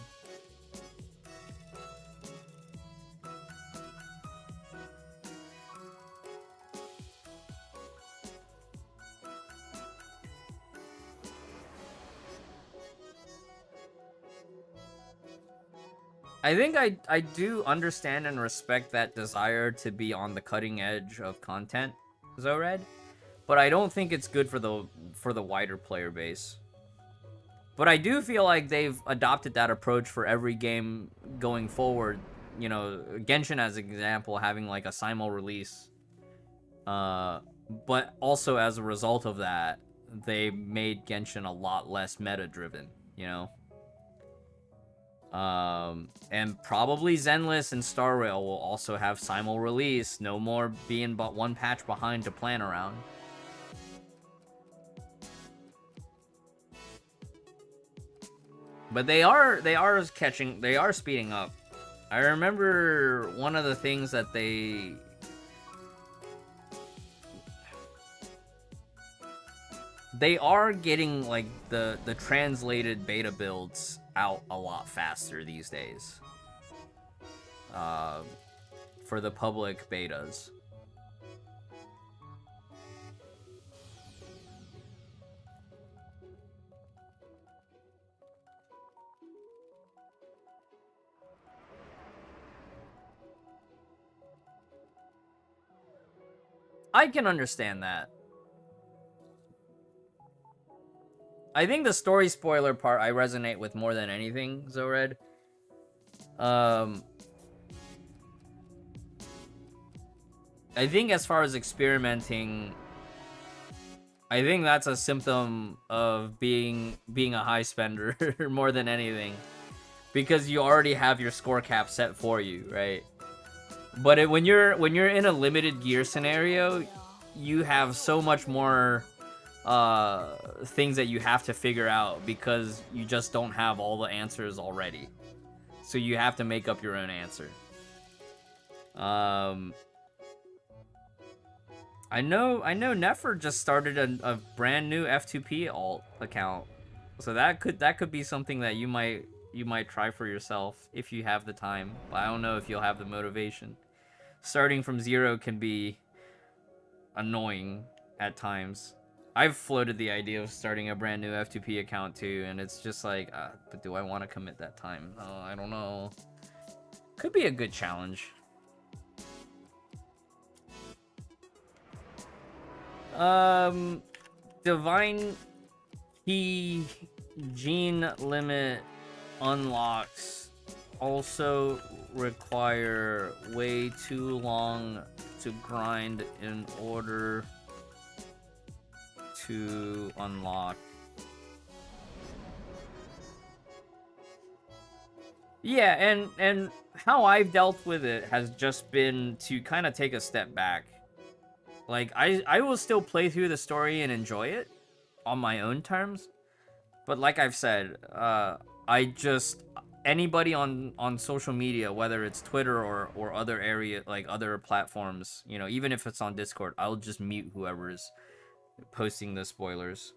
I think I do understand and respect that desire to be on the cutting edge of content, Zored, but I don't think it's good for the wider player base. But I do feel like they've adopted that approach for every game going forward. You know, Genshin as an example, having like a simul release but also as a result of that, they made Genshin a lot less meta-driven, you know? And probably Zenless and Star Rail will also have simul release, no more being but one patch behind to plan around. But they are speeding up. I remember one of the things that they are getting, like, the translated beta builds out a lot faster these days. For the public betas. I can understand that. I think the story spoiler part I resonate with more than anything, Zored. I think as far as experimenting, I think that's a symptom of being a high spender more than anything, because you already have your score cap set for you, right? But when you're in a limited gear scenario, you have so much more things that you have to figure out because you just don't have all the answers already. So you have to make up your own answer. I know Nefer just started a brand new F2P alt account, so that could be something that you might try for yourself if you have the time. But I don't know if you'll have the motivation. Starting from zero can be annoying at times. I've floated the idea of starting a brand new F2P account too, and it's just like, but do I want to commit that time? Oh, I don't know. Could be a good challenge. Divine Key gene limit unlocks also require way too long to grind in order to unlock. Yeah, and how I've dealt with it has just been to kind of take a step back. Like, I will still play through the story and enjoy it on my own terms. But like I've said, anybody on social media, whether it's Twitter or other area, like other platforms, you know, even if it's on Discord, I'll just mute whoever's posting the spoilers.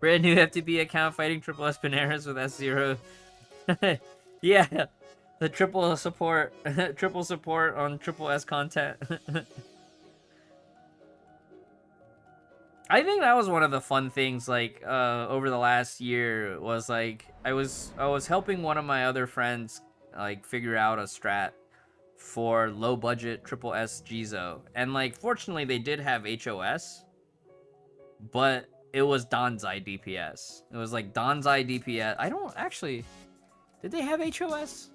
Brand new FTP account fighting triple S Panaras with S0. Yeah, the triple support on triple S content. I think that was one of the fun things, like, over the last year, was like I was helping one of my other friends like figure out a strat for low budget triple S Gizo, and like fortunately they did have HOS, but it was Danzai DPS. It was like Danzai DPS. I don't actually... Did they have HOS?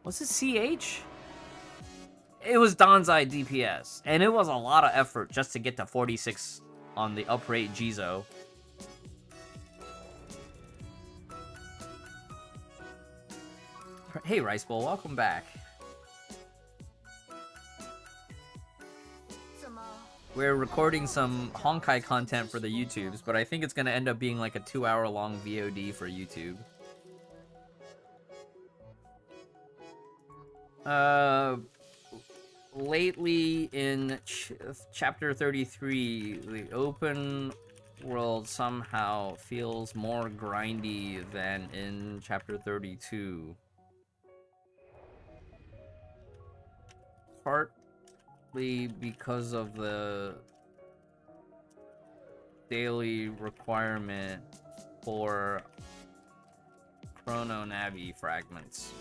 Was it CH? It was Danzai DPS. And it was a lot of effort just to get to 46 on the uprate Gizo. Hey, Rice Bowl, welcome back. We're recording some Honkai content for the YouTubes, but I think it's gonna end up being like a 2-hour-long VOD for YouTube. Lately in chapter 33, the open world somehow feels more grindy than in chapter 32. partly because of the daily requirement for Chrono Navi fragments.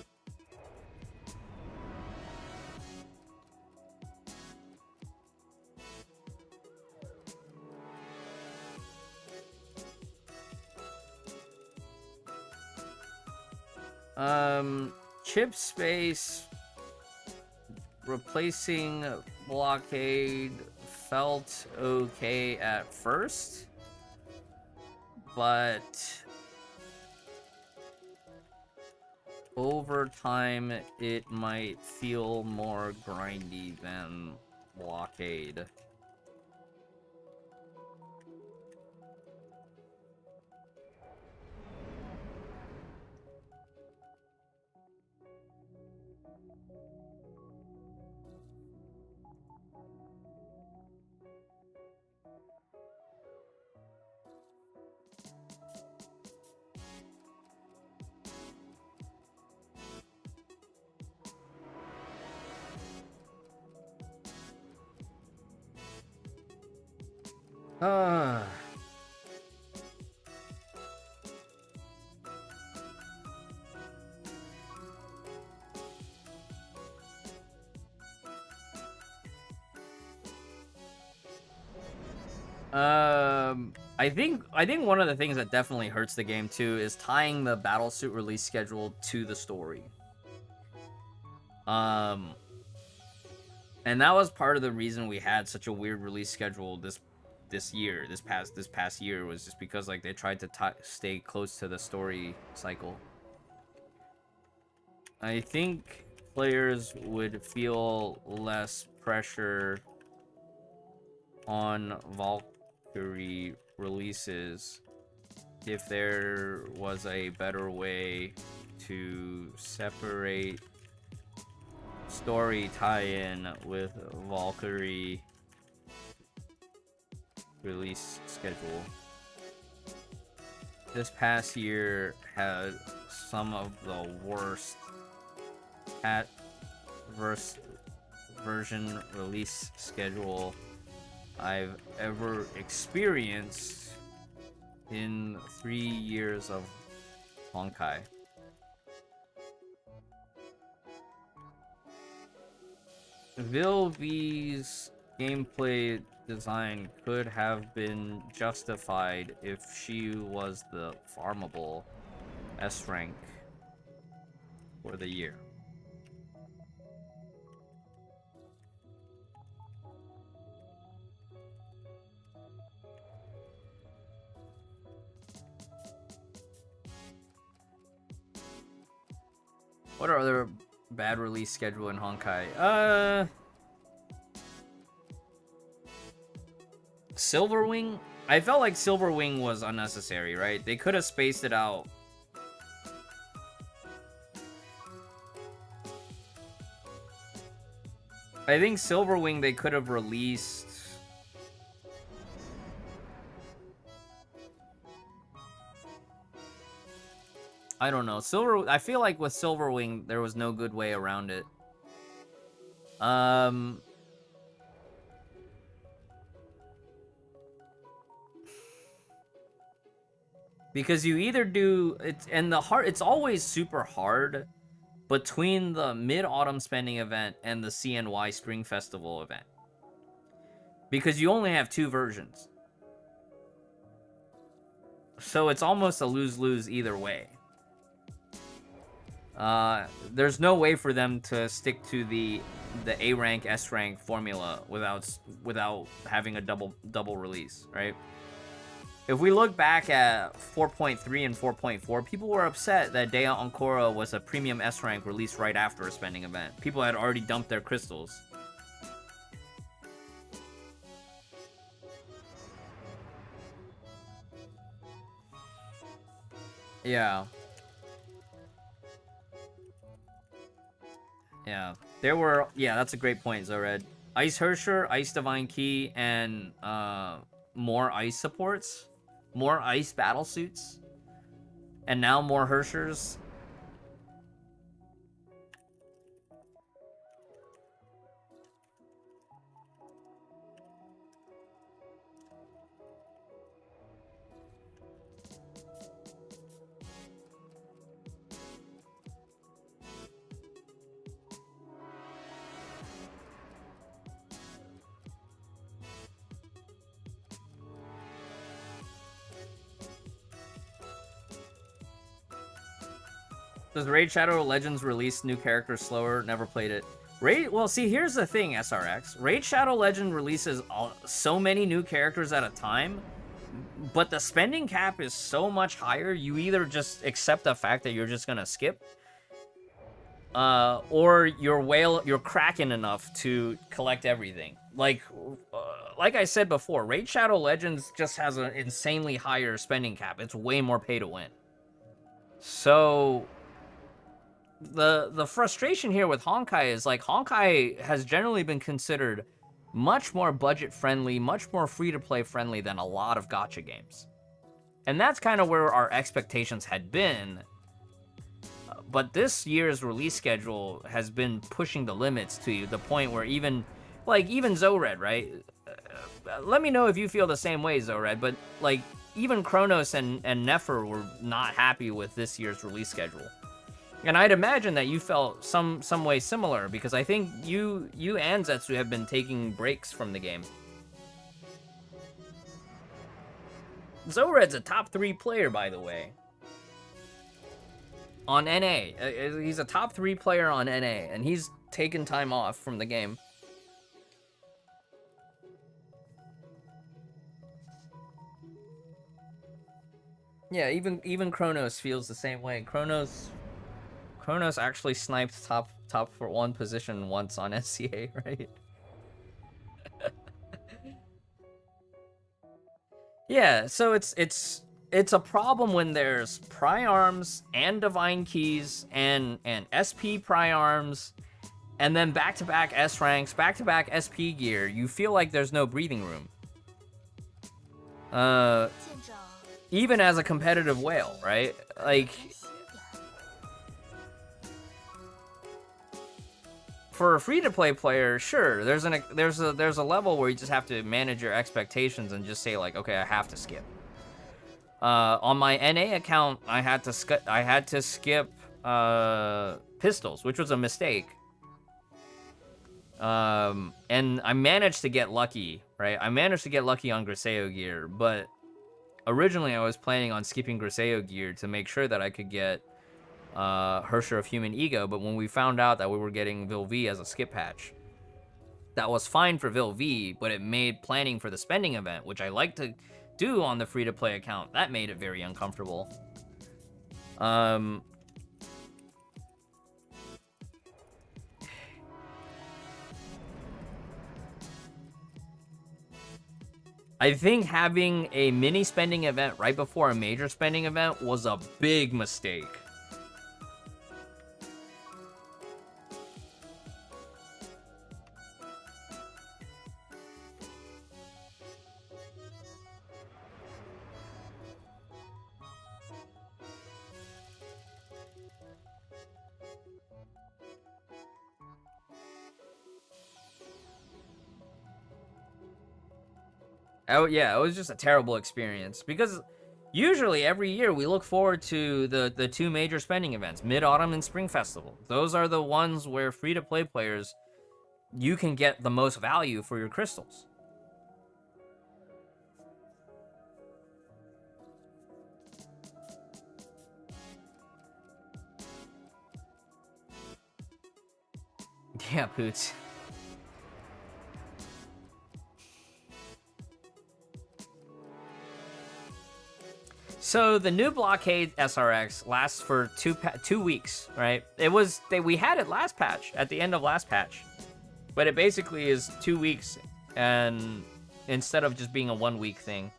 Chip space replacing blockade felt okay at first, but over time it might feel more grindy than blockade. Uh, I think one of the things that definitely hurts the game too is tying the battlesuit release schedule to the story. And that was part of the reason we had such a weird release schedule this past year, was just because like they tried to stay close to the story cycle. I think players would feel less pressure on Valkyrie releases if there was a better way to separate story tie-in with Valkyrie release schedule. This past year had some of the worst version release schedule I've ever experienced in 3 years of Honkai. Vilvi's gameplay design could have been justified if she was the farmable S rank for the year. What are other bad release schedule in Honkai? Silverwing? I felt like Silverwing was unnecessary, right? They could have spaced it out. I think Silverwing they could have released... I don't know. I feel like with Silverwing, there was no good way around it. Because you either do it, and it's always super hard between the Mid-Autumn Spending event and the CNY Spring Festival event. Because you only have 2 versions. So it's almost a lose-lose either way. There's no way for them to stick to the A rank, S rank formula without having a double release, right? If we look back at 4.3 and 4.4, people were upset that Dea Ancora was a premium S rank released right after a spending event. People had already dumped their crystals. Yeah. Yeah. There were... Yeah, that's a great point, Zored. Ice Hersher, Ice Divine Key, and more ice supports. More ice battle suits. And now more Hershers. Does Raid Shadow Legends release new characters slower? Never played it. Well, see, here's the thing, SRX. Raid Shadow Legend releases so many new characters at a time, but the spending cap is so much higher, you either just accept the fact that you're just gonna skip, or you're cracking enough to collect everything. Like I said before, Raid Shadow Legends just has an insanely higher spending cap. It's way more pay to win. So the frustration here with Honkai is, like, Honkai has generally been considered much more budget friendly, much more free to play friendly than a lot of gacha games. And that's kind of where our expectations had been. But this year's release schedule has been pushing the limits to the point where even Zored, right? Let me know if you feel the same way, Zored, but like even Kronos and Nefer were not happy with this year's release schedule. And I'd imagine that you felt some way similar, because I think you and Zetsu have been taking breaks from the game. Zored's a top 3 player, by the way. On NA. He's a top 3 player on NA, and he's taken time off from the game. Yeah, even Kronos feels the same way. Kronos actually sniped top for 1 position once on SCA, right? Yeah, so it's a problem when there's pry arms and divine keys and SP pry arms, and then back-to-back S ranks, back-to-back SP gear. You feel like there's no breathing room. Even as a competitive whale, right? Like, for a free-to-play player, sure, there's a level where you just have to manage your expectations and just say, like, okay, I have to skip. On my NA account, I had to skip pistols, which was a mistake. And I managed to get lucky, right? I managed to get lucky on Griseo gear, but originally I was planning on skipping Griseo gear to make sure that I could get Hersher of Human Ego, but when we found out that we were getting Vil V as a skip patch, that was fine for Vil V, but it made planning for the spending event, which I like to do on the free-to-play account, that made it very uncomfortable. I think having a mini spending event right before a major spending event was a big mistake. Oh yeah, it was just a terrible experience, because usually every year we look forward to the 2 major spending events, Mid-Autumn and Spring Festival. Those are the ones where free-to-play players, you can get the most value for your crystals. Yeah, Poots. So the new blockade SRX lasts for 2 weeks, right? We had it last patch, at the end of last patch, but it basically is 2 weeks, and instead of just being a 1 week thing.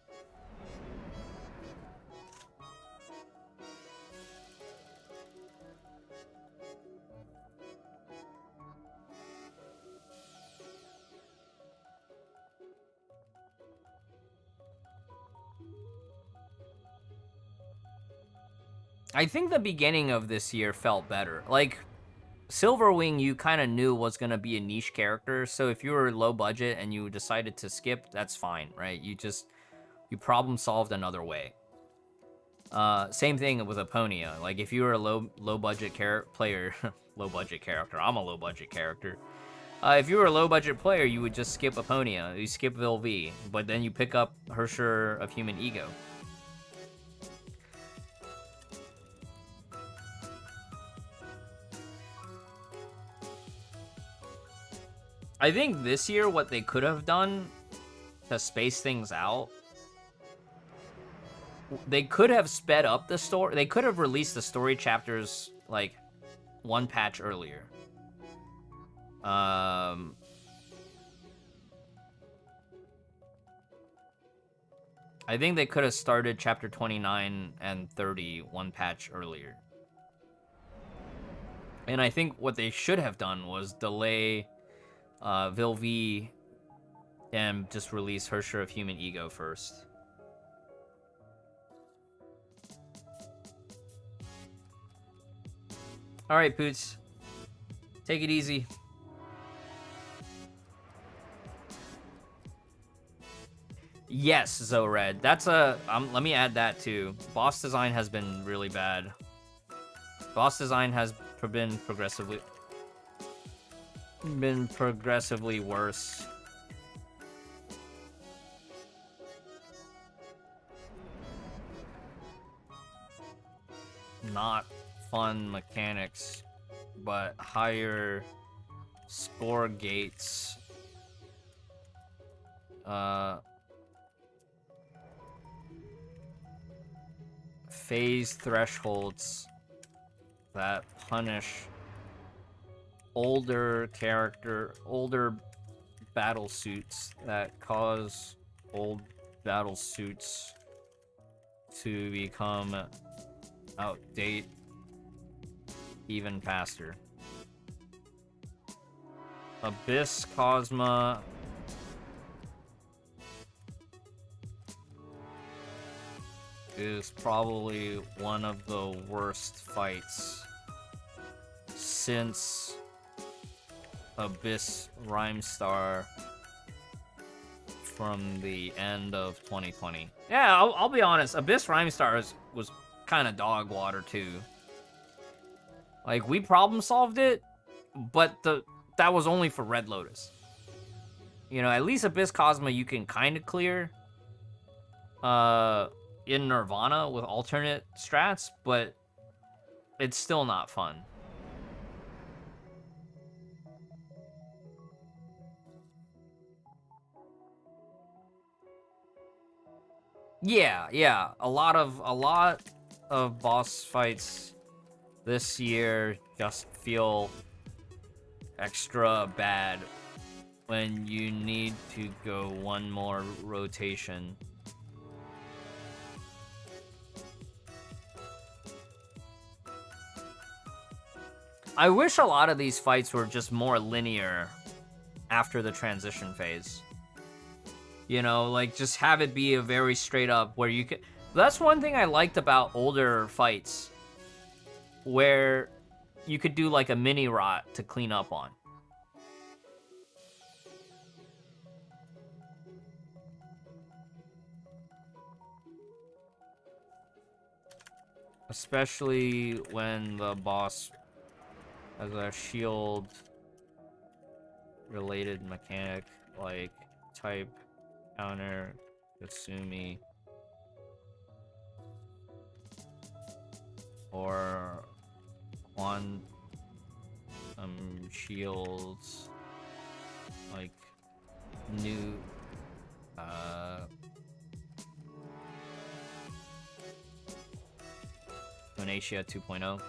I think the beginning of this year felt better. Like, Silverwing, you kind of knew was going to be a niche character, so if you were low budget and you decided to skip, that's fine, right? You problem solved another way. Same thing with Aponia. Like, if you were a low budget player, low budget character, I'm a low budget character. If you were a low budget player, you would just skip Aponia, you skip Vil V, but then you pick up Hersher of Human Ego. I think this year what they could have done to space things out, they could have sped up the story. They could have released the story chapters like one patch earlier. I think they could have started chapter 29 and 30 one patch earlier. And I think what they should have done was delay Vilvi and just release Hersher of Human Ego first. Alright, Poots. Take it easy. Yes, Zored. That's a... let me add that too. Boss design has been really bad. Boss design has been progressively worse. Not fun mechanics, but higher score gates. Phase thresholds that punish older battle suits, that cause old battle suits to become outdate even faster. Abyss Kosma is probably one of the worst fights since Abyss Rhymestar from the end of 2020. Yeah, I'll be honest, Abyss Rhymestar was kind of dog water too. Like, we problem solved it, but that was only for Red Lotus. You know, at least Abyss Kosma you can kind of clear in Nirvana with alternate strats, but it's still not fun. Yeah, a lot of boss fights this year just feel extra bad when you need to go one more rotation. I wish a lot of these fights were just more linear after the transition phase. You know, like, just have it be a very straight up where you can... That's one thing I liked about older fights, where you could do, like, a mini rot to clean up on. Especially when the boss has a shield-related mechanic, like type, counter, Kasumi, or one shields, like new Donatia 2.0.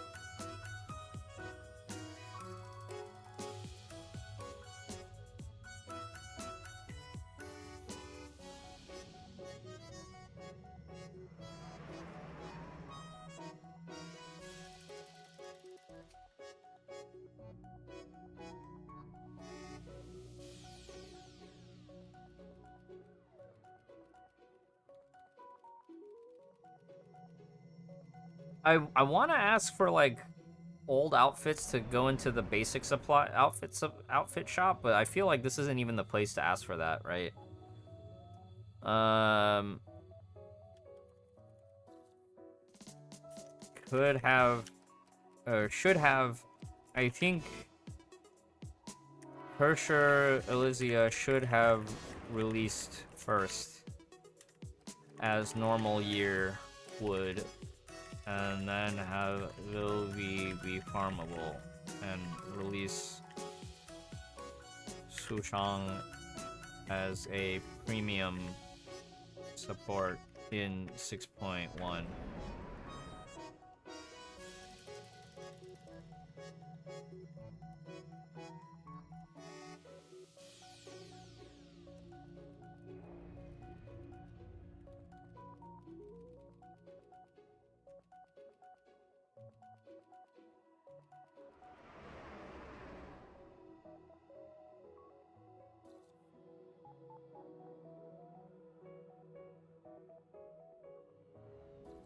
I want to ask for, like, old outfits to go into the basic supply outfit shop, but I feel like this isn't even the place to ask for that, right? Could have, or should have, I think Hersher Elysia should have released first, as normal year would, and then have Vilvi be farmable and release Sushang as a premium support in 6.1.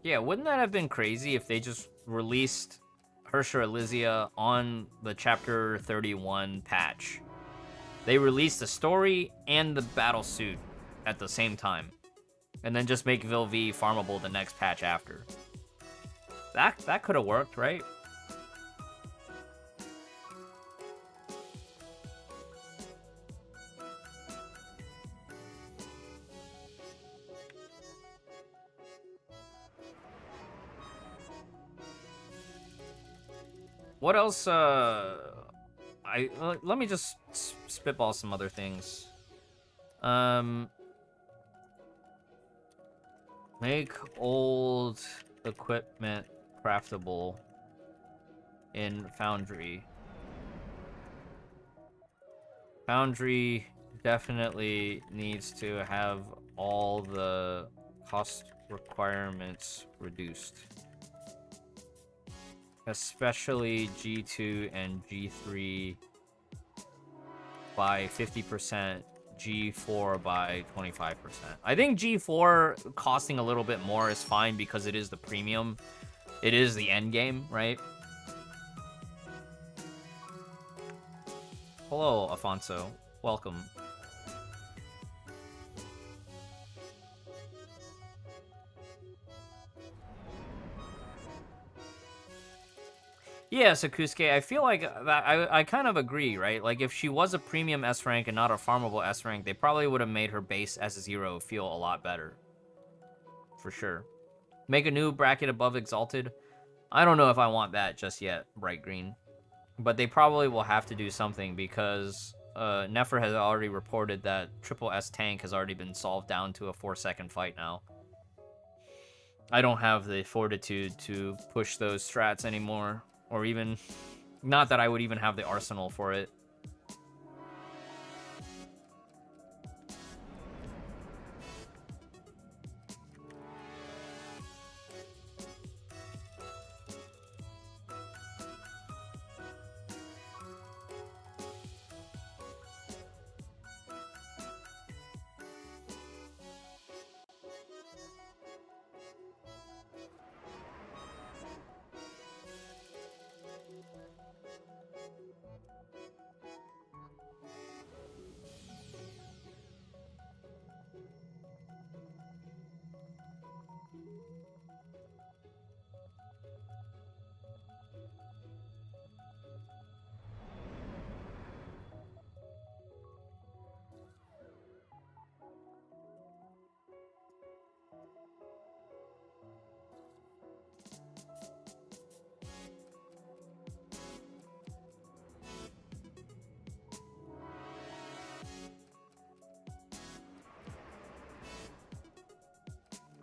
Yeah, wouldn't that have been crazy if they just released Hersher Elysia on the Chapter 31 patch? They released the story and the battle suit at the same time, and then just make Vilv farmable the next patch after. That could have worked, right? What else, let me just spitball some other things. Make old equipment craftable in Foundry. Foundry definitely needs to have all the cost requirements reduced. Especially G2 and G3 by 50%, G4 by 25%. I think G4 costing a little bit more is fine because it is the premium. It is the end game, right? Hello, Afonso. Welcome. Yeah, Sakusuke, I feel like that I kind of agree, right? Like, if she was a premium S rank and not a farmable S rank, they probably would have made her base S0 feel a lot better. For sure. Make a new bracket above Exalted. I don't know if I want that just yet, Bright Green. But they probably will have to do something because Nefer has already reported that Triple S tank has already been solved down to a 4-second fight now. I don't have the fortitude to push those strats anymore. Or even, not that I would even have the arsenal for it.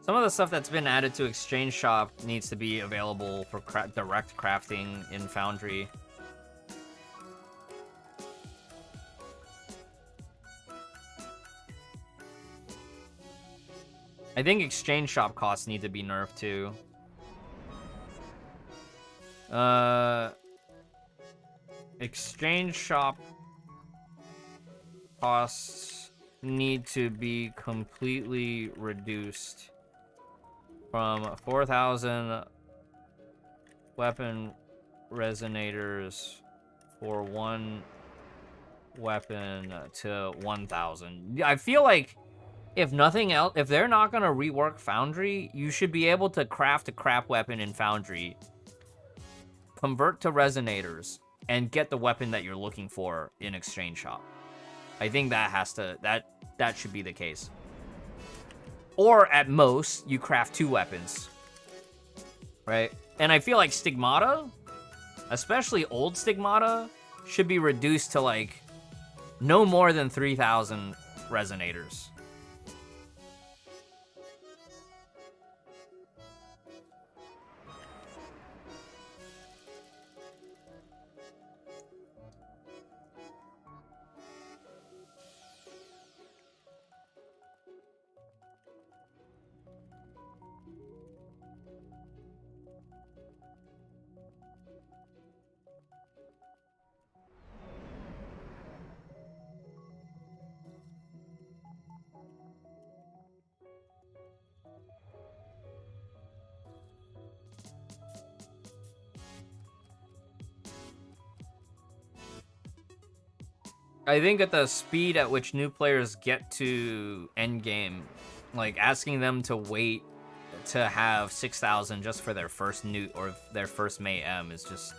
Some of the stuff that's been added to Exchange Shop needs to be available for direct crafting in Foundry. I think Exchange Shop costs need to be nerfed too. Exchange Shop costs need to be completely reduced from 4,000 weapon resonators for one weapon to 1,000. I feel like if nothing else, if they're not gonna rework Foundry, you should be able to craft a crap weapon in Foundry, convert to resonators, and get the weapon that you're looking for in Exchange Shop. I think that has to, that should be the case. Or at most, you craft 2 weapons, right? And I feel like Stigmata, especially old Stigmata, should be reduced to like No more than 3,000 resonators. I think at the speed at which new players get to endgame, like asking them to wait to have 6,000 just for their first newt or their first May M is just,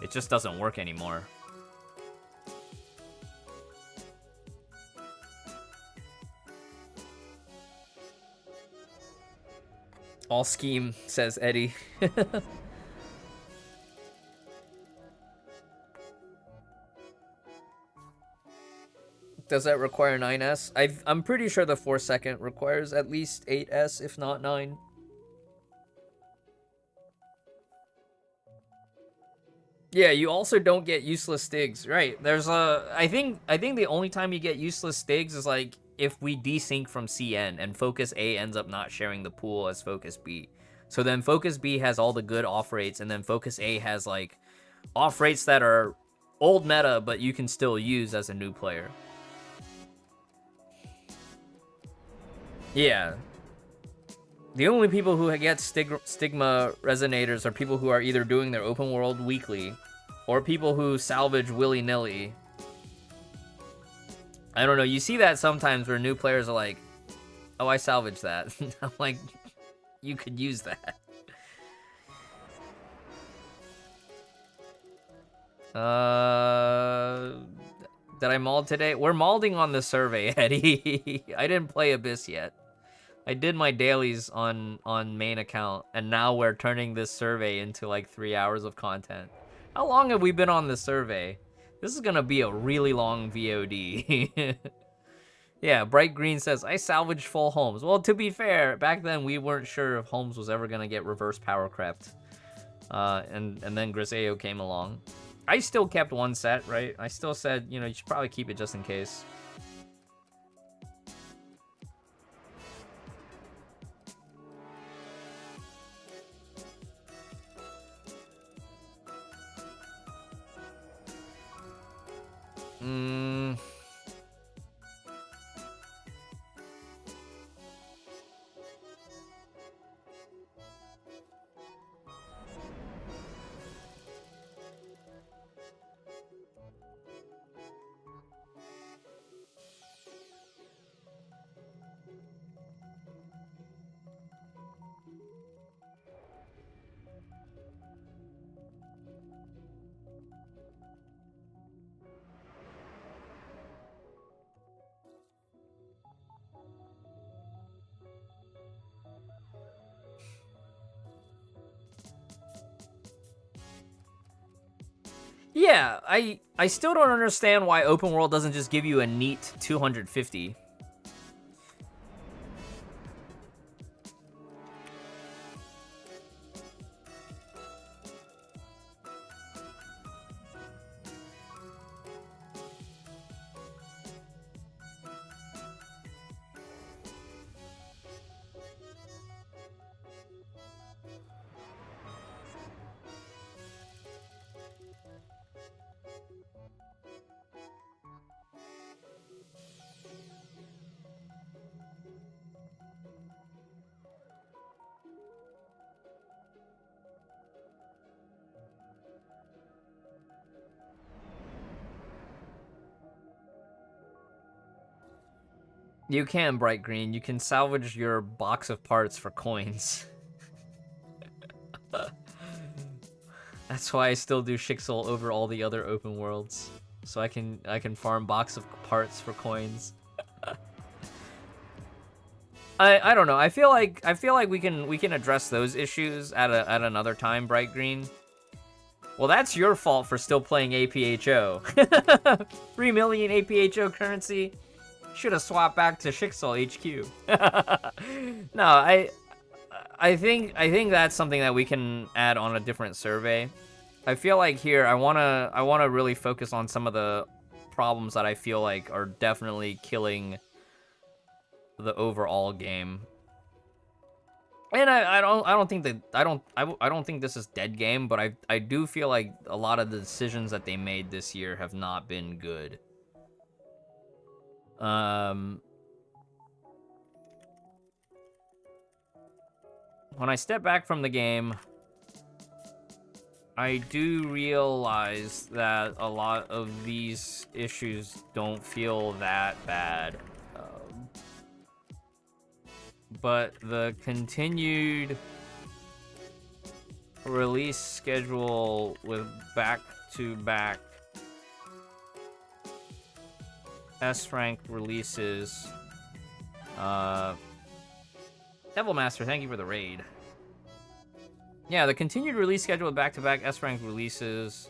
it just doesn't work anymore. All scheme, says Eddie. Does that require 9S? I'm pretty sure the 4-second requires at least 8S, if not 9. Yeah, you also don't get useless stigs, right? There's a, I think the only time you get useless stigs is like if we desync from CN and Focus A ends up not sharing the pool as Focus B. So then Focus B has all the good off rates, and then Focus A has like off rates that are old meta, but you can still use as a new player. Yeah. The only people who get stigma resonators are people who are either doing their open world weekly or people who salvage willy-nilly. I don't know, you see that sometimes where new players are like, oh, I salvaged that. I'm like, you could use that. Did I mold today? We're molding on the survey, Eddie. I didn't play Abyss yet. I did my dailies on main account, and now we're turning this survey into like 3 hours of content. How long have we been on the survey? This is gonna be a really long VOD. Yeah, Bright Green says, I salvaged full Holmes. Well, to be fair, back then we weren't sure if Holmes was ever gonna get reverse power crept. And then Griseo came along. I still kept one set, right? I still said, you know, you should probably keep it just in case. Yeah, I still don't understand why open world doesn't just give you a neat 250. You can, Bright Green. You can salvage your box of parts for coins. That's why I still do Shixel over all the other open worlds. So I can farm box of parts for coins. I don't know. I feel like we can address those issues at another time, Bright Green. Well, that's your fault for still playing APHO. 3 million APHO currency. Should have swapped back to Shixel HQ. No, I think that's something that we can add on a different survey. I feel like here I wanna really focus on some of the problems that I feel like are definitely killing the overall game. And I don't think that I don't think this is dead game, but I do feel like a lot of the decisions that they made this year have not been good. When I step back from the game, I do realize that a lot of these issues don't feel that bad. But the continued release schedule with back-to-back S-rank releases. Devil Master, thank you for the raid. Yeah, the continued release schedule with back-to-back S-rank releases.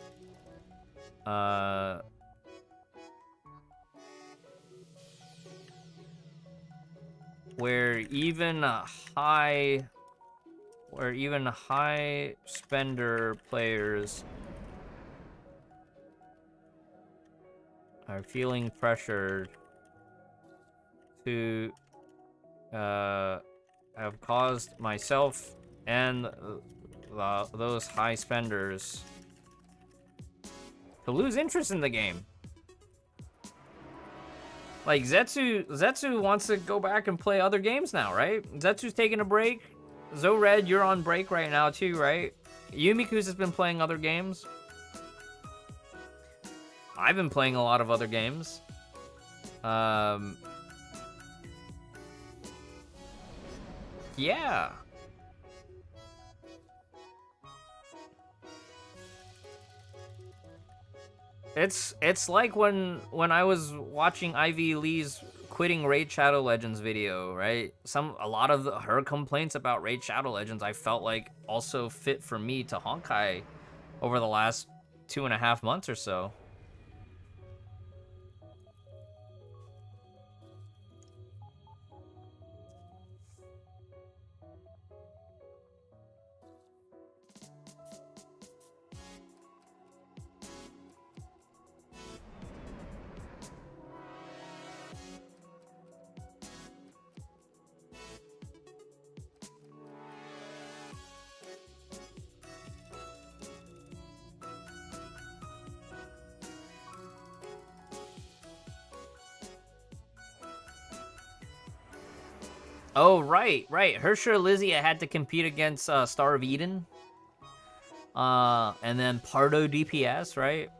Where even high spender players are feeling pressured to have caused myself and those high spenders to lose interest in the game. Like, Zetsu wants to go back and play other games now, right? Zetsu's taking a break. Zored, you're on break right now too, right? Yumiku's has been playing other games. I've been playing a lot of other games. Yeah. It's like when I was watching Ivy Lee's quitting Raid Shadow Legends video, right? A lot of her complaints about Raid Shadow Legends I felt like also fit for me to Honkai over the last 2.5 months or so. Oh, right. Hersher Lysia had to compete against Star of Eden. And then Pardo DPS, right?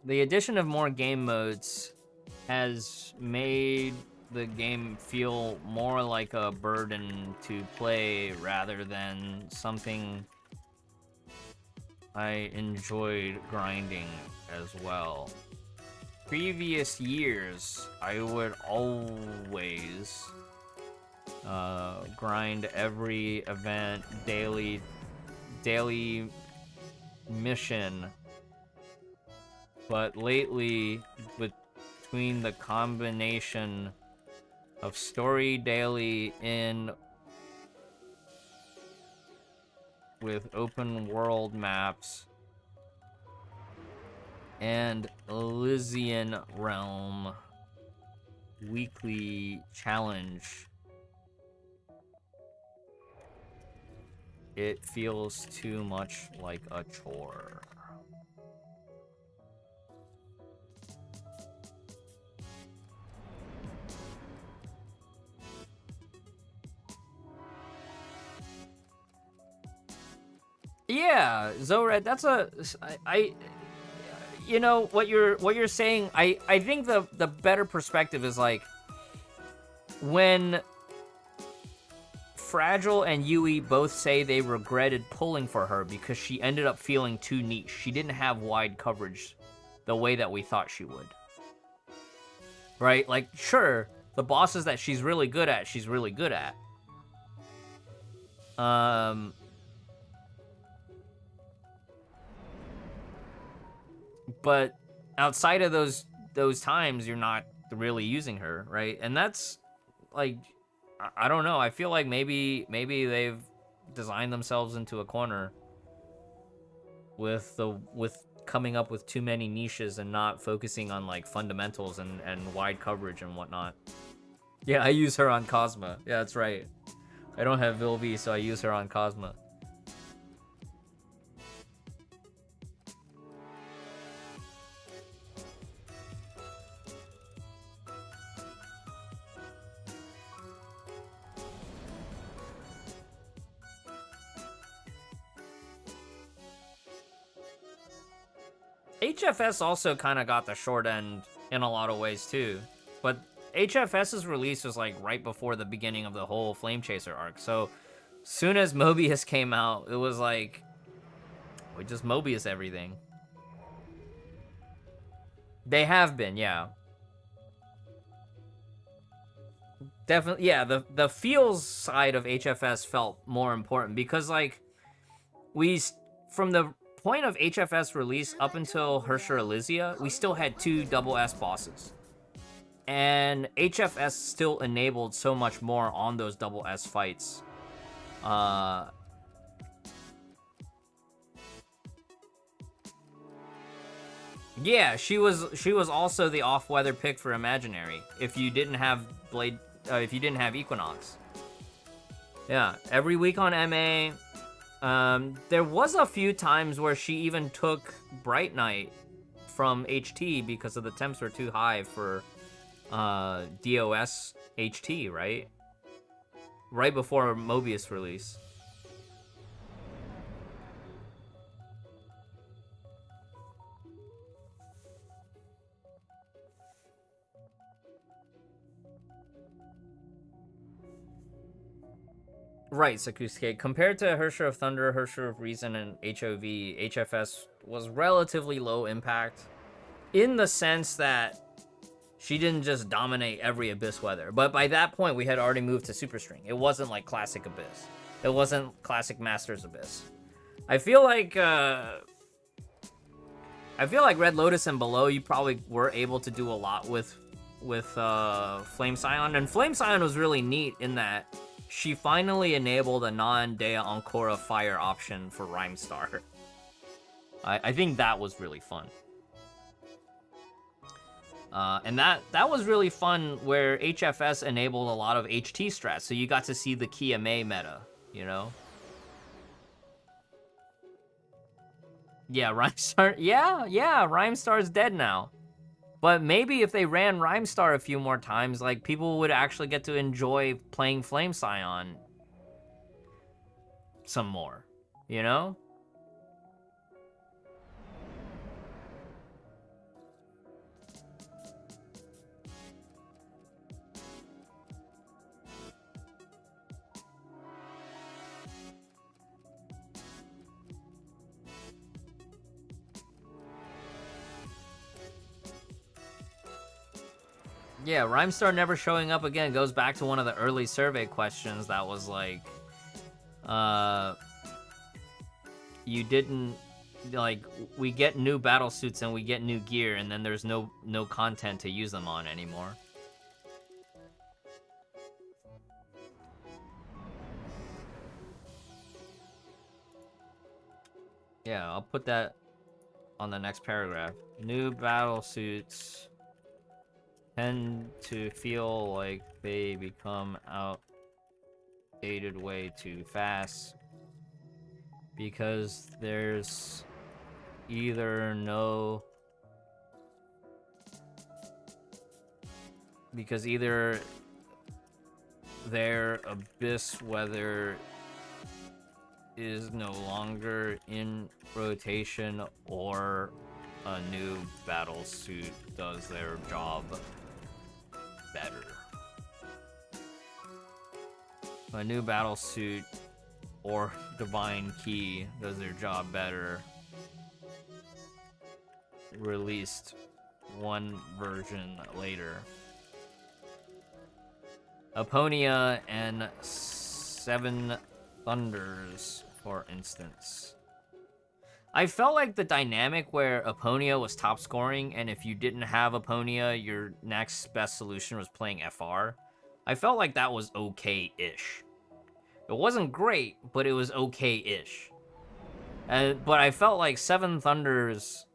The addition of more game modes has made the game feel more like a burden to play rather than something I enjoyed grinding as well. Previous years, I would always grind every event, daily mission. But lately, between the combination of story daily in with open world maps and Elysian Realm weekly challenge, it feels too much like a chore. Yeah, Zored, that's you know, what you're saying, I think the better perspective is like when Fragile and Yui both say they regretted pulling for her because she ended up feeling too niche. She didn't have wide coverage the way that we thought she would. Right? Like, sure, the bosses that she's really good at, she's really good at. But outside of those times, you're not really using her, right? And that's like, I don't know. I feel like maybe they've designed themselves into a corner with coming up with too many niches and not focusing on like fundamentals and wide coverage and whatnot. Yeah, I use her on Kosma. Yeah, that's right. I don't have Vilvi, so I use her on Kosma. HFS also kind of got the short end in a lot of ways too, but HFS's release was like right before the beginning of the whole Flame Chaser arc. So soon as Mobius came out, it was like we just Mobius everything. They have been, yeah. Definitely, yeah, the feels side of HFS felt more important because like from the point of HFS release up until Hersher Elysia, we still had 2 double S bosses. And HFS still enabled so much more on those double S fights. Yeah, she was also the off-weather pick for Imaginary if you didn't have Equinox. Yeah, every week on MA. There was a few times where she even took Bright Knight from HT because of the temps were too high for DOS HT, right? Right before Mobius release. Right, Sakusuke. Compared to Hersher of Thunder, Hersher of Reason, and HOV, HFS was relatively low impact in the sense that she didn't just dominate every Abyss weather. But by that point, we had already moved to Super String. It wasn't like Classic Abyss. It wasn't Classic Masters Abyss. I feel like Red Lotus and below, you probably were able to do a lot with Flame Scion. And Flame Scion was really neat in that she finally enabled a non-Dea Ancora fire option for Rhymestar. I think that was really fun. And that was really fun where HFS enabled a lot of HT strats, so you got to see the Kiyame meta, you know? Yeah, Rhymestar, yeah, Rhymestar's dead now. But maybe if they ran Rhymestar a few more times, like, people would actually get to enjoy playing Flame Scion some more, you know? Yeah, Rhymestar never showing up again goes back to one of the early survey questions that was like, you didn't, like, we get new battle suits and we get new gear and then there's no content to use them on anymore. Yeah, I'll put that on the next paragraph. New battle suits tend to feel like they become outdated way too fast because there's either their Abyss weather is no longer in rotation or a new battle suit does their job better. A new battle suit or divine key does their job better. Released one version later. Aponia and Seven Thunders, for instance. I felt like the dynamic where Aponia was top scoring, and if you didn't have Aponia, your next best solution was playing FR. I felt like that was okay-ish. It wasn't great, but it was okay-ish. But I felt like Seven Thunders...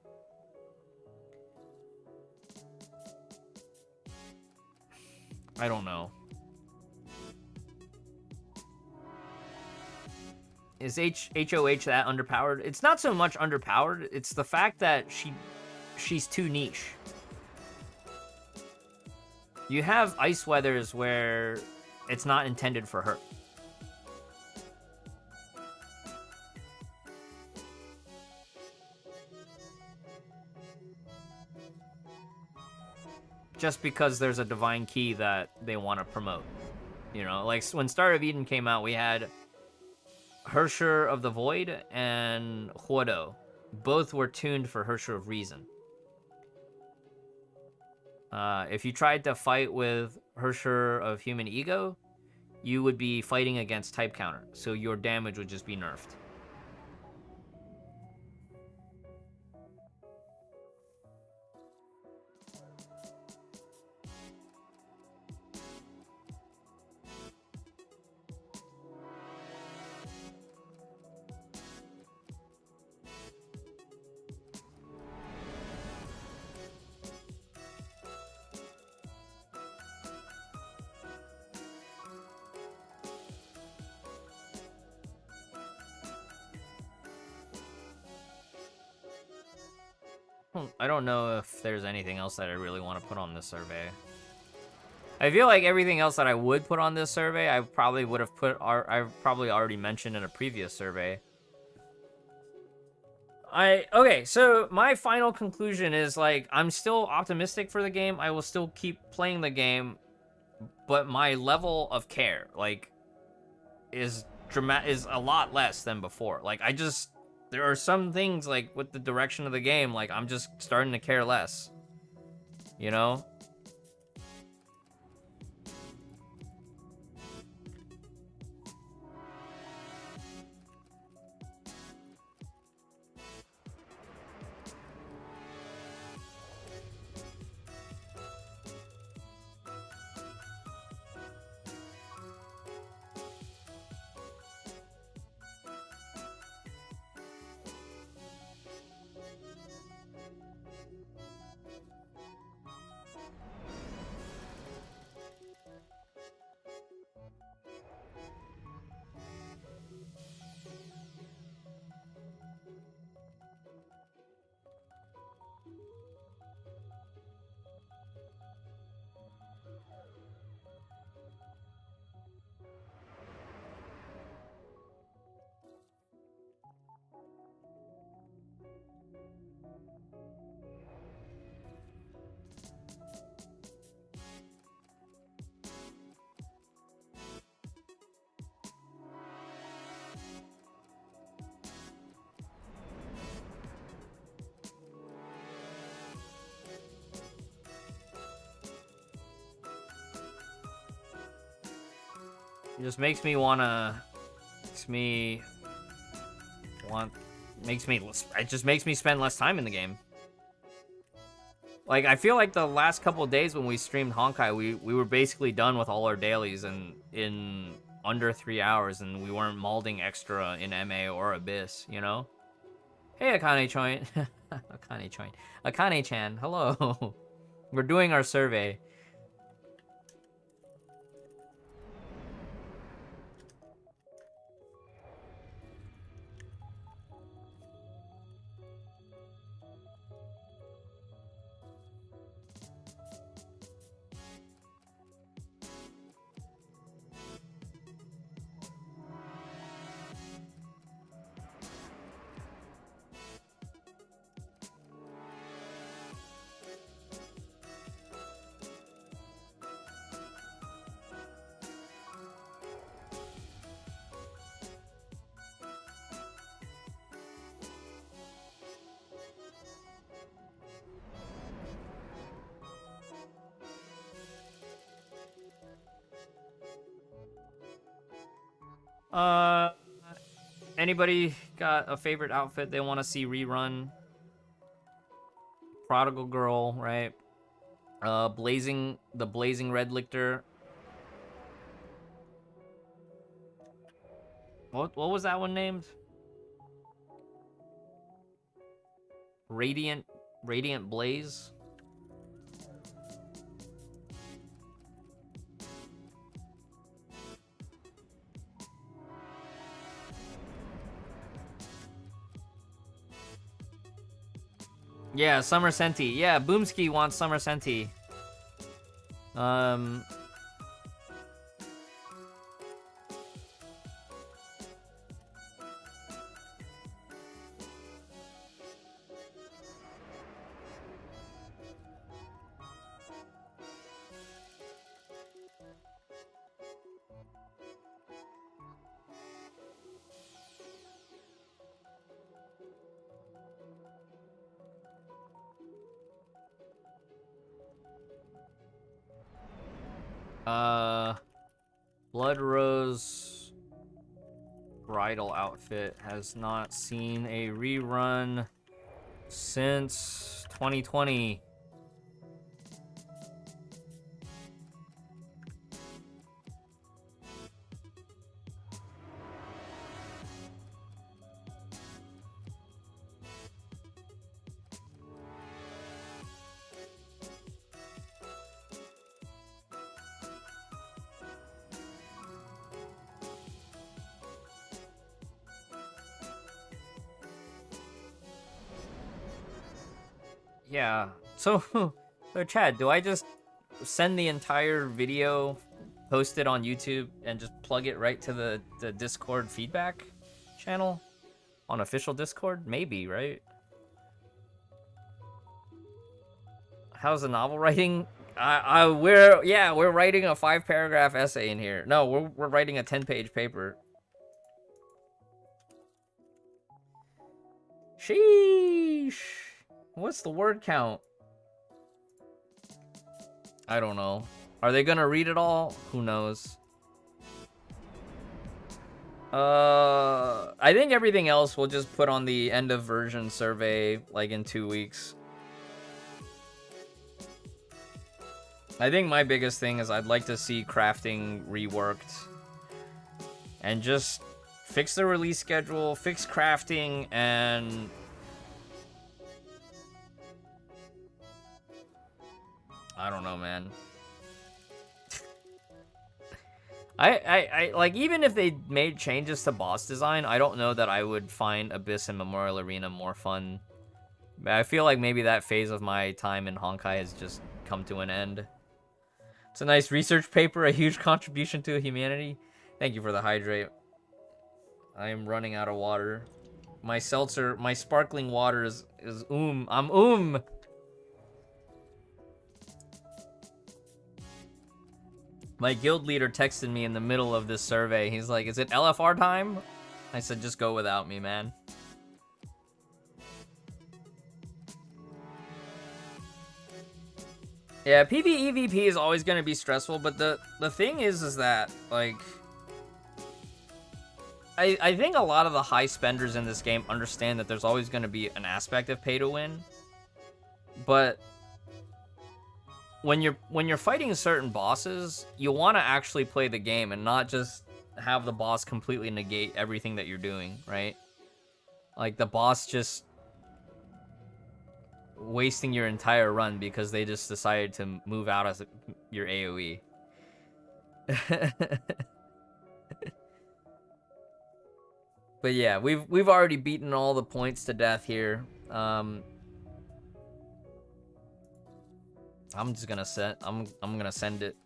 I don't know. Is HOH that underpowered? It's not so much underpowered, it's the fact that she's too niche. You have Ice Weathers where it's not intended for her. Just because there's a divine key that they want to promote. You know, like when Star of Eden came out, we had Hersher of the Void and Huodo. Both were tuned for Hersher of Reason. If you tried to fight with Hersher of Human Ego, you would be fighting against type counter, so your damage would just be nerfed. I don't know if there's anything else that I really want to put on this survey. I feel like everything else that I would put on this survey, I probably would have I've probably already mentioned in a previous survey. Okay, so my final conclusion is, like, I'm still optimistic for the game. I will still keep playing the game, but my level of care, like, is a lot less than before. Like, there are some things, like, with the direction of the game, like, I'm just starting to care less. You know? It just makes me wanna... It just makes me spend less time in the game. Like, I feel like the last couple of days when we streamed Honkai, we were basically done with all our dailies in under 3 hours, and we weren't malding extra in MA or Abyss, you know? Hey, Akane-chan. Akane-chan. Akane-chan, hello. We're doing our survey. Anybody got a favorite outfit they want to see rerun? Prodigal Girl, right? The Blazing Red Lictor. What was that one named? Radiant Blaze? Yeah, Summer Senti. Yeah, Boomski wants Summer Senti. Blood Rose bridal outfit has not seen a rerun since 2020. Yeah. So, Chad, do I just send the entire video, post it on YouTube, and just plug it right to the Discord feedback channel on official Discord? Maybe, right? How's the novel writing? We're writing a 5-paragraph essay in here. No, we're writing a 10-page paper. Sheesh. What's the word count? I don't know. Are they gonna read it all? Who knows? I think everything else we'll just put on the end of version survey, like, in 2 weeks. I think my biggest thing is I'd like to see crafting reworked. And just fix the release schedule, fix crafting, and I don't know, man. I like, even if they made changes to boss design, I don't know that I would find Abyss and Memorial Arena more fun. But I feel like maybe that phase of my time in Honkai has just come to an end. It's a nice research paper, a huge contribution to humanity. Thank you for the hydrate. I am running out of water. My seltzer, my sparkling water is I'm My guild leader texted me in the middle of this survey. He's like, is it LFR time? I said, just go without me, man. Yeah, PvEVP is always going to be stressful, but the thing is that, like, I think a lot of the high spenders in this game understand that there's always going to be an aspect of pay to win. But when you're fighting certain bosses, you want to actually play the game and not just have the boss completely negate everything that you're doing, right? Like, the boss just wasting your entire run because they just decided to move out as your AoE. But yeah, we've already beaten all the points to death here. I'm just gonna I'm gonna send it.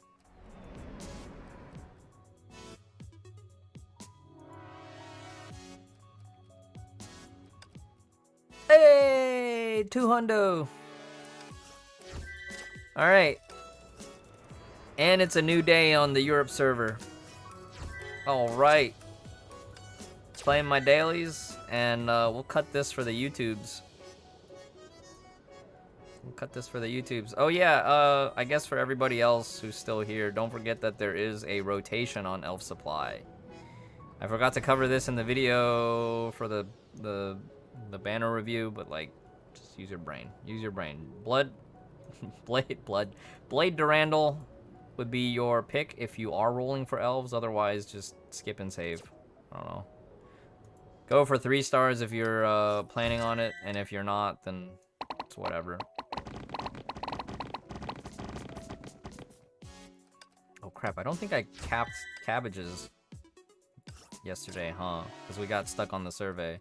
Hey, 200. All right. And it's a new day on the Europe server. All right. Playing my dailies, and we'll cut this for the YouTubes. Oh yeah, I guess for everybody else who's still here, don't forget that there is a rotation on Elf Supply. I forgot to cover this in the video for the banner review, but like, just use your brain. Use your brain. Blade Durandal would be your pick if you are rolling for elves. Otherwise, just skip and save. I don't know. Go for 3 stars if you're planning on it, and if you're not, then it's whatever. Oh crap! I don't think I capped cabbages yesterday, huh? Because we got stuck on the survey.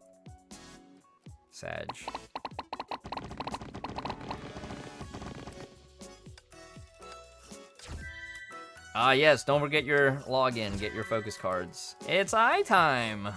Sag. Ah, yes, don't forget your login. Get your focus cards. It's eye time!